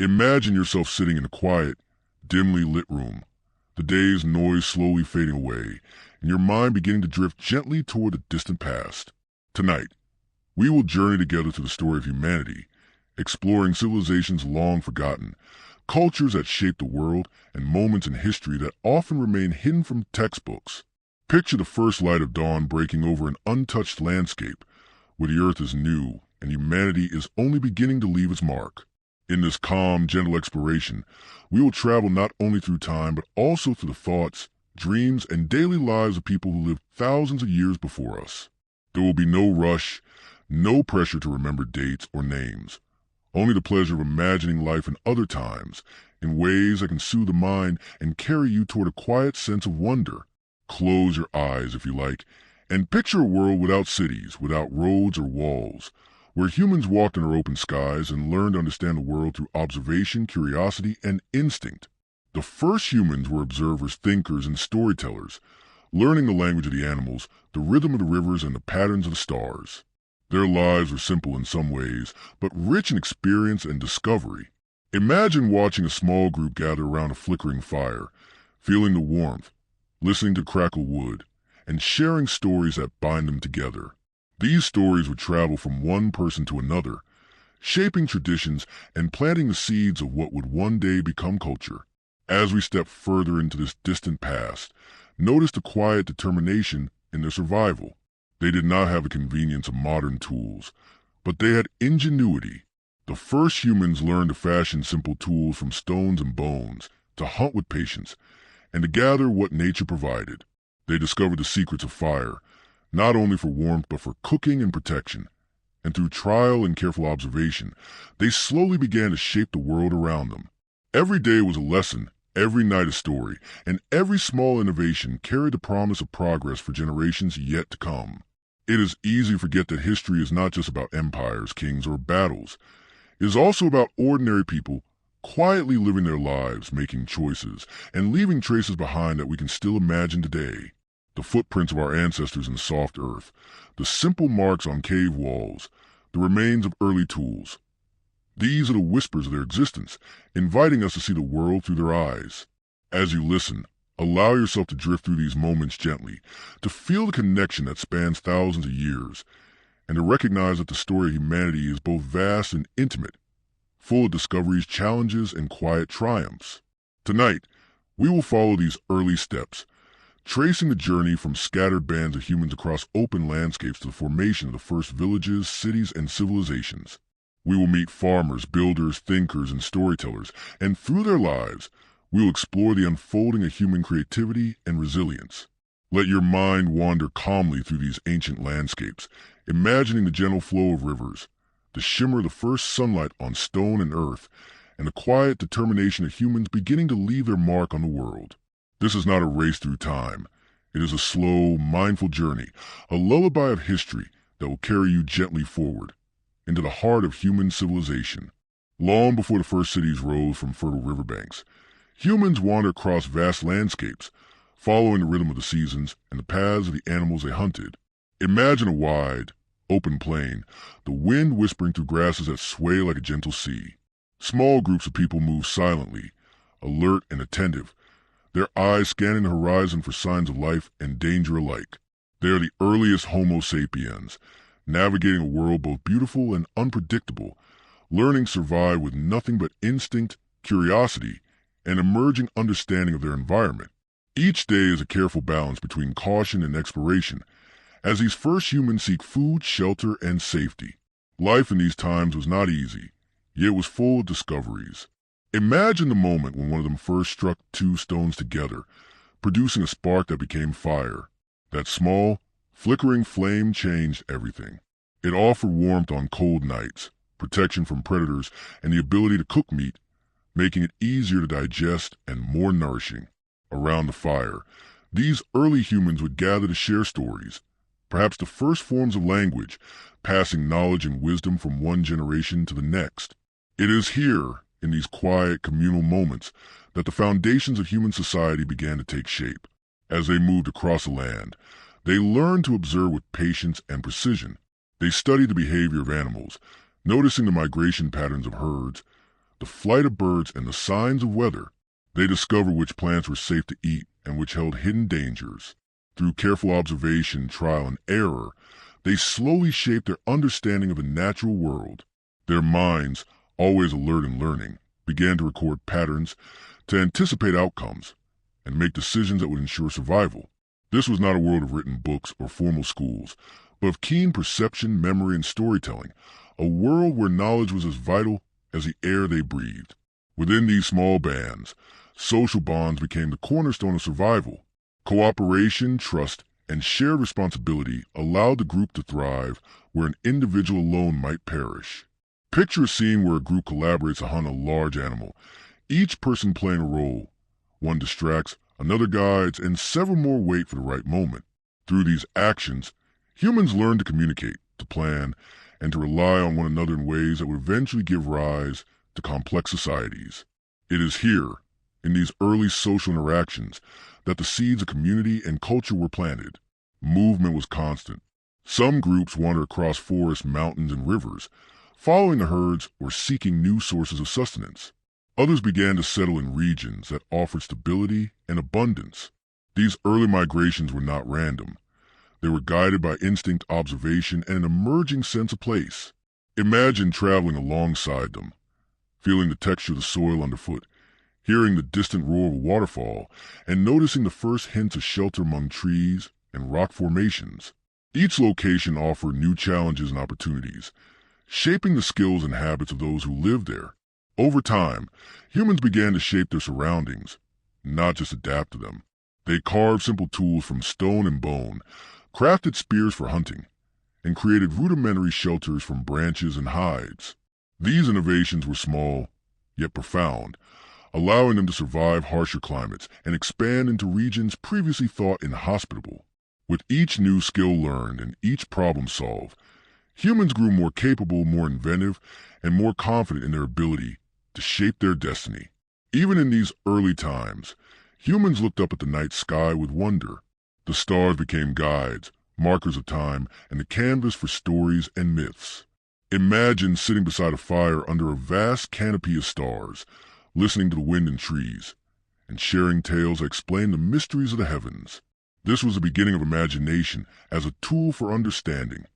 Imagine yourself sitting in a quiet, dimly lit room, the day's noise slowly fading away, and your mind beginning to drift gently toward the distant past. Tonight, we will journey together to the story of humanity, exploring civilizations long forgotten, cultures that shaped the world, and moments in history that often remain hidden from textbooks. Picture the first light of dawn breaking over an untouched landscape, where the earth is new and humanity is only beginning to leave its mark. In this calm, gentle exploration, we will travel not only through time but also through the thoughts, dreams, and daily lives of people who lived thousands of years before us. There will be no rush, no pressure to remember dates or names, only the pleasure of imagining life in other times, in ways that can soothe the mind and carry you toward a quiet sense of wonder. Close your eyes, if you like, and picture a world without cities, without roads or walls, where humans walked under open skies and learned to understand the world through observation, curiosity, and instinct. The first humans were observers, thinkers, and storytellers, learning the language of the animals, the rhythm of the rivers, and the patterns of the stars. Their lives were simple in some ways, but rich in experience and discovery. Imagine watching a small group gather around a flickering fire, feeling the warmth, listening to crackle wood, and sharing stories that bind them together. These stories would travel from one person to another, shaping traditions and planting the seeds of what would one day become culture. As we step further into this distant past, notice the quiet determination in their survival. They did not have the convenience of modern tools, but they had ingenuity. The first humans learned to fashion simple tools from stones and bones, to hunt with patience, and to gather what nature provided. They discovered the secrets of fire, not only for warmth but for cooking and protection. And through trial and careful observation, they slowly began to shape the world around them. Every day was a lesson, every night a story, and every small innovation carried the promise of progress for generations yet to come. It is easy to forget that history is not just about empires, kings, or battles. It is also about ordinary people quietly living their lives, making choices, and leaving traces behind that we can still imagine today. The footprints of our ancestors in soft earth, the simple marks on cave walls, the remains of early tools. These are the whispers of their existence, inviting us to see the world through their eyes. As you listen, allow yourself to drift through these moments gently, to feel the connection that spans thousands of years, and to recognize that the story of humanity is both vast and intimate, full of discoveries, challenges, and quiet triumphs. Tonight, we will follow these early steps, tracing the journey from scattered bands of humans across open landscapes to the formation of the first villages, cities, and civilizations. We will meet farmers, builders, thinkers, and storytellers, and through their lives, we will explore the unfolding of human creativity and resilience. Let your mind wander calmly through these ancient landscapes, imagining the gentle flow of rivers, the shimmer of the first sunlight on stone and earth, and the quiet determination of humans beginning to leave their mark on the world. This is not a race through time. It is a slow, mindful journey, a lullaby of history that will carry you gently forward, into the heart of human civilization. Long before the first cities rose from fertile riverbanks, humans wandered across vast landscapes, following the rhythm of the seasons and the paths of the animals they hunted. Imagine a wide, open plain, the wind whispering through grasses that sway like a gentle sea. Small groups of people move silently, alert and attentive, their eyes scanning the horizon for signs of life and danger alike. They are the earliest Homo sapiens, navigating a world both beautiful and unpredictable, learning to survive with nothing but instinct, curiosity, and emerging understanding of their environment. Each day is a careful balance between caution and exploration, as these first humans seek food, shelter, and safety. Life in these times was not easy, yet it was full of discoveries. Imagine the moment when one of them first struck two stones together, producing a spark that became fire. That small, flickering flame changed everything. It offered warmth on cold nights, protection from predators, and the ability to cook meat, making it easier to digest and more nourishing. Around the fire, these early humans would gather to share stories, perhaps the first forms of language, passing knowledge and wisdom from one generation to the next. It is here, in these quiet, communal moments, that the foundations of human society began to take shape. As they moved across the land, they learned to observe with patience and precision. They studied the behavior of animals, noticing the migration patterns of herds, the flight of birds, and the signs of weather. They discovered which plants were safe to eat and which held hidden dangers. Through careful observation, trial, and error, they slowly shaped their understanding of the natural world. Their minds, always alert and learning, began to record patterns, to anticipate outcomes, and make decisions that would ensure survival. This was not a world of written books or formal schools, but of keen perception, memory, and storytelling, a world where knowledge was as vital as the air they breathed. Within these small bands, social bonds became the cornerstone of survival. Cooperation, trust, and shared responsibility allowed the group to thrive where an individual alone might perish. Picture a scene where a group collaborates to hunt a large animal, each person playing a role. One distracts, another guides, and several more wait for the right moment. Through these actions, humans learn to communicate, to plan, and to rely on one another in ways that would eventually give rise to complex societies. It is here, in these early social interactions, that the seeds of community and culture were planted. Movement was constant. Some groups wandered across forests, mountains, and rivers, following the herds or seeking new sources of sustenance. Others began to settle in regions that offered stability and abundance. These early migrations were not random. They were guided by instinct, observation, and an emerging sense of place. Imagine traveling alongside them, feeling the texture of the soil underfoot, hearing the distant roar of a waterfall, and noticing the first hints of shelter among trees and rock formations. Each location offered new challenges and opportunities, shaping the skills and habits of those who lived there. Over time, humans began to shape their surroundings, not just adapt to them. They carved simple tools from stone and bone, crafted spears for hunting, and created rudimentary shelters from branches and hides. These innovations were small, yet profound, allowing them to survive harsher climates and expand into regions previously thought inhospitable. With each new skill learned and each problem solved, humans grew more capable, more inventive, and more confident in their ability to shape their destiny. Even in these early times, humans looked up at the night sky with wonder. The stars became guides, markers of time, and the canvas for stories and myths. Imagine sitting beside a fire under a vast canopy of stars, listening to the wind and trees, and sharing tales that explain the mysteries of the heavens. This was the beginning of imagination as a tool for understanding,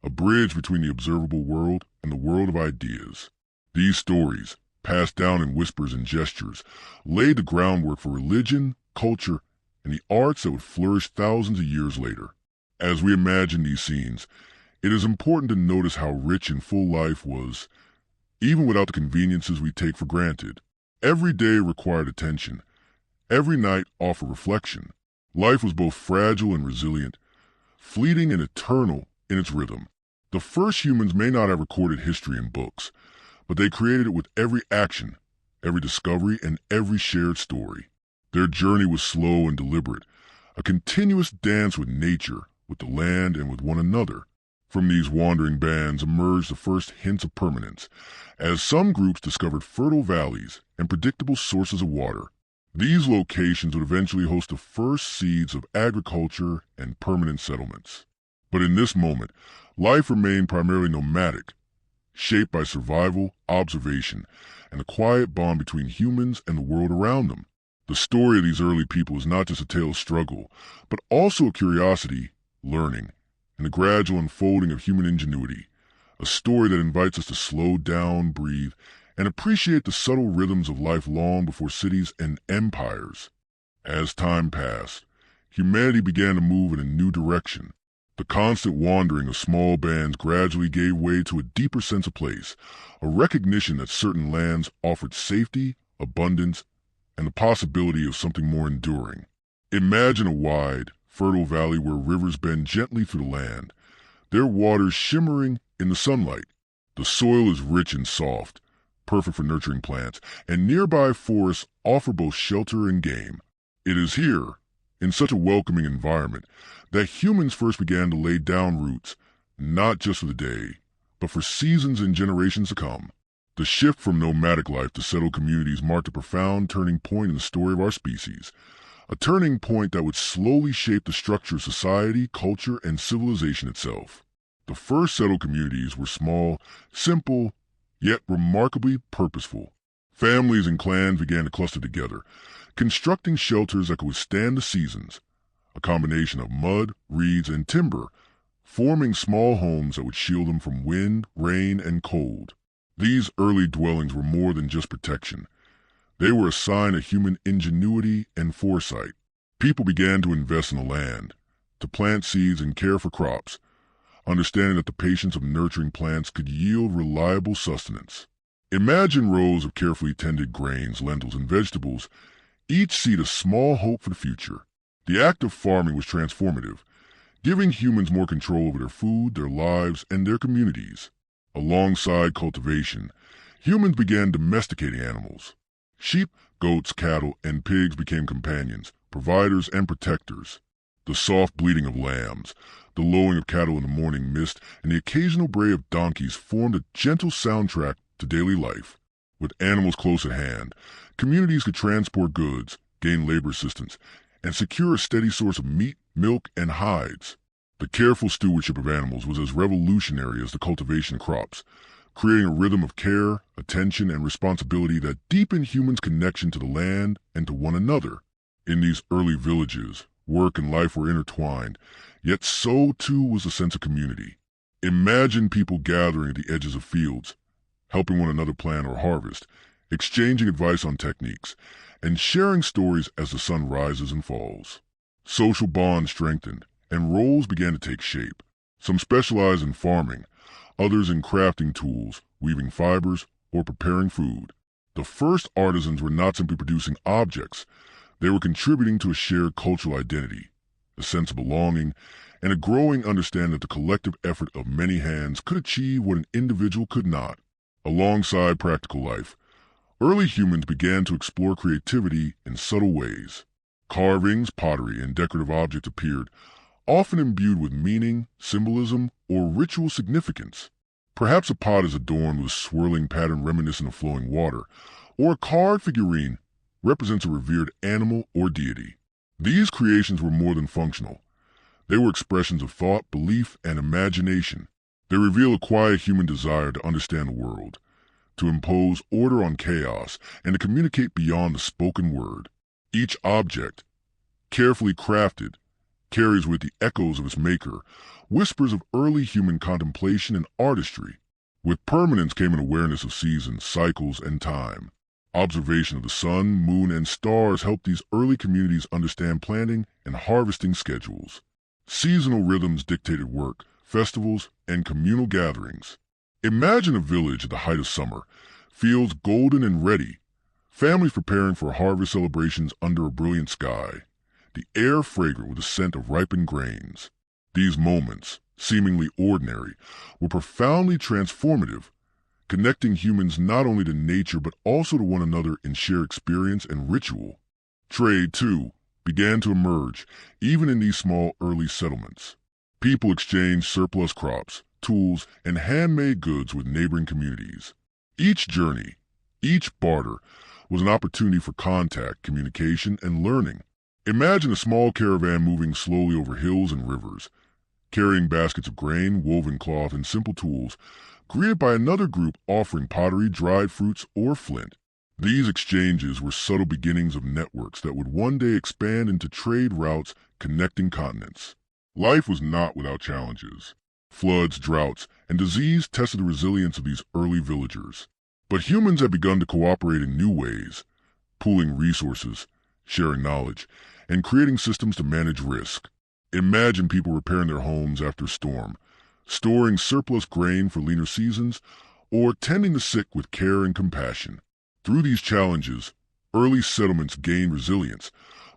a bridge between the observable world and the world of ideas. These stories, passed down in whispers and gestures, laid the groundwork for religion, culture, and the arts that would flourish thousands of years later. As we imagine these scenes, it is important to notice how rich and full life was, even without the conveniences we take for granted. Every day required attention. Every night offered reflection. Life was both fragile and resilient, fleeting and eternal in its rhythm. The first humans may not have recorded history in books, but they created it with every action, every discovery, and every shared story. Their journey was slow and deliberate, a continuous dance with nature, with the land, and with one another. From these wandering bands emerged the first hints of permanence, as some groups discovered fertile valleys and predictable sources of water. These locations would eventually host the first seeds of agriculture and permanent settlements. But in this moment, life remained primarily nomadic, shaped by survival, observation, and the quiet bond between humans and the world around them. The story of these early people is not just a tale of struggle, but also of curiosity, learning, and the gradual unfolding of human ingenuity, a story that invites us to slow down, breathe, and appreciate the subtle rhythms of life long before cities and empires. As time passed, humanity began to move in a new direction. The constant wandering of small bands gradually gave way to a deeper sense of place, a recognition that certain lands offered safety, abundance, and the possibility of something more enduring. Imagine a wide, fertile valley where rivers bend gently through the land, their waters shimmering in the sunlight. The soil is rich and soft, perfect for nurturing plants, and nearby forests offer both shelter and game. It is here, in such a welcoming environment, that humans first began to lay down roots, not just for the day, but for seasons and generations to come. The shift from nomadic life to settled communities marked a profound turning point in the story of our species, a turning point that would slowly shape the structure of society, culture, and civilization itself. The first settled communities were small, simple, yet remarkably purposeful. Families and clans began to cluster together, constructing shelters that could withstand the seasons, a combination of mud, reeds, and timber, forming small homes that would shield them from wind, rain, and cold. These early dwellings were more than just protection. They were a sign of human ingenuity and foresight. People began to invest in the land, to plant seeds and care for crops, understanding that the patience of nurturing plants could yield reliable sustenance. Imagine rows of carefully tended grains, lentils, and vegetables, each seed a small hope for the future. The act of farming was transformative, giving humans more control over their food, their lives, and their communities. Alongside cultivation, humans began domesticating animals. Sheep, goats, cattle, and pigs became companions, providers, and protectors. The soft bleating of lambs, the lowing of cattle in the morning mist, and the occasional bray of donkeys formed a gentle soundtrack to daily life. With animals close at hand, communities could transport goods, gain labor assistance, and secure a steady source of meat, milk, and hides. The careful stewardship of animals was as revolutionary as the cultivation of crops, creating a rhythm of care, attention, and responsibility that deepened humans' connection to the land and to one another. In these early villages, work and life were intertwined, yet so too was the sense of community. Imagine people gathering at the edges of fields, helping one another plant or harvest, exchanging advice on techniques, and sharing stories as the sun rises and falls. Social bonds strengthened, and roles began to take shape. Some specialized in farming, others in crafting tools, weaving fibers, or preparing food. The first artisans were not simply producing objects, they were contributing to a shared cultural identity, a sense of belonging, and a growing understanding that the collective effort of many hands could achieve what an individual could not. Alongside practical life, early humans began to explore creativity in subtle ways. Carvings, pottery, and decorative objects appeared, often imbued with meaning, symbolism, or ritual significance. Perhaps a pot is adorned with a swirling pattern reminiscent of flowing water, or a carved figurine represents a revered animal or deity. These creations were more than functional. They were expressions of thought, belief, and imagination. They reveal a quiet human desire to understand the world, to impose order on chaos, and to communicate beyond the spoken word. Each object, carefully crafted, carries with the echoes of its maker whispers of early human contemplation and artistry. With permanence came an awareness of seasons, cycles, and time. Observation of the sun, moon, and stars helped these early communities understand planting and harvesting schedules. Seasonal rhythms dictated work, festivals, and communal gatherings. Imagine a village at the height of summer, fields golden and ready, families preparing for harvest celebrations under a brilliant sky, the air fragrant with the scent of ripened grains. These moments, seemingly ordinary, were profoundly transformative, connecting humans not only to nature but also to one another in shared experience and ritual. Trade, too, began to emerge, even in these small early settlements. People exchanged surplus crops, tools, and handmade goods with neighboring communities. Each journey, each barter, was an opportunity for contact, communication, and learning. Imagine a small caravan moving slowly over hills and rivers, carrying baskets of grain, woven cloth, and simple tools, greeted by another group offering pottery, dried fruits, or flint. These exchanges were subtle beginnings of networks that would one day expand into trade routes connecting continents. Life was not without challenges. Floods, droughts, and disease tested the resilience of these early villagers. But humans had begun to cooperate in new ways, pooling resources, sharing knowledge, and creating systems to manage risk. Imagine people repairing their homes after a storm, storing surplus grain for leaner seasons, or tending the sick with care and compassion. Through these challenges, early settlements gained resilience,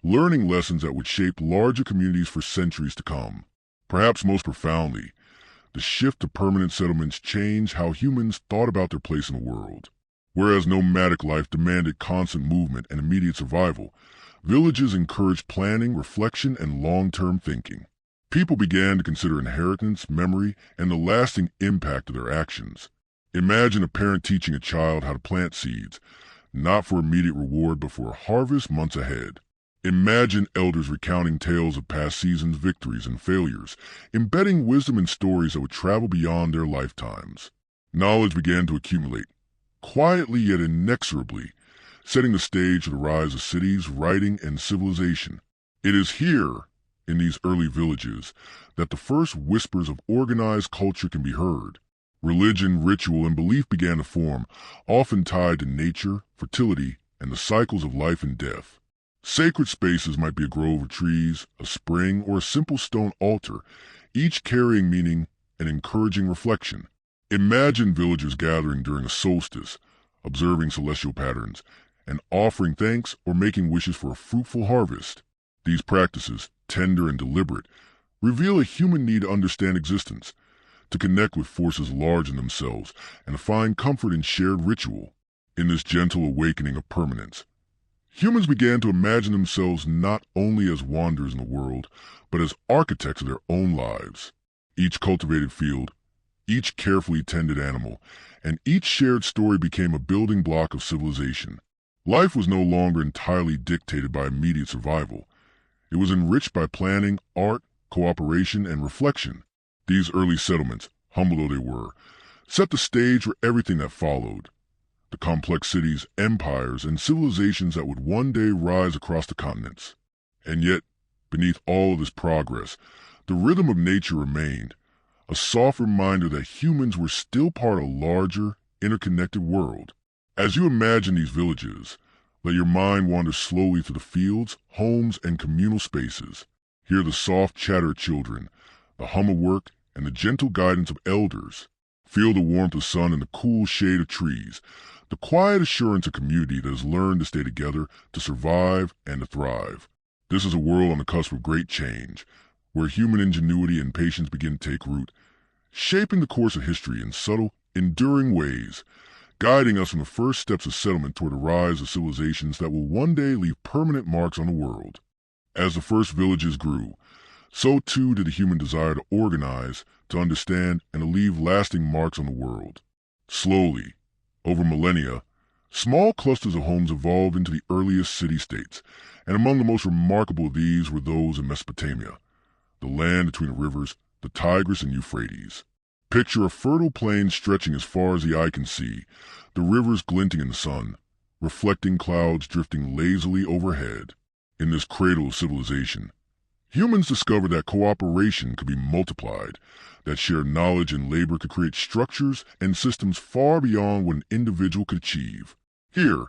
learning lessons that would shape larger communities for centuries to come. Perhaps most profoundly, the shift to permanent settlements changed how humans thought about their place in the world. Whereas nomadic life demanded constant movement and immediate survival, villages encouraged planning, reflection, and long-term thinking. People began to consider inheritance, memory, and the lasting impact of their actions. Imagine a parent teaching a child how to plant seeds, not for immediate reward but for a harvest months ahead. Imagine elders recounting tales of past seasons' victories and failures, embedding wisdom in stories that would travel beyond their lifetimes. Knowledge began to accumulate, quietly yet inexorably, setting the stage for the rise of cities, writing, and civilization. It is here, in these early villages, that the first whispers of organized culture can be heard. Religion, ritual, and belief began to form, often tied to nature, fertility, and the cycles of life and death. Sacred spaces might be a grove of trees, a spring, or a simple stone altar, each carrying meaning and encouraging reflection. Imagine villagers gathering during a solstice, observing celestial patterns, and offering thanks or making wishes for a fruitful harvest. These practices, tender and deliberate, reveal a human need to understand existence, to connect with forces large in themselves, and to find comfort in shared ritual. In this gentle awakening of permanence, humans began to imagine themselves not only as wanderers in the world, but as architects of their own lives. Each cultivated field, each carefully tended animal, and each shared story became a building block of civilization. Life was no longer entirely dictated by immediate survival. It was enriched by planning, art, cooperation, and reflection. These early settlements, humble though they were, set the stage for everything that followed. The complex cities, empires, and civilizations that would one day rise across the continents. And yet, beneath all of this progress, the rhythm of nature remained, a soft reminder that humans were still part of a larger, interconnected world. As you imagine these villages, let your mind wander slowly through the fields, homes, and communal spaces. Hear the soft chatter of children, the hum of work, and the gentle guidance of elders. Feel the warmth of sun and the cool shade of trees, the quiet assurance of community that has learned to stay together, to survive, and to thrive. This is a world on the cusp of great change, where human ingenuity and patience begin to take root, shaping the course of history in subtle, enduring ways, guiding us from the first steps of settlement toward the rise of civilizations that will one day leave permanent marks on the world. As the first villages grew, so too did the human desire to organize, to understand, and to leave lasting marks on the world. Slowly, over millennia, small clusters of homes evolved into the earliest city-states, and among the most remarkable of these were those in Mesopotamia, the land between the rivers, the Tigris and Euphrates. Picture a fertile plain stretching as far as the eye can see, the rivers glinting in the sun, reflecting clouds drifting lazily overhead. In this cradle of civilization, humans discovered that cooperation could be multiplied, that shared knowledge and labor could create structures and systems far beyond what an individual could achieve. Here,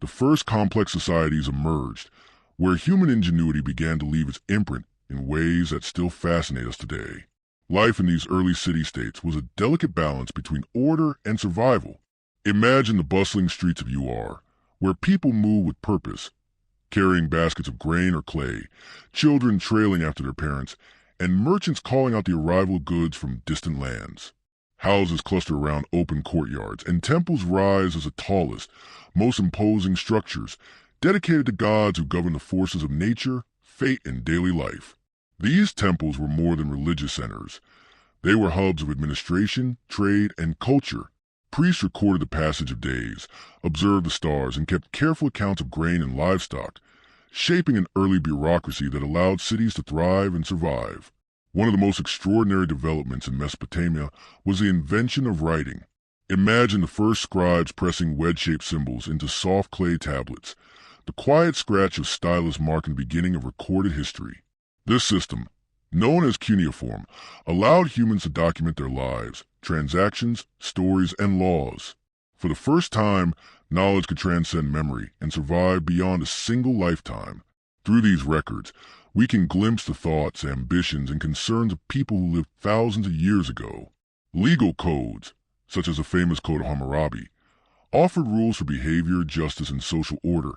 the first complex societies emerged, where human ingenuity began to leave its imprint in ways that still fascinate us today. Life in these early city-states was a delicate balance between order and survival. Imagine the bustling streets of UR, where people move with purpose, carrying baskets of grain or clay, children trailing after their parents, and merchants calling out the arrival of goods from distant lands. Houses cluster around open courtyards, and temples rise as the tallest, most imposing structures, dedicated to gods who govern the forces of nature, fate, and daily life. These temples were more than religious centers. They were hubs of administration, trade, and culture. Priests recorded the passage of days, observed the stars, and kept careful accounts of grain and livestock, shaping an early bureaucracy that allowed cities to thrive and survive. One of the most extraordinary developments in Mesopotamia was the invention of writing. Imagine the first scribes pressing wedge-shaped symbols into soft clay tablets, the quiet scratch of stylus marking the beginning of recorded history. This system, known as cuneiform, allowed humans to document their lives, transactions, stories, and laws. For the first time, knowledge could transcend memory and survive beyond a single lifetime. Through these records, we can glimpse the thoughts, ambitions, and concerns of people who lived thousands of years ago. Legal codes, such as the famous Code of Hammurabi, offered rules for behavior, justice, and social order,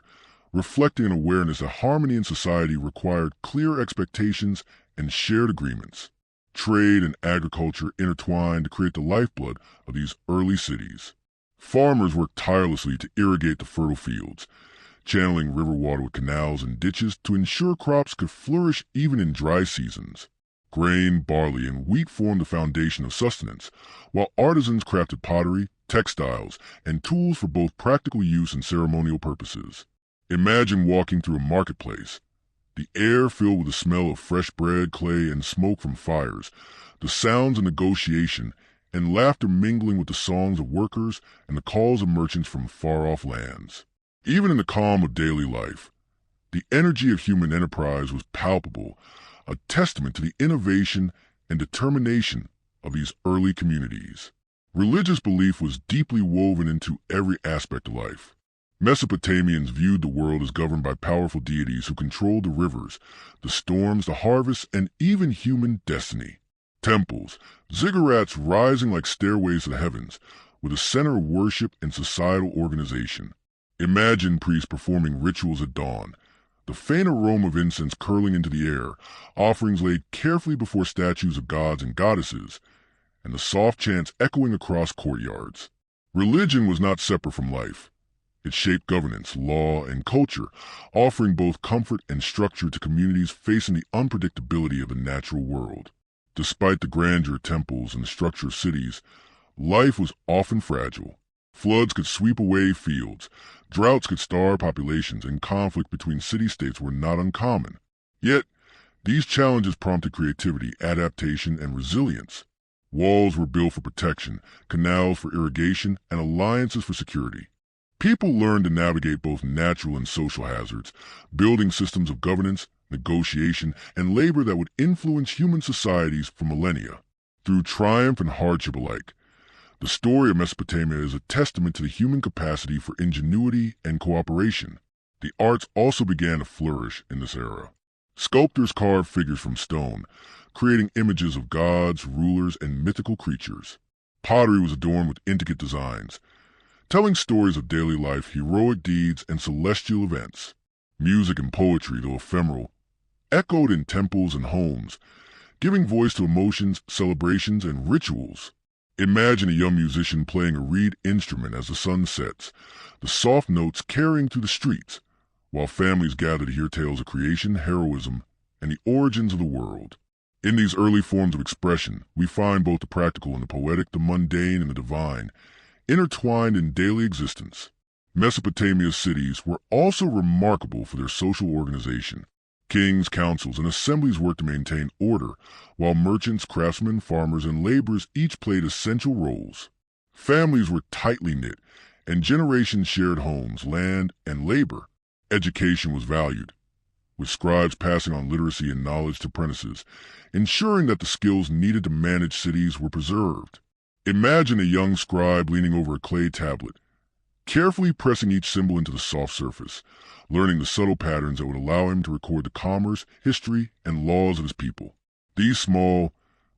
reflecting an awareness that harmony in society required clear expectations and shared agreements. Trade and agriculture intertwined to create the lifeblood of these early cities. Farmers worked tirelessly to irrigate the fertile fields, channeling river water with canals and ditches to ensure crops could flourish even in dry seasons. Grain, barley, and wheat formed the foundation of sustenance, while artisans crafted pottery, textiles, and tools for both practical use and ceremonial purposes. Imagine walking through a marketplace, the air filled with the smell of fresh bread, clay, and smoke from fires, the sounds of negotiation, and laughter mingling with the songs of workers and the calls of merchants from far-off lands. Even in the calm of daily life, the energy of human enterprise was palpable, a testament to the innovation and determination of these early communities. Religious belief was deeply woven into every aspect of life. Mesopotamians viewed the world as governed by powerful deities who controlled the rivers, the storms, the harvests, and even human destiny. Temples, ziggurats rising like stairways to the heavens, were the center of worship and societal organization. Imagine priests performing rituals at dawn, the faint aroma of incense curling into the air, offerings laid carefully before statues of gods and goddesses, and the soft chants echoing across courtyards. Religion was not separate from life. It shaped governance, law, and culture, offering both comfort and structure to communities facing the unpredictability of the natural world. Despite the grandeur of temples and the structure of cities, life was often fragile. Floods could sweep away fields, droughts could starve populations, and conflict between city-states were not uncommon. Yet, these challenges prompted creativity, adaptation, and resilience. Walls were built for protection, canals for irrigation, and alliances for security. People learned to navigate both natural and social hazards, building systems of governance, negotiation, and labor that would influence human societies for millennia. Through triumph and hardship alike, the story of Mesopotamia is a testament to the human capacity for ingenuity and cooperation. The arts also began to flourish in this era. Sculptors carved figures from stone, creating images of gods, rulers, and mythical creatures. Pottery was adorned with intricate designs, telling stories of daily life, heroic deeds, and celestial events. Music and poetry, though ephemeral, echoed in temples and homes, giving voice to emotions, celebrations, and rituals. Imagine a young musician playing a reed instrument as the sun sets, the soft notes carrying through the streets, while families gather to hear tales of creation, heroism, and the origins of the world. In these early forms of expression, we find both the practical and the poetic, the mundane and the divine, intertwined in daily existence. Mesopotamia's cities were also remarkable for their social organization. Kings, councils, and assemblies worked to maintain order, while merchants, craftsmen, farmers, and laborers each played essential roles. Families were tightly knit, and generations shared homes, land, and labor. Education was valued, with scribes passing on literacy and knowledge to apprentices, ensuring that the skills needed to manage cities were preserved. Imagine a young scribe leaning over a clay tablet, carefully pressing each symbol into the soft surface, learning the subtle patterns that would allow him to record the commerce, history, and laws of his people. These small,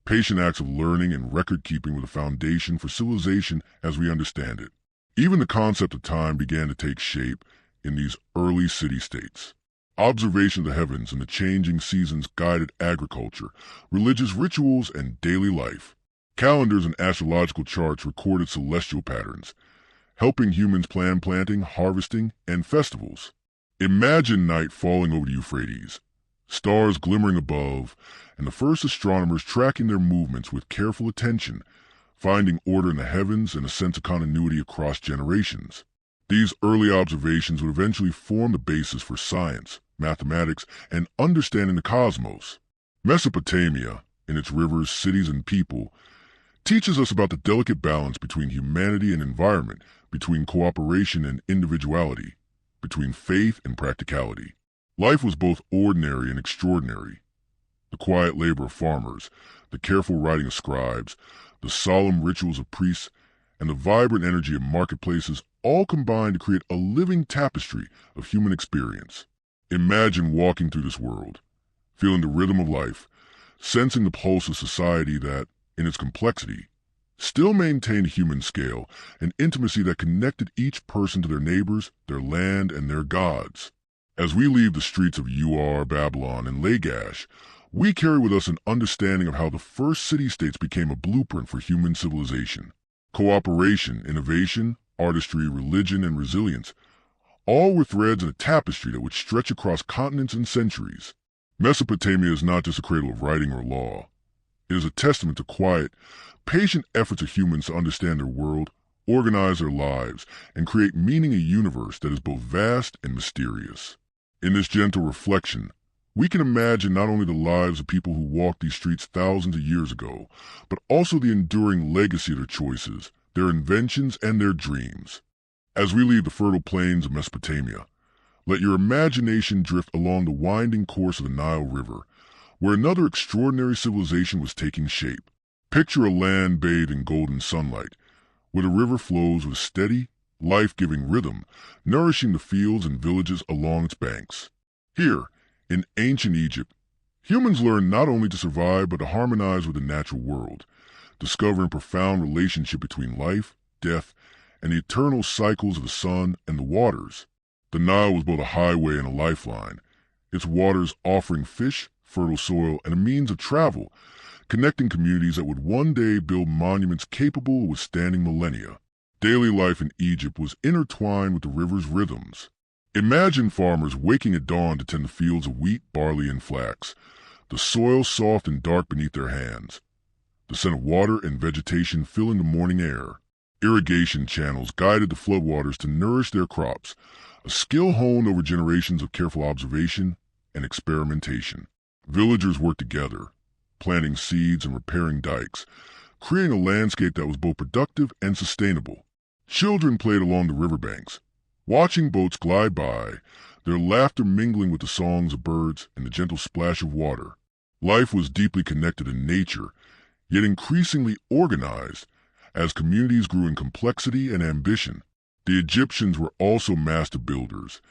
patient acts of learning and record-keeping were the foundation for civilization as we understand it. Even the concept of time began to take shape in these early city-states. Observation of the heavens and the changing seasons guided agriculture, religious rituals, and daily life. Calendars and astrological charts recorded celestial patterns, helping humans plan planting, harvesting, and festivals. Imagine night falling over the Euphrates, stars glimmering above, and the first astronomers tracking their movements with careful attention, finding order in the heavens and a sense of continuity across generations. These early observations would eventually form the basis for science, mathematics, and understanding the cosmos. Mesopotamia, in its rivers, cities, and people, teaches us about the delicate balance between humanity and environment, between cooperation and individuality, between faith and practicality. Life was both ordinary and extraordinary. The quiet labor of farmers, the careful writing of scribes, the solemn rituals of priests, and the vibrant energy of marketplaces all combined to create a living tapestry of human experience. Imagine walking through this world, feeling the rhythm of life, sensing the pulse of society that, in its complexity, still maintained a human scale, an intimacy that connected each person to their neighbors, their land, and their gods. As we leave the streets of Ur, Babylon, and Lagash, we carry with us an understanding of how the first city-states became a blueprint for human civilization. Cooperation, innovation, artistry, religion, and resilience, all were threads in a tapestry that would stretch across continents and centuries. Mesopotamia is not just a cradle of writing or law. It is a testament to quiet, patient efforts of humans to understand their world, organize their lives, and create meaning in a universe that is both vast and mysterious. In this gentle reflection, We can imagine not only the lives of people who walked these streets thousands of years ago, but also the enduring legacy of their choices, their inventions, and their dreams. As we leave the fertile plains of Mesopotamia, let your imagination drift along the winding course of the Nile River, where another extraordinary civilization was taking shape. Picture a land bathed in golden sunlight, where the river flows with a steady, life-giving rhythm, nourishing the fields and villages along its banks. Here, in ancient Egypt, humans learned not only to survive but to harmonize with the natural world, discovering a profound relationship between life, death, and the eternal cycles of the sun and the waters. The Nile was both a highway and a lifeline, its waters offering fish, fertile soil, and a means of travel, connecting communities that would one day build monuments capable of withstanding millennia. Daily life in Egypt was intertwined with the river's rhythms. Imagine farmers waking at dawn to tend the fields of wheat, barley, and flax, the soil soft and dark beneath their hands, the scent of water and vegetation filling the morning air. Irrigation channels guided the floodwaters to nourish their crops, a skill honed over generations of careful observation and experimentation. Villagers worked together, planting seeds and repairing dikes, creating a landscape that was both productive and sustainable. Children played along the riverbanks, watching boats glide by, their laughter mingling with the songs of birds and the gentle splash of water. Life was deeply connected in nature, yet increasingly organized as communities grew in complexity and ambition. The Egyptians were also master builders,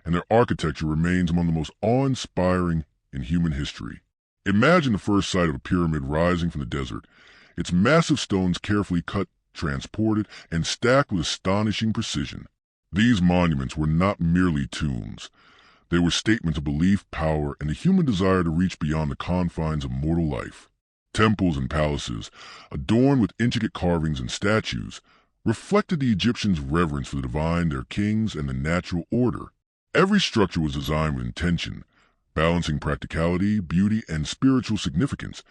and their architecture remains among the most awe-inspiring in human history. Imagine the first sight of a pyramid rising from the desert, its massive stones carefully cut, transported, and stacked with astonishing precision. These monuments were not merely tombs. They were statements of belief, power, and the human desire to reach beyond the confines of mortal life. Temples and palaces, adorned with intricate carvings and statues, reflected the Egyptians' reverence for the divine, their kings, and the natural order. Every structure was designed with intention, balancing practicality, beauty, and spiritual significance,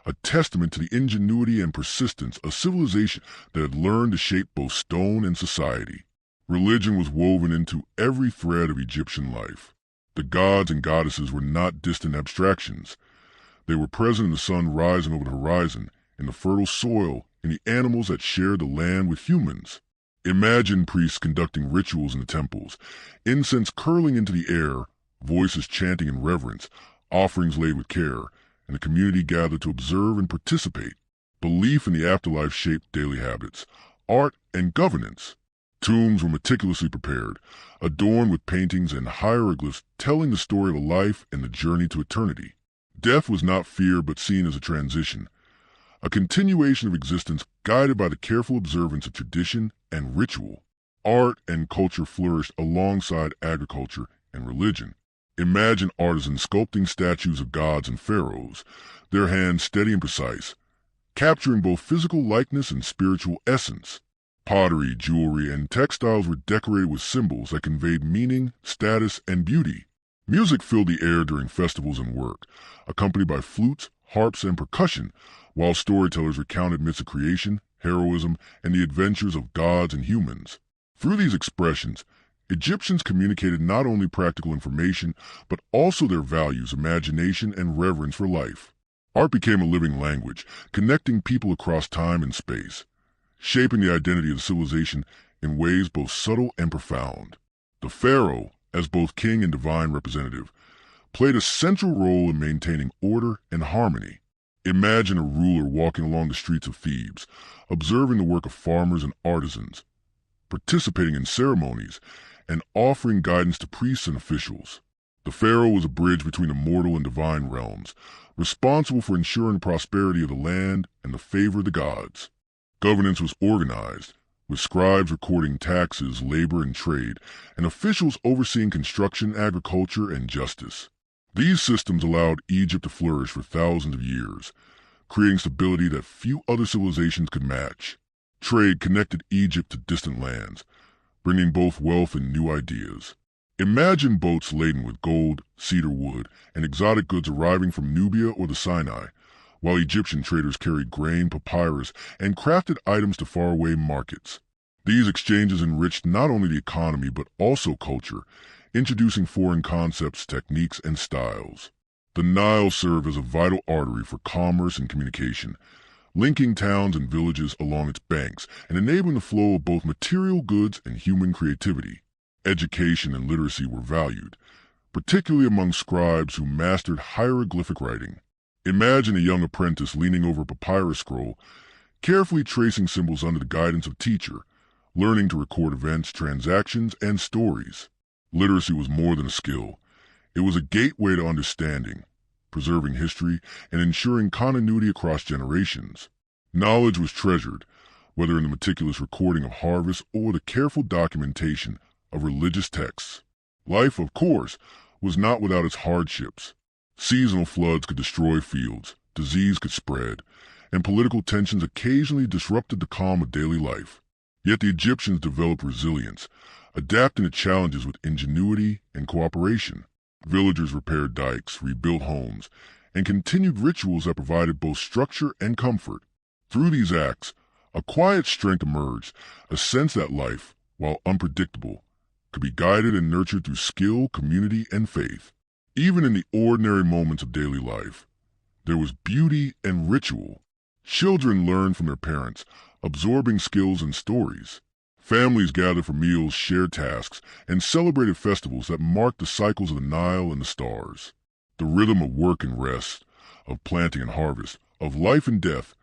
a testament to the ingenuity and persistence of civilization that had learned to shape both stone and society. Religion was woven into every thread of Egyptian life. The gods and goddesses were not distant abstractions. They were present in the sun rising over the horizon, in the fertile soil, in the animals that shared the land with humans. Imagine priests conducting rituals in the temples, incense curling into the air, voices chanting in reverence, offerings laid with care, and the community gathered to observe and participate. Belief in the afterlife shaped daily habits, art, and governance. Tombs were meticulously prepared, adorned with paintings and hieroglyphs telling the story of a life and the journey to eternity. Death was not feared but seen as a transition, a continuation of existence guided by the careful observance of tradition and ritual. Art and culture flourished alongside agriculture and religion. Imagine artisans sculpting statues of gods and pharaohs, their hands steady and precise, capturing both physical likeness and spiritual essence. Pottery, jewelry, and textiles were decorated with symbols that conveyed meaning, status, and beauty. Music filled the air during festivals and work, accompanied by flutes, harps, and percussion, while storytellers recounted myths of creation, heroism, and the adventures of gods and humans. Through these expressions, Egyptians communicated not only practical information, but also their values, imagination, and reverence for life. Art became a living language, connecting people across time and space, shaping the identity of the civilization in ways both subtle and profound. The pharaoh, as both king and divine representative, played a central role in maintaining order and harmony. Imagine a ruler walking along the streets of Thebes, observing the work of farmers and artisans, participating in ceremonies, and offering guidance to priests and officials. The pharaoh was a bridge between the mortal and divine realms, responsible for ensuring the prosperity of the land and the favor of the gods. Governance was organized, with scribes recording taxes, labor, and trade, and officials overseeing construction, agriculture, and justice. These systems allowed Egypt to flourish for thousands of years, creating stability that few other civilizations could match. Trade connected Egypt to distant lands, bringing both wealth and new ideas. Imagine boats laden with gold, cedar wood, and exotic goods arriving from Nubia or the Sinai, while Egyptian traders carried grain, papyrus, and crafted items to faraway markets. These exchanges enriched not only the economy but also culture, introducing foreign concepts, techniques, and styles. The Nile served as a vital artery for commerce and communication, linking towns and villages along its banks and enabling the flow of both material goods and human creativity. Education and literacy were valued, particularly among scribes who mastered hieroglyphic writing. Imagine a young apprentice leaning over a papyrus scroll, carefully tracing symbols under the guidance of a teacher, learning to record events, transactions, and stories. Literacy was more than a skill. It was a gateway to understanding, preserving history, and ensuring continuity across generations. Knowledge was treasured, whether in the meticulous recording of harvests or the careful documentation of religious texts. Life, of course, was not without its hardships. Seasonal floods could destroy fields, disease could spread, and political tensions occasionally disrupted the calm of daily life. Yet the Egyptians developed resilience, adapting to challenges with ingenuity and cooperation. Villagers repaired dikes, rebuilt homes, and continued rituals that provided both structure and comfort. Through these acts, a quiet strength emerged, a sense that life, while unpredictable, could be guided and nurtured through skill, community, and faith. Even in the ordinary moments of daily life, there was beauty and ritual. Children learned from their parents, absorbing skills and stories. Families gathered for meals, shared tasks, and celebrated festivals that marked the cycles of the Nile and the stars. The rhythm of work and rest, of planting and harvest, of life and death,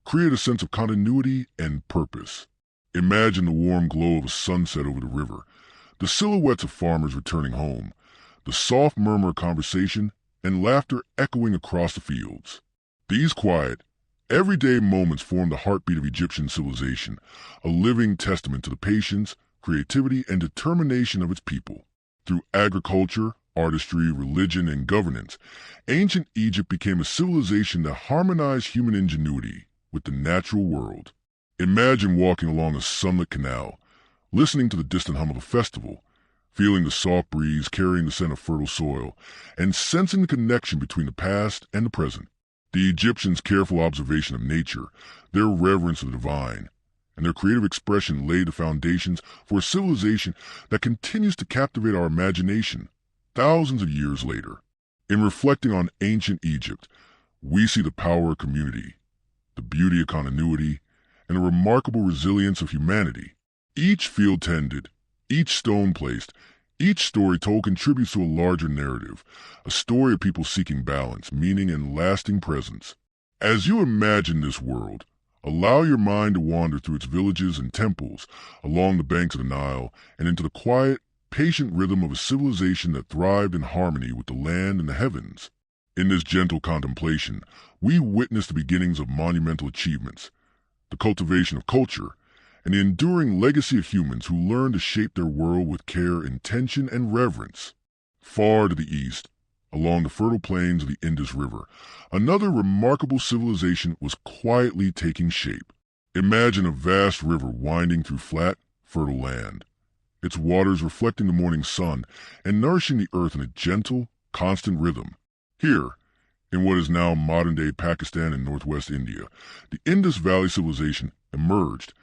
created a sense of continuity and purpose. Imagine the warm glow of a sunset over the river, the silhouettes of farmers returning home, the soft murmur of conversation and laughter echoing across the fields. These quiet, everyday moments formed the heartbeat of Egyptian civilization, a living testament to the patience, creativity, and determination of its people. Through agriculture, artistry, religion, and governance, ancient Egypt became a civilization that harmonized human ingenuity with the natural world. Imagine walking along a sunlit canal, listening to the distant hum of a festival, feeling the soft breeze carrying the scent of fertile soil, and sensing the connection between the past and the present. The Egyptians' careful observation of nature, their reverence of the divine, and their creative expression laid the foundations for a civilization that continues to captivate our imagination thousands of years later. In reflecting on ancient Egypt, we see the power of community, the beauty of continuity, and the remarkable resilience of humanity. Each field tended, each stone placed, each story told contributes to a larger narrative, a story of people seeking balance, meaning, and lasting presence. As you imagine this world, allow your mind to wander through its villages and temples, along the banks of the Nile, and into the quiet, patient rhythm of a civilization that thrived in harmony with the land and the heavens. In this gentle contemplation, we witness the beginnings of monumental achievements, the cultivation of culture, and the enduring legacy of humans who learned to shape their world with care, intention, and reverence. Far to the east, along the fertile plains of the Indus River, another remarkable civilization was quietly taking shape. Imagine a vast river winding through flat, fertile land, its waters reflecting the morning sun and nourishing the earth in a gentle, constant rhythm. Here, in what is now modern-day Pakistan and northwest India, the Indus Valley civilization emerged,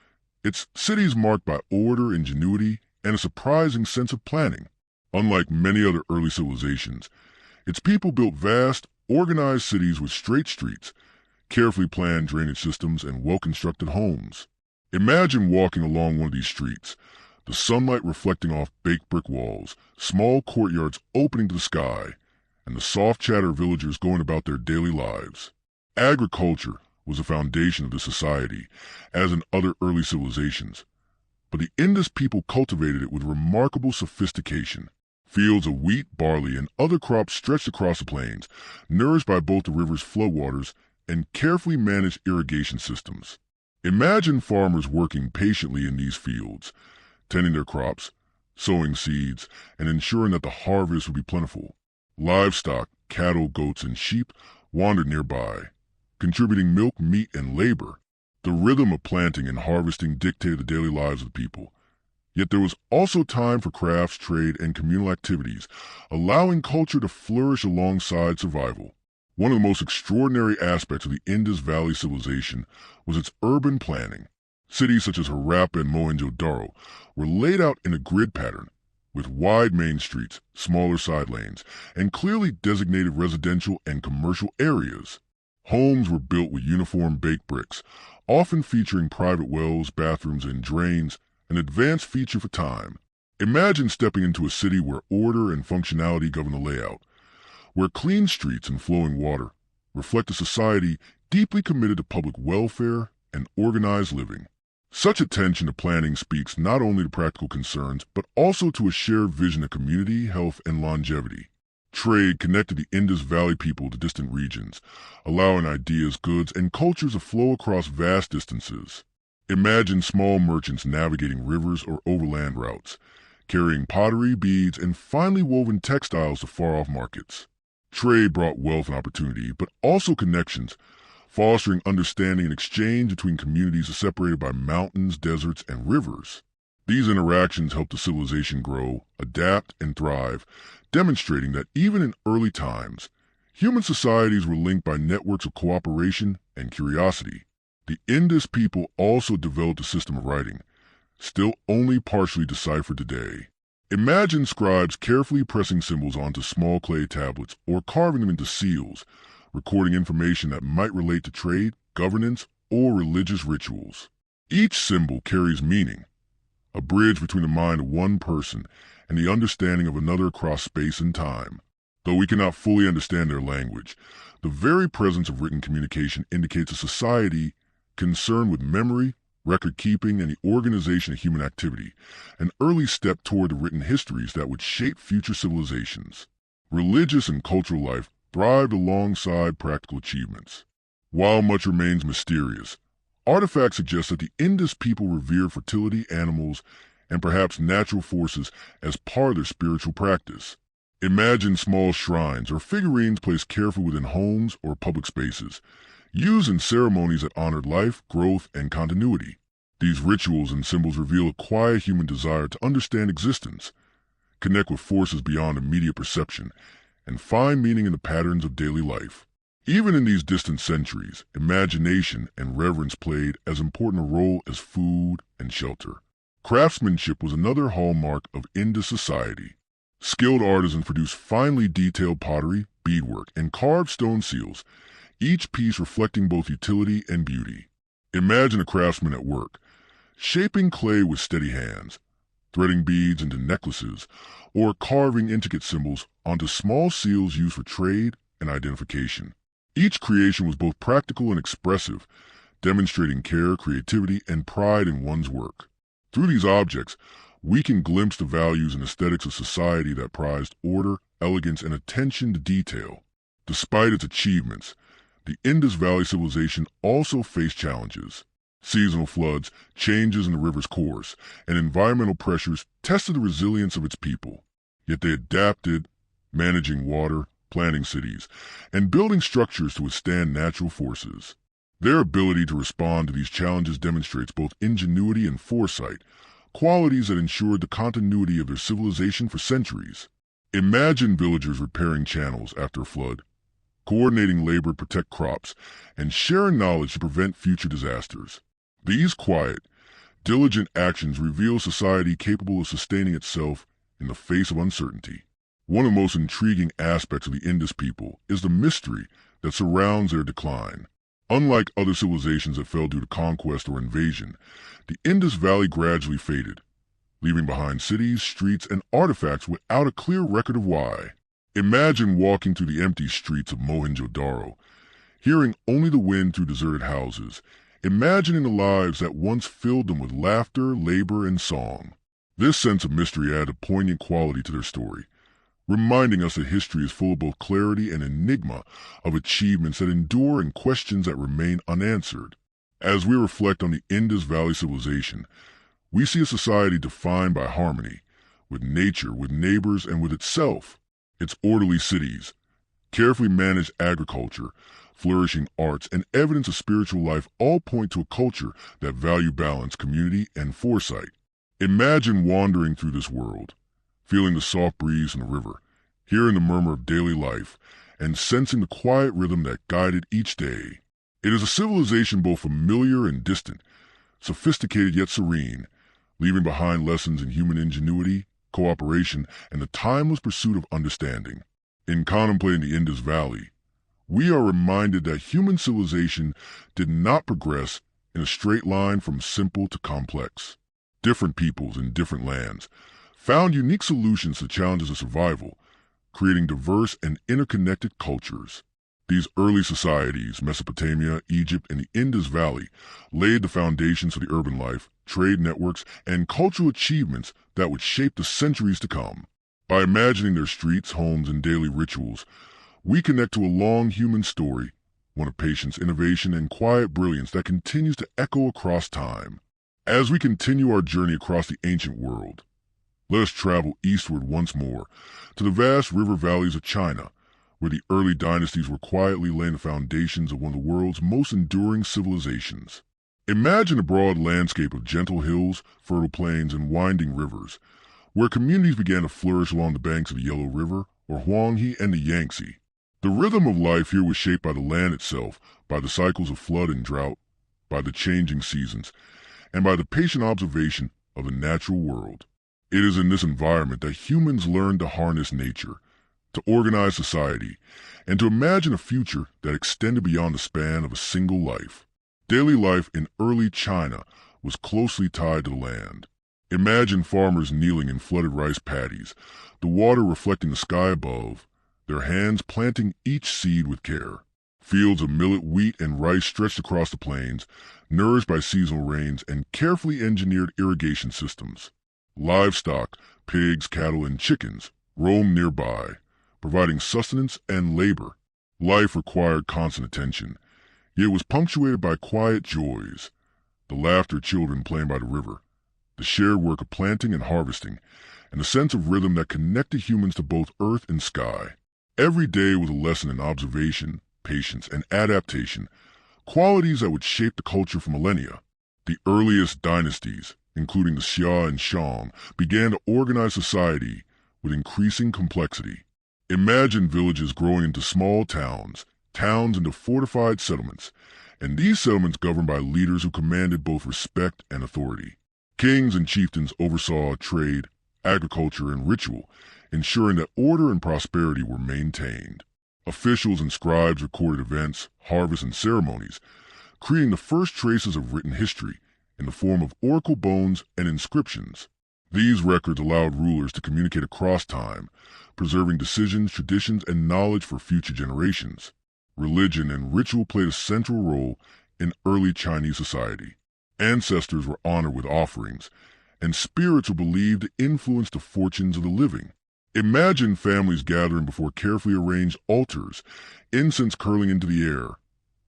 its cities marked by order, ingenuity, and a surprising sense of planning. Unlike many other early civilizations, its people built vast, organized cities with straight streets, carefully planned drainage systems, and well-constructed homes. Imagine walking along one of these streets, the sunlight reflecting off baked brick walls, small courtyards opening to the sky, and the soft chatter of villagers going about their daily lives. Agriculture was the foundation of this society, as in other early civilizations. But the Indus people cultivated it with remarkable sophistication. Fields of wheat, barley, and other crops stretched across the plains, nourished by both the river's floodwaters and carefully managed irrigation systems. Imagine farmers working patiently in these fields, tending their crops, sowing seeds, and ensuring that the harvest would be plentiful. Livestock, cattle, goats, and sheep wandered nearby, contributing milk, meat, and labor. The rhythm of planting and harvesting dictated the daily lives of the people. Yet there was also time for crafts, trade, and communal activities, allowing culture to flourish alongside survival. One of the most extraordinary aspects of the Indus Valley civilization was its urban planning. Cities such as Harappa and Mohenjo-Daro were laid out in a grid pattern, with wide main streets, smaller side lanes, and clearly designated residential and commercial areas. Homes were built with uniform baked bricks, often featuring private wells, bathrooms, and drains, an advanced feature for time. Imagine stepping into a city where order and functionality govern the layout, where clean streets and flowing water reflect a society deeply committed to public welfare and organized living. Such attention to planning speaks not only to practical concerns, but also to a shared vision of community, health, and longevity. Trade connected the Indus Valley people to distant regions, allowing ideas, goods, and cultures to flow across vast distances. Imagine small merchants navigating rivers or overland routes, carrying pottery, beads, and finely woven textiles to far-off markets. Trade brought wealth and opportunity, but also connections, fostering understanding and exchange between communities separated by mountains, deserts, and rivers. These interactions helped the civilization grow, adapt, and thrive, demonstrating that even in early times, human societies were linked by networks of cooperation and curiosity. The Indus people also developed a system of writing, still only partially deciphered today. Imagine scribes carefully pressing symbols onto small clay tablets or carving them into seals, recording information that might relate to trade, governance, or religious rituals. Each symbol carries meaning, a bridge between the mind of one person and the understanding of another across space and time. Though we cannot fully understand their language, the very presence of written communication indicates a society concerned with memory, record-keeping, and the organization of human activity, an early step toward the written histories that would shape future civilizations. Religious and cultural life thrived alongside practical achievements. While much remains mysterious, artifacts suggest that the Indus people revered fertility, animals, and perhaps natural forces as part of their spiritual practice. Imagine small shrines or figurines placed carefully within homes or public spaces, used in ceremonies that honored life, growth, and continuity. These rituals and symbols reveal a quiet human desire to understand existence, connect with forces beyond immediate perception, and find meaning in the patterns of daily life. Even in these distant centuries, imagination and reverence played as important a role as food and shelter. Craftsmanship was another hallmark of Indus society. Skilled artisans produced finely detailed pottery, beadwork, and carved stone seals, each piece reflecting both utility and beauty. Imagine a craftsman at work, shaping clay with steady hands, threading beads into necklaces, or carving intricate symbols onto small seals used for trade and identification. Each creation was both practical and expressive, demonstrating care, creativity, and pride in one's work. Through these objects, we can glimpse the values and aesthetics of society that prized order, elegance, and attention to detail. Despite its achievements, the Indus Valley civilization also faced challenges. Seasonal floods, changes in the river's course, and environmental pressures tested the resilience of its people. Yet they adapted, managing water, planning cities, and building structures to withstand natural forces. Their ability to respond to these challenges demonstrates both ingenuity and foresight, qualities that ensured the continuity of their civilization for centuries. Imagine villagers repairing channels after a flood, coordinating labor to protect crops, and sharing knowledge to prevent future disasters. These quiet, diligent actions reveal a society capable of sustaining itself in the face of uncertainty. One of the most intriguing aspects of the Indus people is the mystery that surrounds their decline. Unlike other civilizations that fell due to conquest or invasion, the Indus Valley gradually faded, leaving behind cities, streets, and artifacts without a clear record of why. Imagine walking through the empty streets of Mohenjo-daro, hearing only the wind through deserted houses, imagining the lives that once filled them with laughter, labor, and song. This sense of mystery added a poignant quality to their story, reminding us that history is full of both clarity and enigma, of achievements that endure and questions that remain unanswered. As we reflect on the Indus Valley civilization, we see a society defined by harmony, with nature, with neighbors, and with itself. Its orderly cities, carefully managed agriculture, flourishing arts, and evidence of spiritual life all point to a culture that valued balance, community, and foresight. Imagine wandering through this world, feeling the soft breeze from the river, hearing the murmur of daily life, and sensing the quiet rhythm that guided each day. It is a civilization both familiar and distant, sophisticated yet serene, leaving behind lessons in human ingenuity, cooperation, and the timeless pursuit of understanding. In contemplating the Indus Valley, we are reminded that human civilization did not progress in a straight line from simple to complex. Different peoples in different lands found unique solutions to challenges of survival, creating diverse and interconnected cultures. These early societies, Mesopotamia, Egypt, and the Indus Valley, laid the foundations for the urban life, trade networks, and cultural achievements that would shape the centuries to come. By imagining their streets, homes, and daily rituals, we connect to a long human story, one of patience, innovation, and quiet brilliance that continues to echo across time. As we continue our journey across the ancient world, let us travel eastward once more to the vast river valleys of China, where the early dynasties were quietly laying the foundations of one of the world's most enduring civilizations. Imagine a broad landscape of gentle hills, fertile plains, and winding rivers, where communities began to flourish along the banks of the Yellow River, or Huanghe and the Yangtze. The rhythm of life here was shaped by the land itself, by the cycles of flood and drought, by the changing seasons, and by the patient observation of the natural world. It is in this environment that humans learn to harness nature, to organize society, and to imagine a future that extended beyond the span of a single life. Daily life in early China was closely tied to the land. Imagine farmers kneeling in flooded rice paddies, the water reflecting the sky above, their hands planting each seed with care. Fields of millet, wheat, and rice stretched across the plains, nourished by seasonal rains and carefully engineered irrigation systems. Livestock, pigs, cattle, and chickens, roamed nearby, providing sustenance and labor. Life required constant attention, yet was punctuated by quiet joys, the laughter of children playing by the river, the shared work of planting and harvesting, and the sense of rhythm that connected humans to both earth and sky. Every day was a lesson in observation, patience, and adaptation, qualities that would shape the culture for millennia. The earliest dynasties, including the Xia and Shang, began to organize society with increasing complexity. Imagine villages growing into small towns, towns into fortified settlements, and these settlements governed by leaders who commanded both respect and authority. Kings and chieftains oversaw trade, agriculture, and ritual, ensuring that order and prosperity were maintained. Officials and scribes recorded events, harvests, and ceremonies, creating the first traces of written history in the form of oracle bones and inscriptions. These records allowed rulers to communicate across time, preserving decisions, traditions, and knowledge for future generations. Religion and ritual played a central role in early Chinese society. Ancestors were honored with offerings, and spirits were believed to influence the fortunes of the living. Imagine families gathering before carefully arranged altars, incense curling into the air,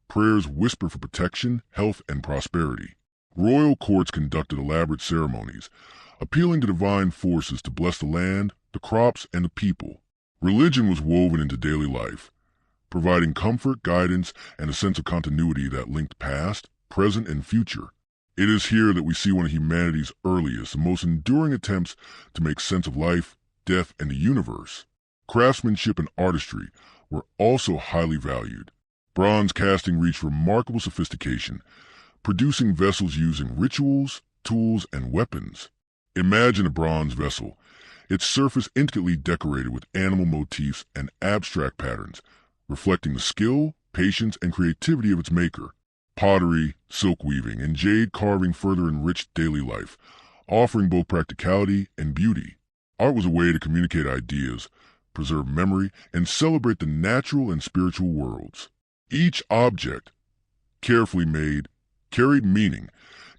prayers whispered for protection, health, and prosperity. Royal courts conducted elaborate ceremonies, appealing to divine forces to bless the land, the crops, and the people. Religion was woven into daily life, providing comfort, guidance, and a sense of continuity that linked past, present, and future. It is here that we see one of humanity's earliest and most enduring attempts to make sense of life, death, and the universe. Craftsmanship and artistry were also highly valued. Bronze casting reached remarkable sophistication, producing vessels using rituals, tools, and weapons. Imagine a bronze vessel, its surface intricately decorated with animal motifs and abstract patterns, reflecting the skill, patience, and creativity of its maker. Pottery, silk weaving, and jade carving further enriched daily life, offering both practicality and beauty. Art was a way to communicate ideas, preserve memory, and celebrate the natural and spiritual worlds. Each object, carefully made, carried meaning,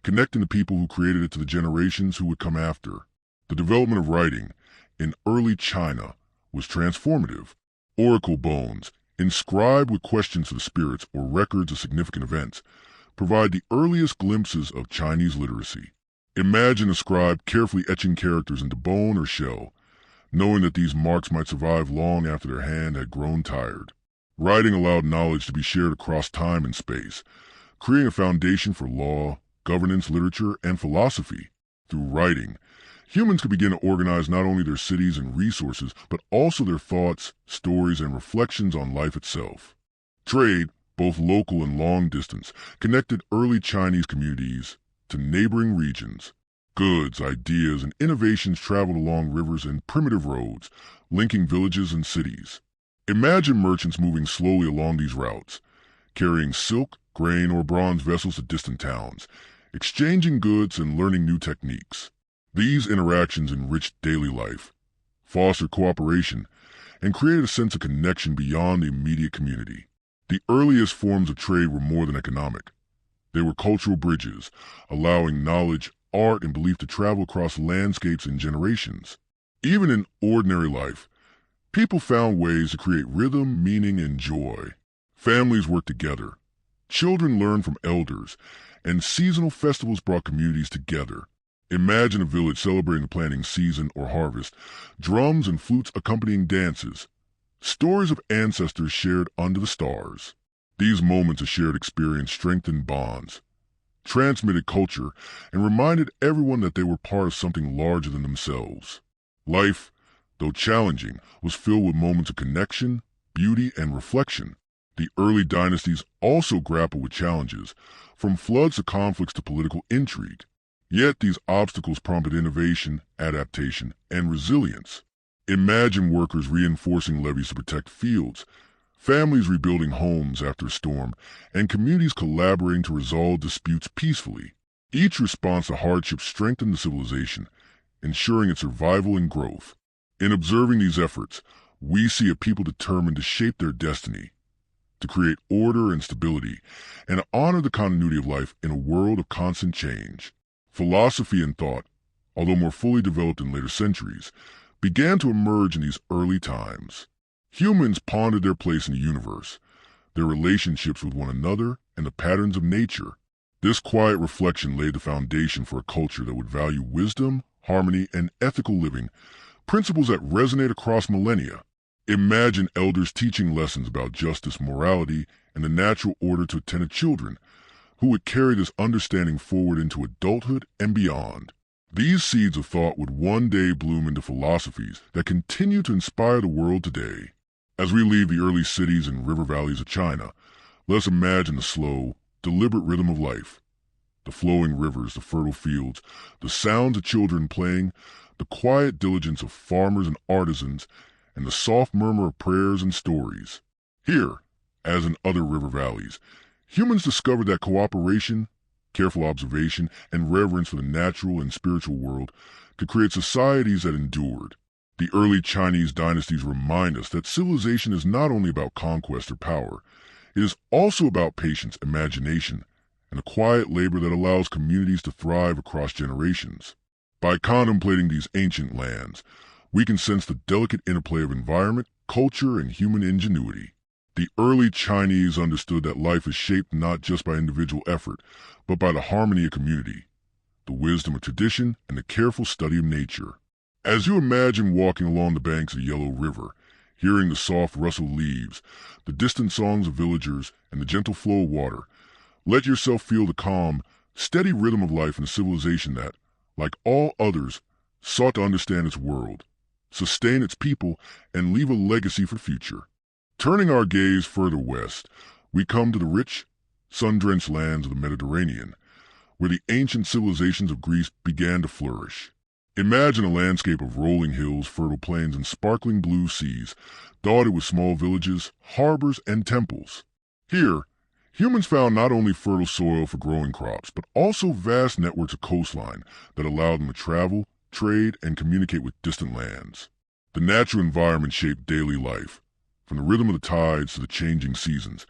connecting the people who created it to the generations who would come after. The development of writing in early China was transformative. Oracle bones, inscribed with questions to the spirits or records of significant events, provide the earliest glimpses of Chinese literacy. Imagine a scribe carefully etching characters into bone or shell, knowing that these marks might survive long after their hand had grown tired. Writing allowed knowledge to be shared across time and space, creating a foundation for law, governance, literature, and philosophy. Through writing, humans could begin to organize not only their cities and resources, but also their thoughts, stories, and reflections on life itself. Trade, both local and long distance, connected early Chinese communities to neighboring regions. Goods, ideas, and innovations traveled along rivers and primitive roads, linking villages and cities. Imagine merchants moving slowly along these routes, carrying silk, grain, or bronze vessels to distant towns, exchanging goods and learning new techniques. These interactions enriched daily life, fostered cooperation, and created a sense of connection beyond the immediate community. The earliest forms of trade were more than economic. They were cultural bridges, allowing knowledge, art, and belief to travel across landscapes and generations. Even in ordinary life, people found ways to create rhythm, meaning, and joy. Families worked together. Children learned from elders, and seasonal festivals brought communities together. Imagine a village celebrating the planting season or harvest, drums and flutes accompanying dances, stories of ancestors shared under the stars. These moments of shared experience strengthened bonds, transmitted culture, and reminded everyone that they were part of something larger than themselves. Life, though challenging, was filled with moments of connection, beauty, and reflection. The early dynasties also grappled with challenges, from floods to conflicts to political intrigue. Yet these obstacles prompted innovation, adaptation, and resilience. Imagine workers reinforcing levees to protect fields, families rebuilding homes after a storm, and communities collaborating to resolve disputes peacefully. Each response to hardship strengthened the civilization, ensuring its survival and growth. In observing these efforts, we see a people determined to shape their destiny, to create order and stability, and to honor the continuity of life in a world of constant change. Philosophy and thought, although more fully developed in later centuries, began to emerge in these early times. Humans pondered their place in the universe, their relationships with one another, and the patterns of nature. This quiet reflection laid the foundation for a culture that would value wisdom, harmony, and ethical living, principles that resonate across millennia. Imagine elders teaching lessons about justice, morality, and the natural order to attend to children, who would carry this understanding forward into adulthood and beyond. These seeds of thought would one day bloom into philosophies that continue to inspire the world today. As we leave the early cities and river valleys of China, let's imagine the slow, deliberate rhythm of life. The flowing rivers, the fertile fields, the sounds of children playing, the quiet diligence of farmers and artisans, and the soft murmur of prayers and stories. Here, as in other river valleys, humans discovered that cooperation, careful observation, and reverence for the natural and spiritual world could create societies that endured. The early Chinese dynasties remind us that civilization is not only about conquest or power, it is also about patience, imagination, and a quiet labor that allows communities to thrive across generations. By contemplating these ancient lands, we can sense the delicate interplay of environment, culture, and human ingenuity. The early Chinese understood that life is shaped not just by individual effort, but by the harmony of community, the wisdom of tradition, and the careful study of nature. As you imagine walking along the banks of the Yellow River, hearing the soft rustle of leaves, the distant songs of villagers, and the gentle flow of water, let yourself feel the calm, steady rhythm of life in a civilization that, like all others, sought to understand its world, sustain its people, and leave a legacy for the future. Turning our gaze further west, we come to the rich, sun-drenched lands of the Mediterranean, where the ancient civilizations of Greece began to flourish. Imagine a landscape of rolling hills, fertile plains, and sparkling blue seas, dotted with small villages, harbors, and temples. Here, humans found not only fertile soil for growing crops, but also vast networks of coastline that allowed them to travel, trade, and communicate with distant lands. The natural environment shaped daily life, from the rhythm of the tides to the changing seasons,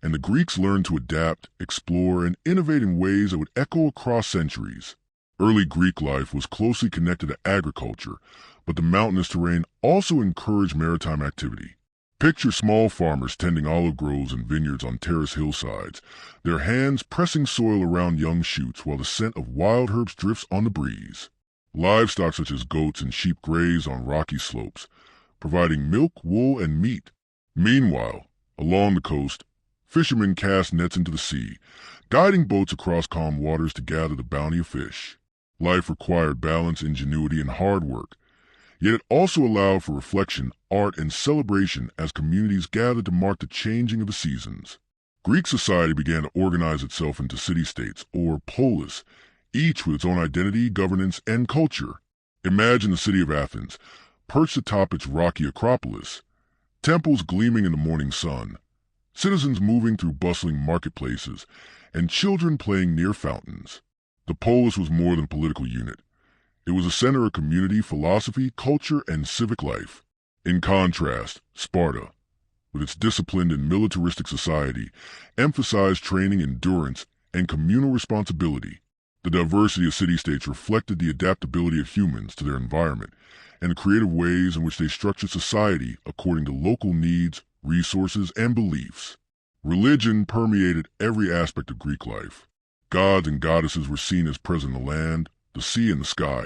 and the Greeks learned to adapt, explore, and innovate in ways that would echo across centuries. Early Greek life was closely connected to agriculture, but the mountainous terrain also encouraged maritime activity. Picture small farmers tending olive groves and vineyards on terraced hillsides, their hands pressing soil around young shoots while the scent of wild herbs drifts on the breeze. Livestock such as goats and sheep graze on rocky slopes, providing milk, wool, and meat. Meanwhile, along the coast, fishermen cast nets into the sea, guiding boats across calm waters to gather the bounty of fish. Life required balance, ingenuity, and hard work, yet it also allowed for reflection, art, and celebration as communities gathered to mark the changing of the seasons. Greek society began to organize itself into city-states, or polis, each with its own identity, governance, and culture. Imagine the city of Athens, perched atop its rocky Acropolis, temples gleaming in the morning sun, citizens moving through bustling marketplaces, and children playing near fountains. The polis was more than a political unit. It was a center of community, philosophy, culture, and civic life. In contrast, Sparta, with its disciplined and militaristic society, emphasized training, endurance, and communal responsibility. The diversity of city-states reflected the adaptability of humans to their environment and the creative ways in which they structured society according to local needs, resources, and beliefs. Religion permeated every aspect of Greek life. Gods and goddesses were seen as present in the land, the sea, and the sky,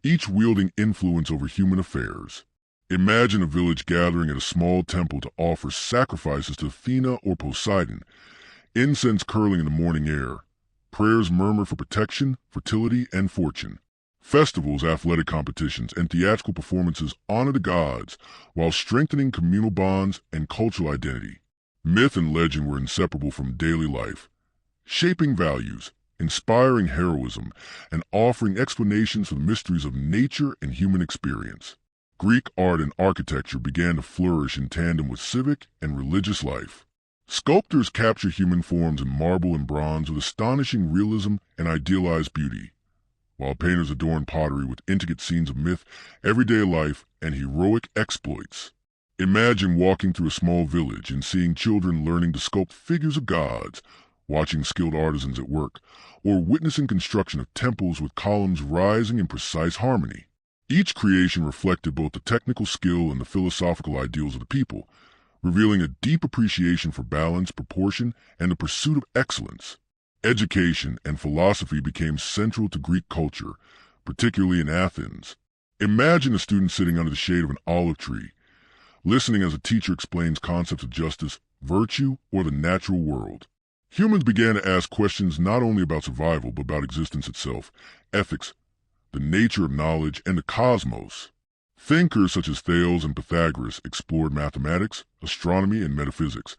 each wielding influence over human affairs. Imagine a village gathering at a small temple to offer sacrifices to Athena or Poseidon, incense curling in the morning air, prayers murmur for protection, fertility, and fortune. Festivals, athletic competitions, and theatrical performances honor the gods while strengthening communal bonds and cultural identity. Myth and legend were inseparable from daily life, shaping values, inspiring heroism, and offering explanations for the mysteries of nature and human experience. Greek art and architecture began to flourish in tandem with civic and religious life. Sculptors captured human forms in marble and bronze with astonishing realism and idealized beauty, while painters adorned pottery with intricate scenes of myth, everyday life, and heroic exploits. Imagine walking through a small village and seeing children learning to sculpt figures of gods, watching skilled artisans at work, or witnessing construction of temples with columns rising in precise harmony. Each creation reflected both the technical skill and the philosophical ideals of the people, revealing a deep appreciation for balance, proportion, and the pursuit of excellence. Education and philosophy became central to Greek culture, particularly in Athens. Imagine a student sitting under the shade of an olive tree, listening as a teacher explains concepts of justice, virtue, or the natural world. Humans began to ask questions not only about survival but about existence itself, ethics, the nature of knowledge, and the cosmos. Thinkers such as Thales and Pythagoras explored mathematics, astronomy, and metaphysics,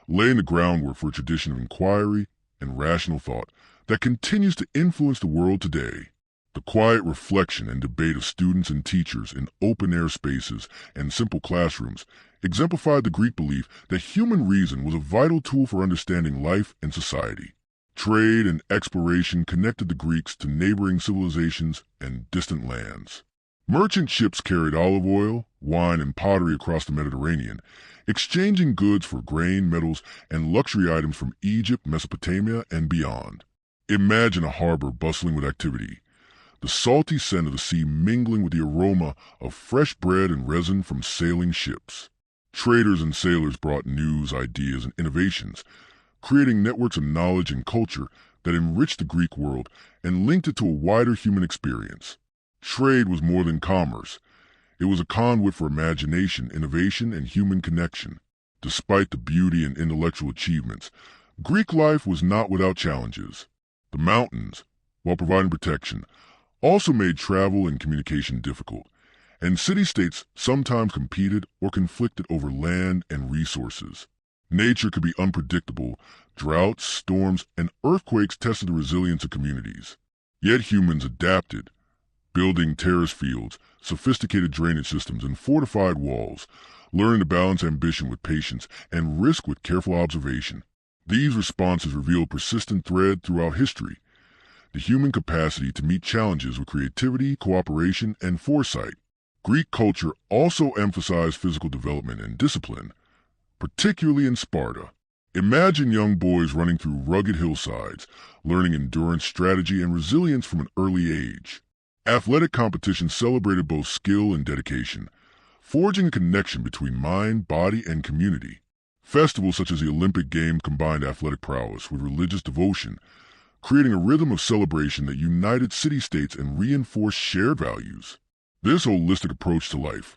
laying the groundwork for a tradition of inquiry and rational thought that continues to influence the world today. The quiet reflection and debate of students and teachers in open-air spaces and simple classrooms exemplified the Greek belief that human reason was a vital tool for understanding life and society. Trade and exploration connected the Greeks to neighboring civilizations and distant lands. Merchant ships carried olive oil, wine, and pottery across the Mediterranean, exchanging goods for grain, metals, and luxury items from Egypt, Mesopotamia, and beyond. Imagine a harbor bustling with activity, the salty scent of the sea mingling with the aroma of fresh bread and resin from sailing ships. Traders and sailors brought news, ideas, and innovations, creating networks of knowledge and culture that enriched the Greek world and linked it to a wider human experience. Trade was more than commerce. It was a conduit for imagination, innovation, and human connection. Despite the beauty and intellectual achievements, Greek life was not without challenges. The mountains, while providing protection, also made travel and communication difficult, and city-states sometimes competed or conflicted over land and resources. Nature could be unpredictable. Droughts, storms, and earthquakes tested the resilience of communities. Yet humans adapted, building terrace fields, sophisticated drainage systems, and fortified walls, learning to balance ambition with patience and risk with careful observation. These responses reveal a persistent thread throughout history: the human capacity to meet challenges with creativity, cooperation, and foresight. Greek culture also emphasized physical development and discipline, particularly in Sparta. Imagine young boys running through rugged hillsides, learning endurance, strategy, and resilience from an early age. Athletic competitions celebrated both skill and dedication, forging a connection between mind, body, and community. Festivals such as the Olympic Games combined athletic prowess with religious devotion, creating a rhythm of celebration that united city-states and reinforced shared values. This holistic approach to life,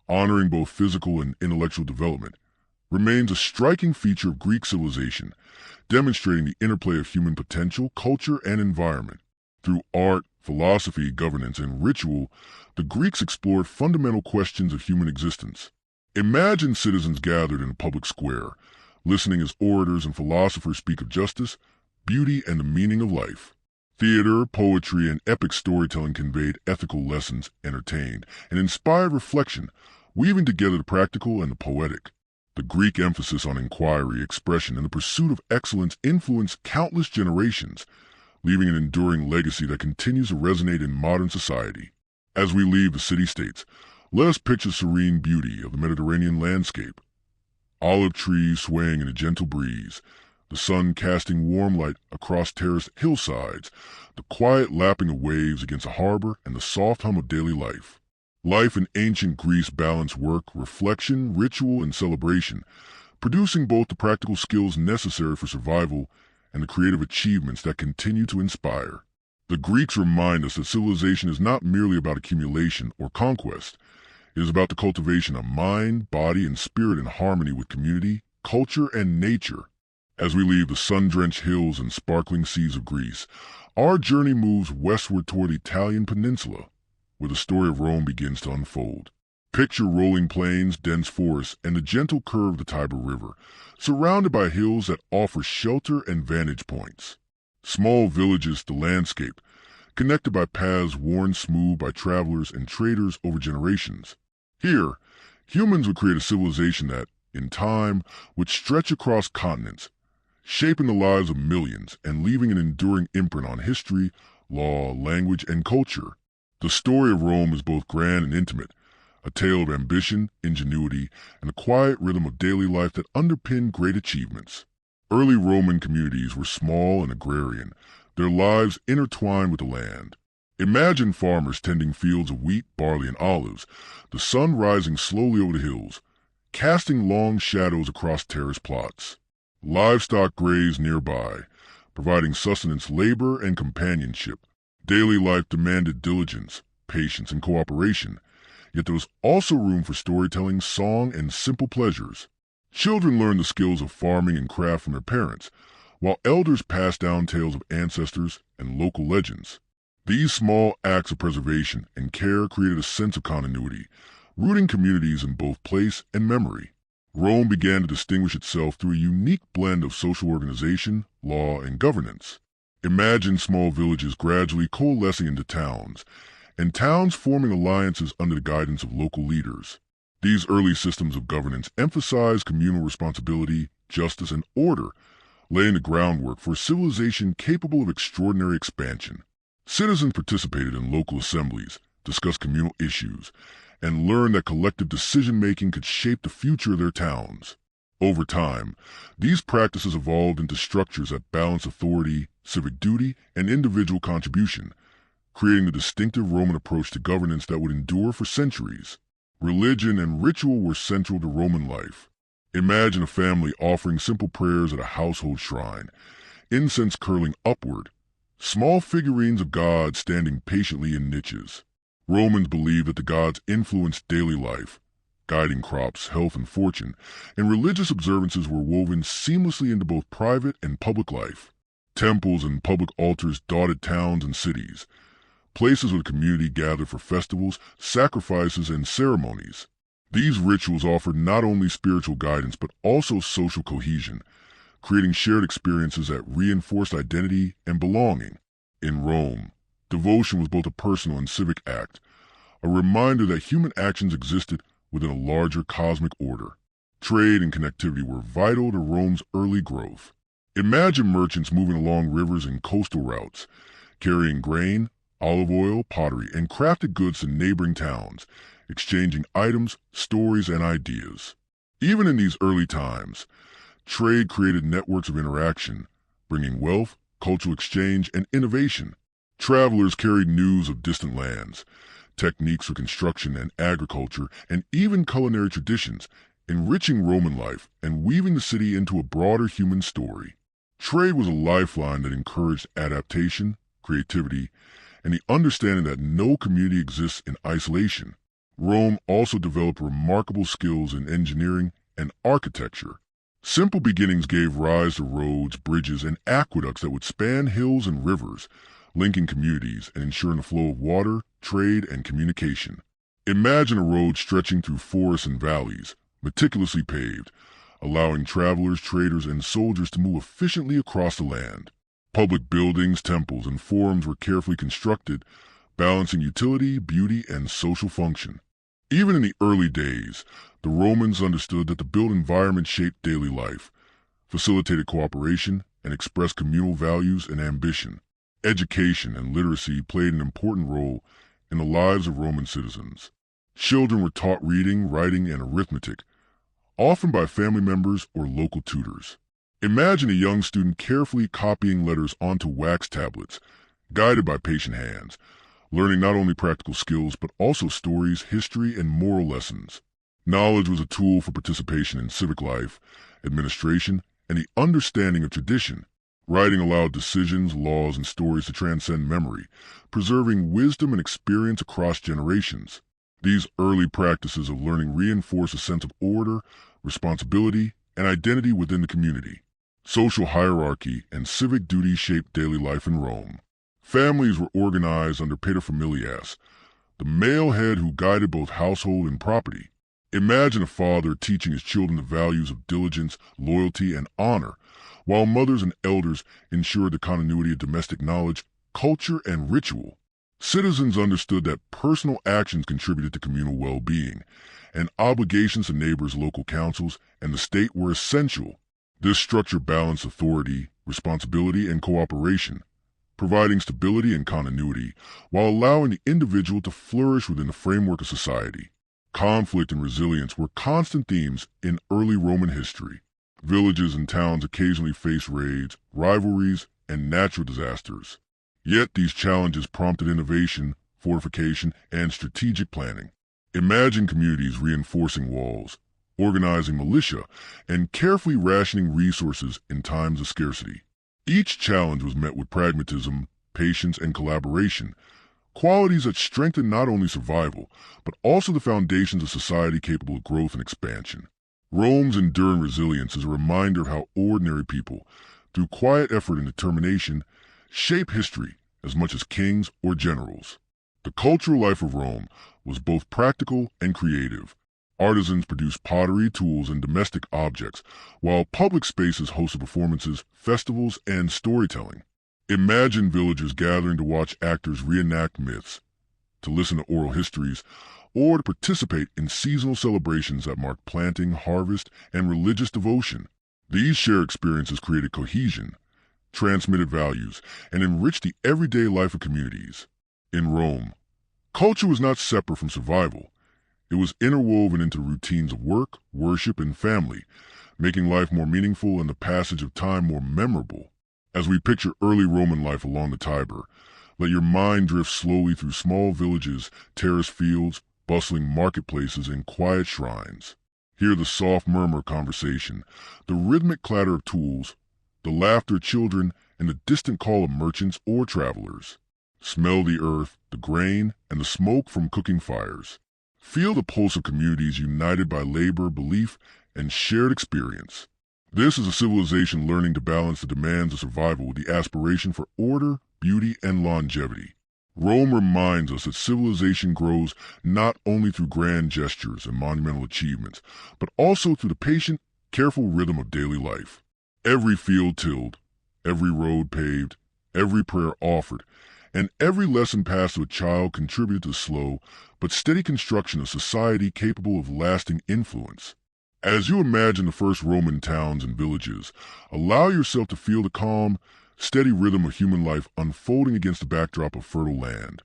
honoring both physical and intellectual development, remains a striking feature of Greek civilization, demonstrating the interplay of human potential, culture, and environment. Through art, philosophy, governance, and ritual, the Greeks explored fundamental questions of human existence. Imagine citizens gathered in a public square, listening as orators and philosophers speak of justice, beauty, and the meaning of life. Theater, poetry, and epic storytelling conveyed ethical lessons, entertained, and inspired reflection, weaving together the practical and the poetic. The Greek emphasis on inquiry, expression, and the pursuit of excellence influenced countless generations, leaving an enduring legacy that continues to resonate in modern society. As we leave the city-states, let us picture the serene beauty of the Mediterranean landscape. Olive trees swaying in a gentle breeze, the sun casting warm light across terraced hillsides, the quiet lapping of waves against a harbor, and the soft hum of daily life. Life in ancient Greece balanced work, reflection, ritual, and celebration, producing both the practical skills necessary for survival and the creative achievements that continue to inspire. The Greeks remind us that civilization is not merely about accumulation or conquest. It is about the cultivation of mind, body, and spirit in harmony with community, culture, and nature. As we leave the sun-drenched hills and sparkling seas of Greece, our journey moves westward toward the Italian peninsula, where the story of Rome begins to unfold. Picture rolling plains, dense forests, and the gentle curve of the Tiber River, surrounded by hills that offer shelter and vantage points. Small villages, the landscape, connected by paths worn smooth by travelers and traders over generations. Here, humans would create a civilization that, in time, would stretch across continents, shaping the lives of millions and leaving an enduring imprint on history, law, language, and culture. The story of Rome is both grand and intimate, a tale of ambition, ingenuity, and the quiet rhythm of daily life that underpin great achievements. Early Roman communities were small and agrarian, their lives intertwined with the land. Imagine farmers tending fields of wheat, barley, and olives, the sun rising slowly over the hills, casting long shadows across terraced plots. Livestock grazed nearby, providing sustenance, labor, and companionship. Daily life demanded diligence, patience, and cooperation, yet there was also room for storytelling, song, and simple pleasures. Children learned the skills of farming and craft from their parents, while elders passed down tales of ancestors and local legends. These small acts of preservation and care created a sense of continuity, rooting communities in both place and memory. Rome began to distinguish itself through a unique blend of social organization, law, and governance. Imagine small villages gradually coalescing into towns, and towns forming alliances under the guidance of local leaders. These early systems of governance emphasized communal responsibility, justice, and order, laying the groundwork for a civilization capable of extraordinary expansion. Citizens participated in local assemblies, discussed communal issues, and learned that collective decision-making could shape the future of their towns. Over time, these practices evolved into structures that balance authority, civic duty, and individual contribution, creating the distinctive Roman approach to governance that would endure for centuries. Religion and ritual were central to Roman life. Imagine a family offering simple prayers at a household shrine, incense curling upward, small figurines of gods standing patiently in niches. Romans believed that the gods influenced daily life, guiding crops, health, and fortune, and religious observances were woven seamlessly into both private and public life. Temples and public altars dotted towns and cities, places where the community gathered for festivals, sacrifices, and ceremonies. These rituals offered not only spiritual guidance but also social cohesion, creating shared experiences that reinforced identity and belonging. In Rome, devotion was both a personal and civic act, a reminder that human actions existed within a larger cosmic order. Trade and connectivity were vital to Rome's early growth. Imagine merchants moving along rivers and coastal routes, carrying grain, olive oil, pottery, and crafted goods to neighboring towns, exchanging items, stories, and ideas. Even in these early times, trade created networks of interaction, bringing wealth, cultural exchange, and innovation. Travelers carried news of distant lands, techniques for construction and agriculture, and even culinary traditions, enriching Roman life and weaving the city into a broader human story. Trade was a lifeline that encouraged adaptation, creativity, and the understanding that no community exists in isolation. Rome also developed remarkable skills in engineering and architecture. Simple beginnings gave rise to roads, bridges, and aqueducts that would span hills and rivers, linking communities and ensuring the flow of water, trade, and communication. Imagine a road stretching through forests and valleys, meticulously paved, allowing travelers, traders, and soldiers to move efficiently across the land. Public buildings, temples, and forums were carefully constructed, balancing utility, beauty, and social function. Even in the early days, the Romans understood that the built environment shaped daily life, facilitated cooperation, and expressed communal values and ambition. Education and literacy played an important role in the lives of Roman citizens. Children were taught reading, writing, and arithmetic, often by family members or local tutors. Imagine a young student carefully copying letters onto wax tablets, guided by patient hands, learning not only practical skills but also stories, history, and moral lessons. Knowledge was a tool for participation in civic life, administration, and the understanding of tradition. Writing allowed decisions, laws, and stories to transcend memory, preserving wisdom and experience across generations. These early practices of learning reinforce a sense of order, responsibility, and identity within the community. Social hierarchy and civic duty shaped daily life in Rome. Families were organized under paterfamilias, the male head who guided both household and property. Imagine a father teaching his children the values of diligence, loyalty, and honor, while mothers and elders ensured the continuity of domestic knowledge, culture, and ritual. Citizens understood that personal actions contributed to communal well-being, and obligations to neighbors, local councils, and the state were essential. This structure balanced authority, responsibility, and cooperation, providing stability and continuity while allowing the individual to flourish within the framework of society. Conflict and resilience were constant themes in early Roman history. Villages and towns occasionally faced raids, rivalries, and natural disasters. Yet these challenges prompted innovation, fortification, and strategic planning. Imagine communities reinforcing walls, organizing militia, and carefully rationing resources in times of scarcity. Each challenge was met with pragmatism, patience, and collaboration, qualities that strengthened not only survival, but also the foundations of society capable of growth and expansion. Rome's enduring resilience is a reminder of how ordinary people, through quiet effort and determination, shape history as much as kings or generals. The cultural life of Rome was both practical and creative. Artisans produced pottery, tools, and domestic objects, while public spaces hosted performances, festivals, and storytelling. Imagine villagers gathering to watch actors reenact myths, to listen to oral histories, or to participate in seasonal celebrations that marked planting, harvest, and religious devotion. These shared experiences created cohesion, transmitted values, and enriched the everyday life of communities. In Rome, culture was not separate from survival. It was interwoven into the routines of work, worship, and family, making life more meaningful and the passage of time more memorable. As we picture early Roman life along the Tiber, let your mind drift slowly through small villages, terraced fields, bustling marketplaces, and quiet shrines. Hear the soft murmur of conversation, the rhythmic clatter of tools, the laughter of children, and the distant call of merchants or travelers. Smell the earth, the grain, and the smoke from cooking fires. Feel the pulse of communities united by labor, belief, and shared experience. This is a civilization learning to balance the demands of survival with the aspiration for order, beauty, and longevity. Rome reminds us that civilization grows not only through grand gestures and monumental achievements, but also through the patient, careful rhythm of daily life. Every field tilled, every road paved, every prayer offered, and every lesson passed to a child contributed to the slow but steady construction of society capable of lasting influence. As you imagine the first Roman towns and villages, allow yourself to feel the calm, steady rhythm of human life unfolding against the backdrop of fertile land,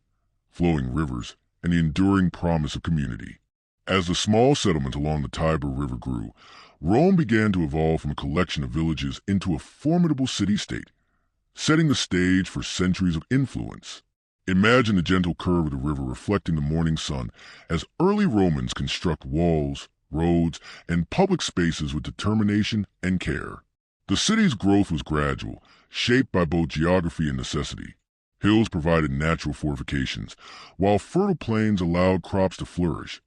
flowing rivers, and the enduring promise of community. As the small settlements along the Tiber River grew, Rome began to evolve from a collection of villages into a formidable city-state, setting the stage for centuries of influence. Imagine the gentle curve of the river reflecting the morning sun as early Romans construct walls, roads, and public spaces with determination and care. The city's growth was gradual, shaped by both geography and necessity. Hills provided natural fortifications, while fertile plains allowed crops to flourish,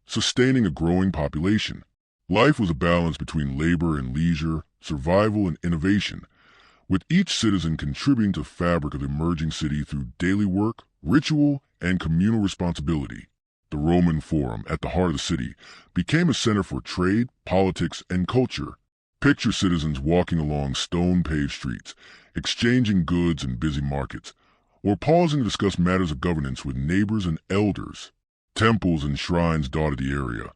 sustaining a growing population. Life was a balance between labor and leisure, survival and innovation, with each citizen contributing to the fabric of the emerging city through daily work, ritual, and communal responsibility. The Roman Forum, at the heart of the city, became a center for trade, politics, and culture. Picture citizens walking along stone-paved streets, exchanging goods in busy markets, or pausing to discuss matters of governance with neighbors and elders. Temples and shrines dotted the area,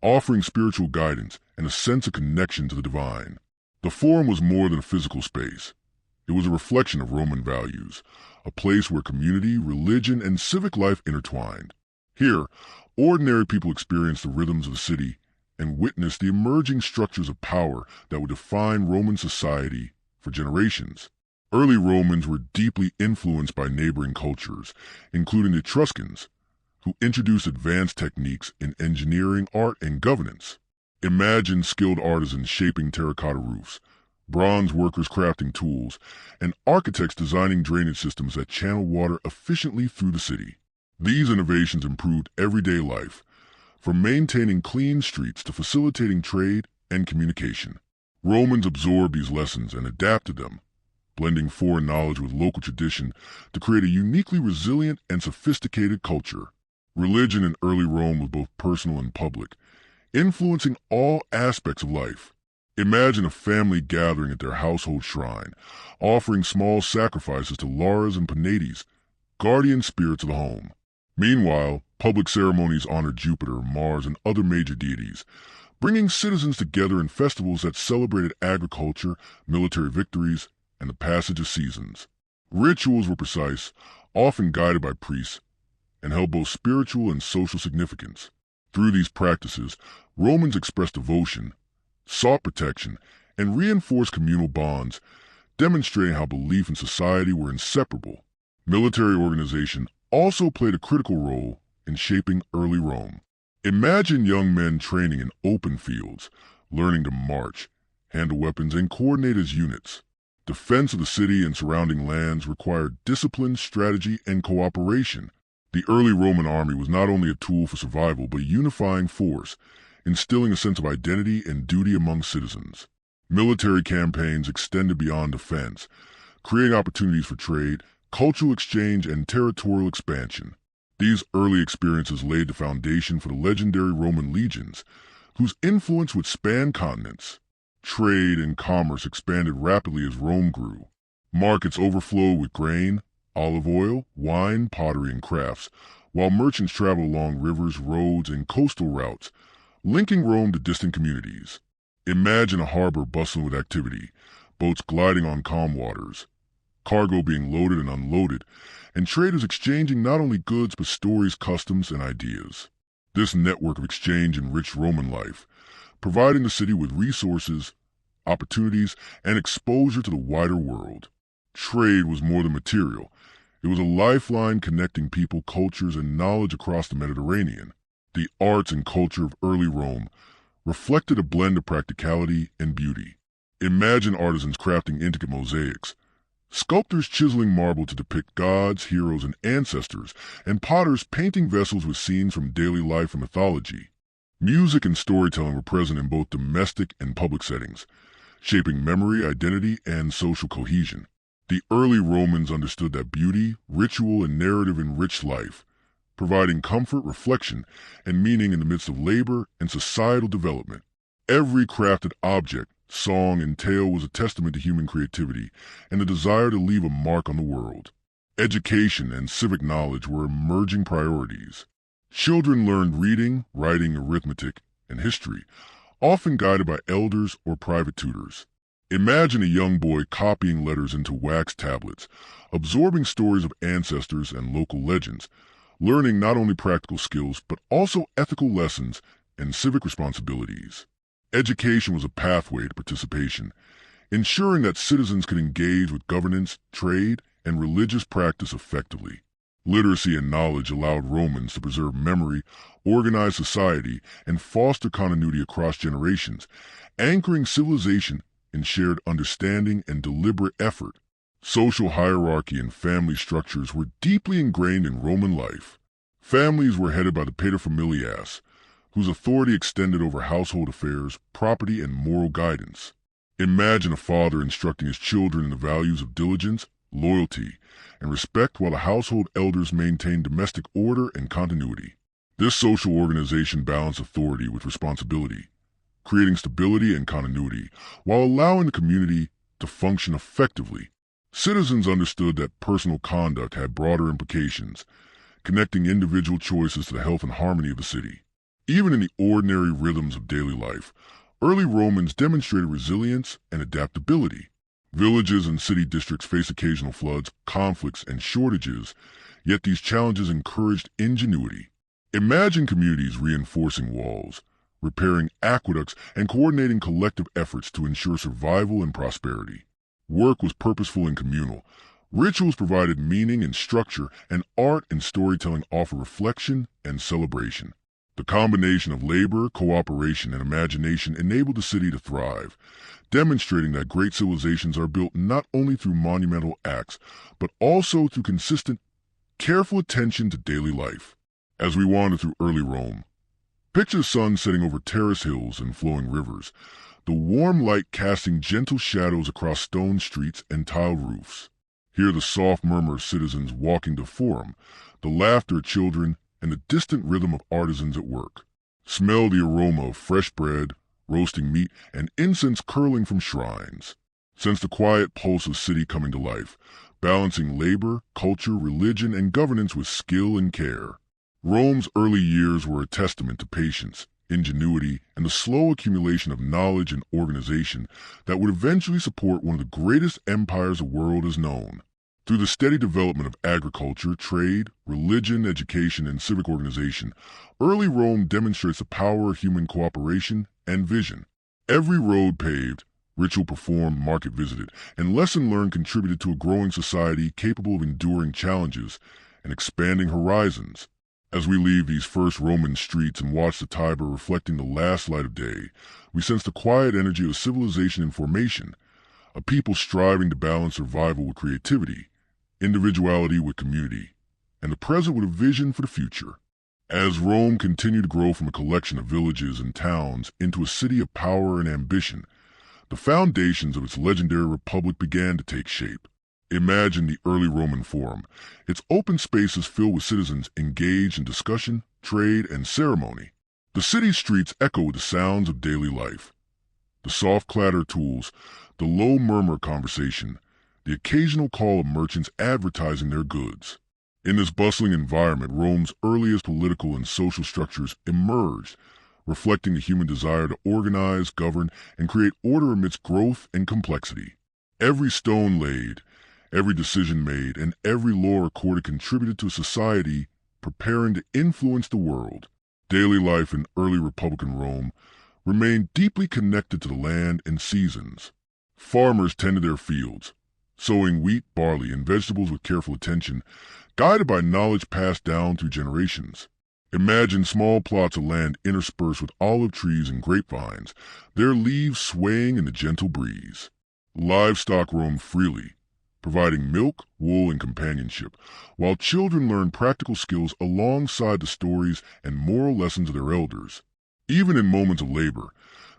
offering spiritual guidance and a sense of connection to the divine. The Forum was more than a physical space. It was a reflection of Roman values, a place where community, religion, and civic life intertwined. Here, ordinary people experienced the rhythms of the city and witnessed the emerging structures of power that would define Roman society for generations. Early Romans were deeply influenced by neighboring cultures, including the Etruscans, who introduced advanced techniques in engineering, art, and governance. Imagine skilled artisans shaping terracotta roofs, bronze workers crafting tools, and architects designing drainage systems that channel water efficiently through the city. These innovations improved everyday life, from maintaining clean streets to facilitating trade and communication. Romans absorbed these lessons and adapted them, blending foreign knowledge with local tradition to create a uniquely resilient and sophisticated culture. Religion in early Rome was both personal and public, influencing all aspects of life. Imagine a family gathering at their household shrine, offering small sacrifices to Lares and Penates, guardian spirits of the home. Meanwhile, public ceremonies honored Jupiter, Mars, and other major deities, bringing citizens together in festivals that celebrated agriculture, military victories, and the passage of seasons. Rituals were precise, often guided by priests, and held both spiritual and social significance. Through these practices, Romans expressed devotion, sought protection, and reinforced communal bonds, demonstrating how belief and society were inseparable. Military organization also played a critical role in shaping early Rome. Imagine young men training in open fields, learning to march, handle weapons, and coordinate as units. Defense of the city and surrounding lands required discipline, strategy, and cooperation. The early Roman army was not only a tool for survival, but a unifying force, instilling a sense of identity and duty among citizens. Military campaigns extended beyond defense, creating opportunities for trade, cultural exchange, and territorial expansion. These early experiences laid the foundation for the legendary Roman legions, whose influence would span continents. Trade and commerce expanded rapidly as Rome grew. Markets overflowed with grain, olive oil, wine, pottery, and crafts, while merchants traveled along rivers, roads, and coastal routes, linking Rome to distant communities. Imagine a harbor bustling with activity, boats gliding on calm waters, cargo being loaded and unloaded, and traders exchanging not only goods but stories, customs, and ideas. This network of exchange enriched Roman life, providing the city with resources, opportunities, and exposure to the wider world. Trade was more than material. It was a lifeline connecting people, cultures, and knowledge across the Mediterranean. The arts and culture of early Rome reflected a blend of practicality and beauty. Imagine artisans crafting intricate mosaics, sculptors chiseling marble to depict gods, heroes, and ancestors, and potters painting vessels with scenes from daily life and mythology. Music and storytelling were present in both domestic and public settings, shaping memory, identity, and social cohesion. The early Romans understood that beauty, ritual, and narrative enriched life, providing comfort, reflection, and meaning in the midst of labor and societal development. Every crafted object, song, and tale was a testament to human creativity and the desire to leave a mark on the world. Education and civic knowledge were emerging priorities. Children learned reading, writing, arithmetic, and history, often guided by elders or private tutors. Imagine a young boy copying letters into wax tablets, absorbing stories of ancestors and local legends, learning not only practical skills but also ethical lessons and civic responsibilities. Education was a pathway to participation, ensuring that citizens could engage with governance, trade, and religious practice effectively. Literacy and knowledge allowed Romans to preserve memory, organize society, and foster continuity across generations, anchoring civilization in shared understanding and deliberate effort. Social hierarchy and family structures were deeply ingrained in Roman life. Families were headed by the paterfamilias, whose authority extended over household affairs, property, and moral guidance. Imagine a father instructing his children in the values of diligence, loyalty, and respect while the household elders maintained domestic order and continuity. This social organization balanced authority with responsibility, creating stability and continuity while allowing the community to function effectively. Citizens understood that personal conduct had broader implications, connecting individual choices to the health and harmony of the city. Even in the ordinary rhythms of daily life, early Romans demonstrated resilience and adaptability. Villages and city districts faced occasional floods, conflicts, and shortages, yet these challenges encouraged ingenuity. Imagine communities reinforcing walls, repairing aqueducts, and coordinating collective efforts to ensure survival and prosperity. Work was purposeful and communal. Rituals provided meaning and structure, and art and storytelling offer reflection and celebration. The combination of labor, cooperation, and imagination enabled the city to thrive, demonstrating that great civilizations are built not only through monumental acts, but also through consistent, careful attention to daily life. As we wander through early Rome, picture the sun setting over terrace hills and flowing rivers, the warm light casting gentle shadows across stone streets and tiled roofs. Hear the soft murmur of citizens walking to forum, the laughter of children, and the distant rhythm of artisans at work. Smell the aroma of fresh bread, roasting meat, and incense curling from shrines. Sense the quiet pulse of the city coming to life, balancing labor, culture, religion, and governance with skill and care. Rome's early years were a testament to patience, ingenuity, and the slow accumulation of knowledge and organization that would eventually support one of the greatest empires the world has known. Through the steady development of agriculture, trade, religion, education, and civic organization, early Rome demonstrates the power of human cooperation and vision. Every road paved, ritual performed, market visited, and lesson learned contributed to a growing society capable of enduring challenges and expanding horizons. As we leave these first Roman streets and watch the Tiber reflecting the last light of day, we sense the quiet energy of a civilization in formation, a people striving to balance survival with creativity, individuality with community, and the present with a vision for the future. As Rome continued to grow from a collection of villages and towns into a city of power and ambition, the foundations of its legendary republic began to take shape. Imagine the early Roman Forum, its open spaces filled with citizens engaged in discussion, trade, and ceremony. The city's streets echo with the sounds of daily life. The soft clatter of tools, the low murmur of conversation, the occasional call of merchants advertising their goods. In this bustling environment, Rome's earliest political and social structures emerged, reflecting the human desire to organize, govern, and create order amidst growth and complexity. Every stone laid, every decision made, and every law recorded contributed to a society preparing to influence the world. Daily life in early Republican Rome remained deeply connected to the land and seasons. Farmers tended their fields, sowing wheat, barley, and vegetables with careful attention, guided by knowledge passed down through generations. Imagine small plots of land interspersed with olive trees and grapevines, their leaves swaying in the gentle breeze. Livestock roamed freely, providing milk, wool, and companionship, while children learned practical skills alongside the stories and moral lessons of their elders. Even in moments of labor,